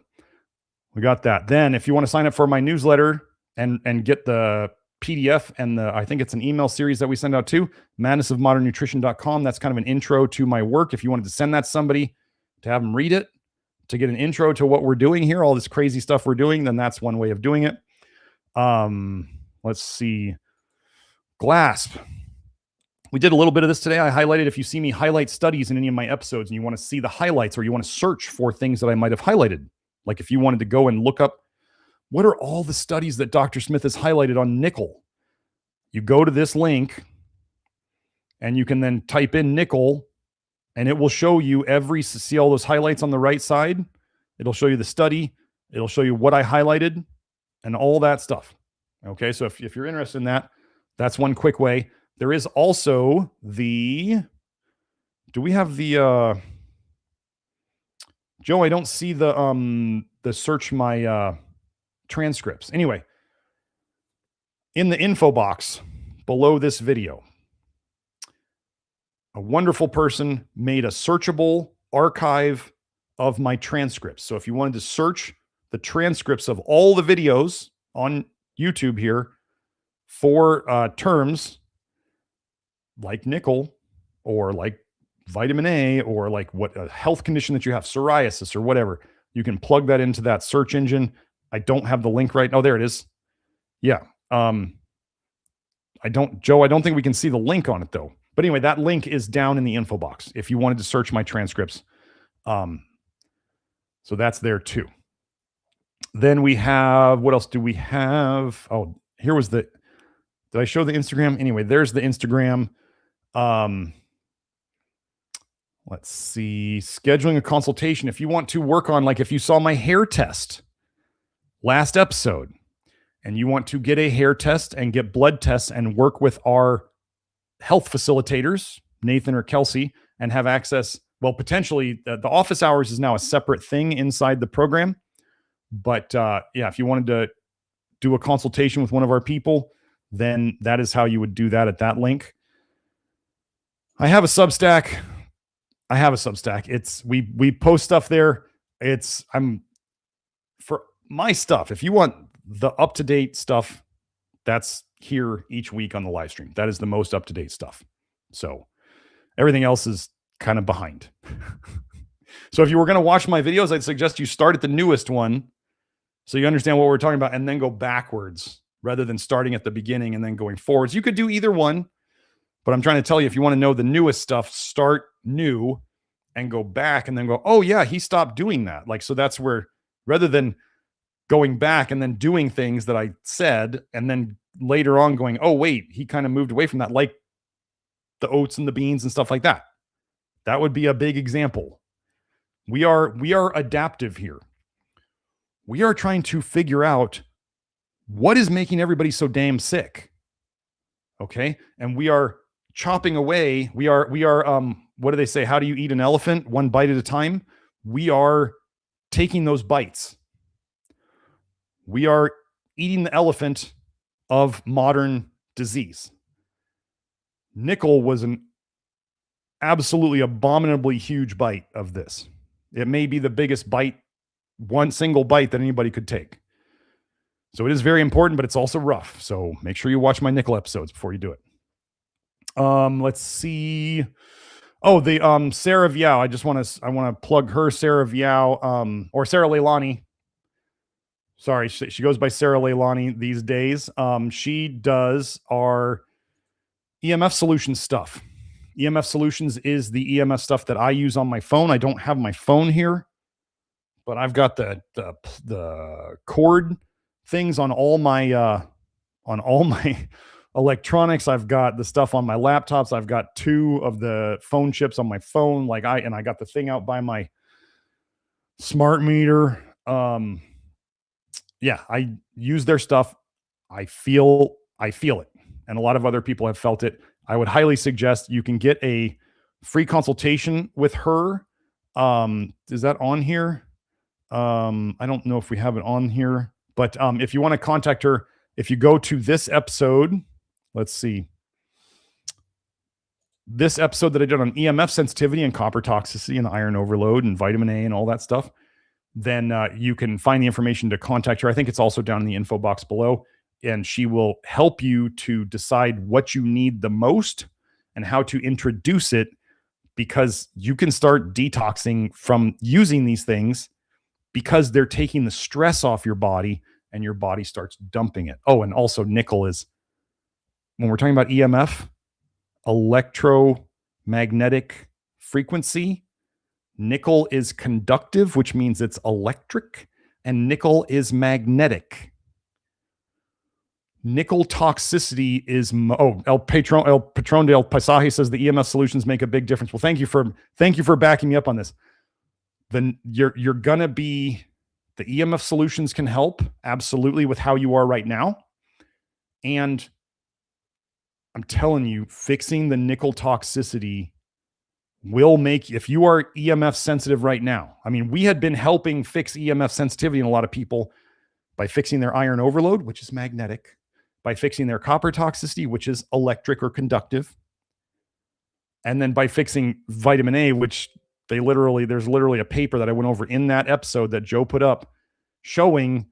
we got that. Then if you want to sign up for my newsletter and get the PDF and I think it's an email series that we send out too, madnessofmodernnutrition.com. That's kind of an intro to my work. If you wanted to send that to somebody to have them read it, to get an intro to what we're doing here, all this crazy stuff we're doing, then that's one way of doing it. Let's see. GLASP. We did a little bit of this today. I highlighted, if you see me highlight studies in any of my episodes and you want to see the highlights or you want to search for things that I might have highlighted, like if you wanted to go and look up what are all the studies that Dr. Smith has highlighted on nickel, you go to this link and you can then type in nickel and it will show you see all those highlights on the right side. It'll show you the study. It'll show you what I highlighted and all that stuff. Okay. So if you're interested in that, that's one quick way. There is also do we have the, Joe, I don't see the search my, transcripts. Anyway, in the info box below this video, a wonderful person made a searchable archive of my transcripts. So if you wanted to search the transcripts of all the videos on YouTube here for terms like nickel or like vitamin A or like what a health condition that you have, psoriasis or whatever, you can plug that into that search engine. I don't have the link right. Oh, there it is. Yeah. I don't think we can see the link on it though. But anyway, that link is down in the info box if you wanted to search my transcripts. So that's there too. Then we have, what else do we have? Oh, here was did I show the Instagram? Anyway, there's the Instagram. Let's see, scheduling a consultation. If you want to work on, like if you saw my hair test last episode and you want to get a hair test and get blood tests and work with our health facilitators, Nathan or Kelsey, and have access, well, potentially the office hours is now a separate thing inside the program. But yeah, if you wanted to do a consultation with one of our people, then that is how you would do that at that link. I have a Substack. It's we post stuff there. I'm for my stuff. If you want the up-to-date stuff, that's here each week on the live stream. That is the most up-to-date stuff. So everything else is kind of behind. So if you were going to watch my videos, I'd suggest you start at the newest one so you understand what we're talking about and then go backwards rather than starting at the beginning and then going forwards. You could do either one, but I'm trying to tell you, if you want to know the newest stuff, start new and go back and then go, oh yeah, he stopped doing that. Like, so that's where, rather than going back and then doing things that I said, and then later on going, oh wait, he kind of moved away from that, like the oats and the beans and stuff like that. That would be a big example. We are adaptive here. We are trying to figure out what is making everybody so damn sick. Okay. And we are chopping away. We are, what do they say? How do you eat an elephant? One bite at a time. We are taking those bites. We are eating the elephant of modern disease. Nickel was an absolutely abominably huge bite of this. It may be the biggest bite, one single bite that anybody could take. So it is very important, but it's also rough. So make sure you watch my nickel episodes before you do it. Let's see. Oh, the Sarah Viao. I want to plug her, Sarah Viao, or Sarah Leilani. Sorry, she goes by Sarah Leilani these days. She does our EMF Solutions stuff. EMF Solutions is the EMF stuff that I use on my phone. I don't have my phone here, but I've got the cord things on all my electronics. I've got the stuff on my laptops. I've got 2 of the phone chips on my phone. I got the thing out by my smart meter. Yeah, I use their stuff. I feel it. And a lot of other people have felt it. I would highly suggest you can get a free consultation with her. Is that on here? I don't know if we have it on here, but if you want to contact her, if you go to this episode, let's see. This episode that I did on EMF sensitivity and copper toxicity and iron overload and vitamin A and all that stuff, then you can find the information to contact her. I think it's also down in the info box below, and she will help you to decide what you need the most and how to introduce it, because you can start detoxing from using these things because they're taking the stress off your body and your body starts dumping it. Oh, and also nickel is, when we're talking about EMF, electromagnetic frequency, nickel is conductive, which means it's electric, and nickel is magnetic. Nickel toxicity is El Patron del Paisaje says the EMF solutions make a big difference. Well, thank you for backing me up on this. Then you're gonna be, the EMF solutions can help absolutely with how you are right now, and I'm telling you, fixing the nickel toxicity will make, if you are EMF sensitive right now, I mean, we had been helping fix EMF sensitivity in a lot of people by fixing their iron overload, which is magnetic, by fixing their copper toxicity, which is electric or conductive, and then by fixing vitamin A, which there's literally a paper that I went over in that episode that Joe put up showing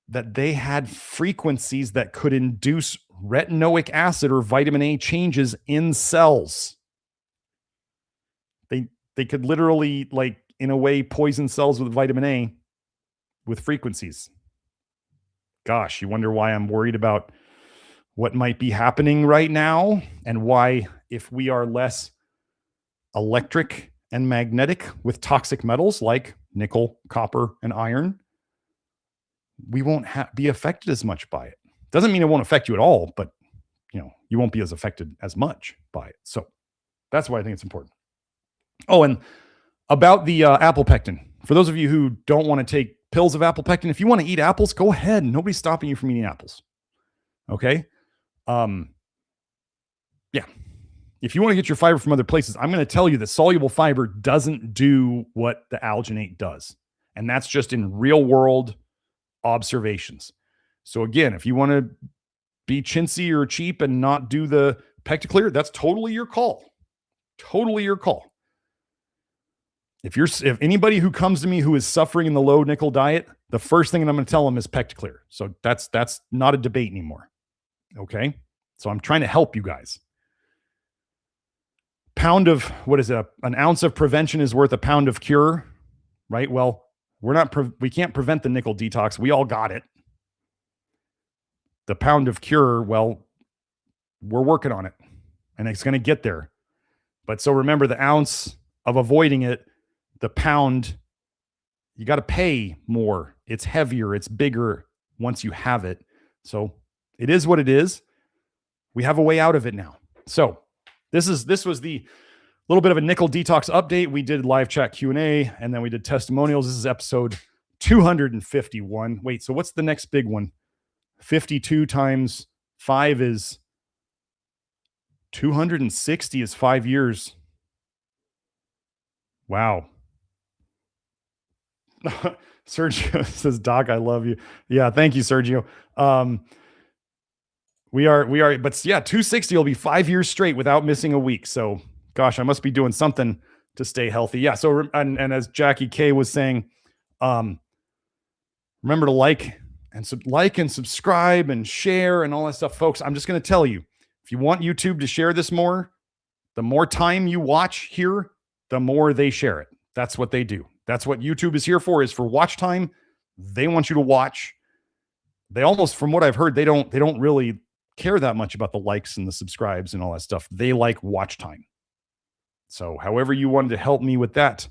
that they had frequencies that could induce retinoic acid or vitamin A changes in cells. They could literally, like, in a way, poison cells with vitamin A with frequencies. Gosh, you wonder why I'm worried about what might be happening right now, and why, if we are less electric and magnetic with toxic metals like nickel, copper, and iron, we won't be affected as much by it. Doesn't mean it won't affect you at all, but you won't be as affected as much by it. So that's why I think it's important. Oh, and about the apple pectin. For those of you who don't want to take pills of apple pectin, if you want to eat apples, go ahead. Nobody's stopping you from eating apples. Okay? Yeah. If you want to get your fiber from other places, I'm going to tell you that soluble fiber doesn't do what the alginate does. And that's just in real world observations. So again, if you want to be chintzy or cheap and not do the Pecticlear, that's totally your call. Totally your call. If anybody who comes to me who is suffering in the low nickel diet, the first thing that I'm going to tell them is Pecticlear. So that's not a debate anymore. Okay? So I'm trying to help you guys. An ounce of prevention is worth a pound of cure, right? Well, we can't prevent the nickel detox. We all got it. The pound of cure, well, we're working on it, and it's going to get there. But so remember, the ounce of avoiding it, the pound, you got to pay more. It's heavier, it's bigger once you have it. So it is what it is. We have a way out of it now. So this was the little bit of a nickel detox update. We did live chat Q&A, and then we did testimonials. This is episode 251. Wait, so what's the next big one? 52 times 5 is 260 is 5 years. Wow. Sergio says, Doc, I love you. Yeah, thank you, Sergio. We are, but yeah, 260 will be 5 years straight without missing a week. So, gosh, I must be doing something to stay healthy. Yeah. So, and as Jackie K was saying, remember to like and subscribe and share and all that stuff, folks. I'm just going to tell you, if you want YouTube to share this more, the more time you watch here, the more they share it. That's what they do. That's what YouTube is here for, is for watch time. They want you to watch. They almost, from what I've heard, they don't really care that much about the likes and the subscribes and all that stuff. They like watch time. So however you wanted to help me with that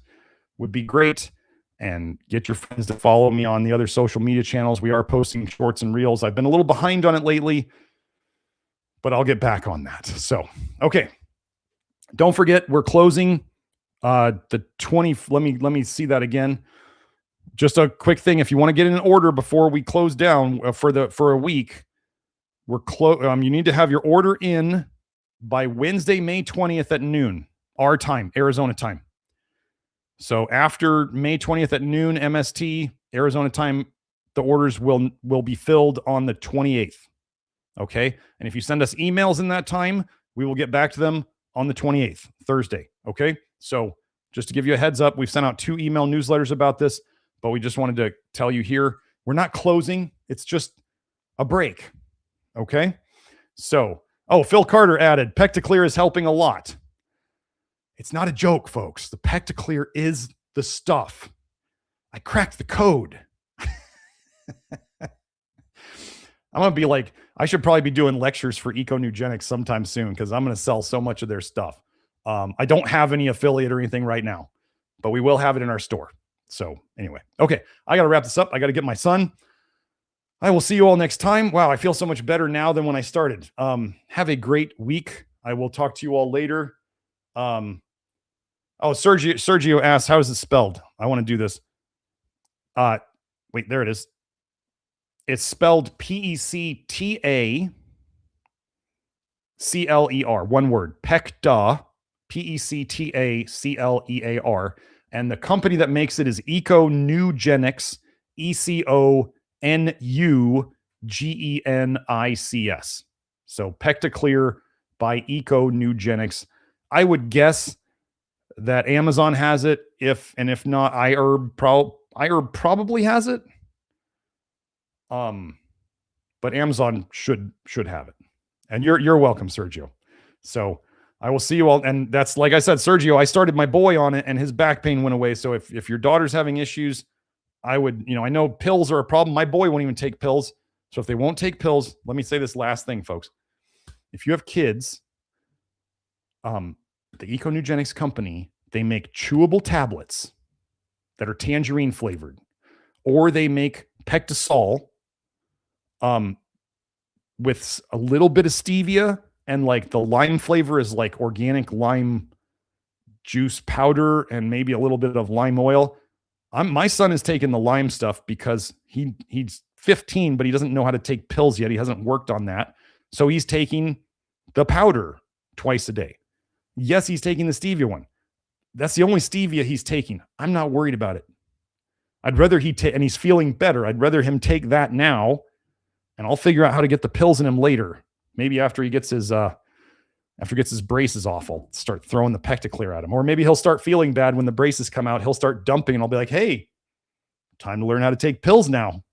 would be great. And get your friends to follow me on the other social media channels. We are posting shorts and reels. I've been a little behind on it lately. but I'll get back on that. So, okay. Don't forget, we're closing the 20. Let me see that again. Just a quick thing. If you want to get in an order before we close down for a week, you need to have your order in by Wednesday, May 20th at noon, our time, Arizona time. So after May 20th at noon, MST, Arizona time, the orders will be filled on the 28th. Okay. And if you send us emails in that time, we will get back to them on the 28th, Thursday. Okay. So just to give you a heads up, we've sent out 2 email newsletters about this, but we just wanted to tell you here, we're not closing. It's just a break. Okay. So, Phil Carter added, Pectaclear is helping a lot. It's not a joke, folks. The Pectaclear is the stuff. I cracked the code. I'm going to be like, I should probably be doing lectures for EcoNugenics sometime soon because I'm going to sell so much of their stuff. I don't have any affiliate or anything right now, but we will have it in our store. So anyway, okay, I got to wrap this up. I got to get my son. I will see you all next time. Wow, I feel so much better now than when I started. Have a great week. I will talk to you all later. Sergio asked, how is it spelled? I want to do this. Wait, there it is. It's spelled Pectaclear, one word, Pecta, Pectaclear. And the company that makes it is EcoNugenics, EcoNugenics. So Pectaclear by EcoNugenics. I would guess that Amazon has it. If not, iHerb probably has it. But Amazon should have it. And you're welcome, Sergio. So I will see you all. And that's, like I said, Sergio, I started my boy on it and his back pain went away. So if your daughter's having issues, I would, I know pills are a problem. My boy won't even take pills. So if they won't take pills, let me say this last thing, folks. If you have kids, the EcoNugenics company, they make chewable tablets that are tangerine flavored, or they make Pectasol with a little bit of stevia, and like the lime flavor is like organic lime juice powder and maybe a little bit of lime oil. My son is taking the lime stuff because he's 15, but he doesn't know how to take pills yet. He hasn't worked on that. So he's taking the powder twice a day. Yes, he's taking the stevia one. That's the only stevia he's taking. I'm not worried about it. I'd rather and he's feeling better. I'd rather him take that now, and I'll figure out how to get the pills in him later. Maybe after he gets his braces off, I'll start throwing the Pectaclear at him. Or maybe he'll start feeling bad when the braces come out. He'll start dumping, and I'll be like, hey, time to learn how to take pills now.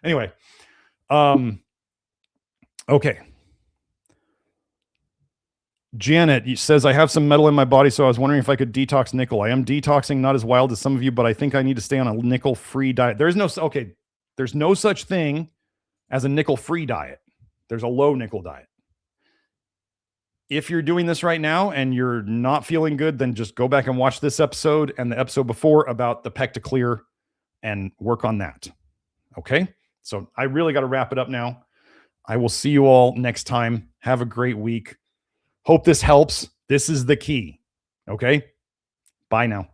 Anyway. Okay. Janet says, I have some metal in my body, so I was wondering if I could detox nickel. I am detoxing, not as wild as some of you, but I think I need to stay on a nickel-free diet. There's no such thing as a nickel-free diet. There's a low nickel diet. If you're doing this right now and you're not feeling good, then just go back and watch this episode and the episode before about the Pectaclear and work on that. Okay? So I really got to wrap it up now. I will see you all next time. Have a great week. Hope this helps. This is the key. Okay? Bye now.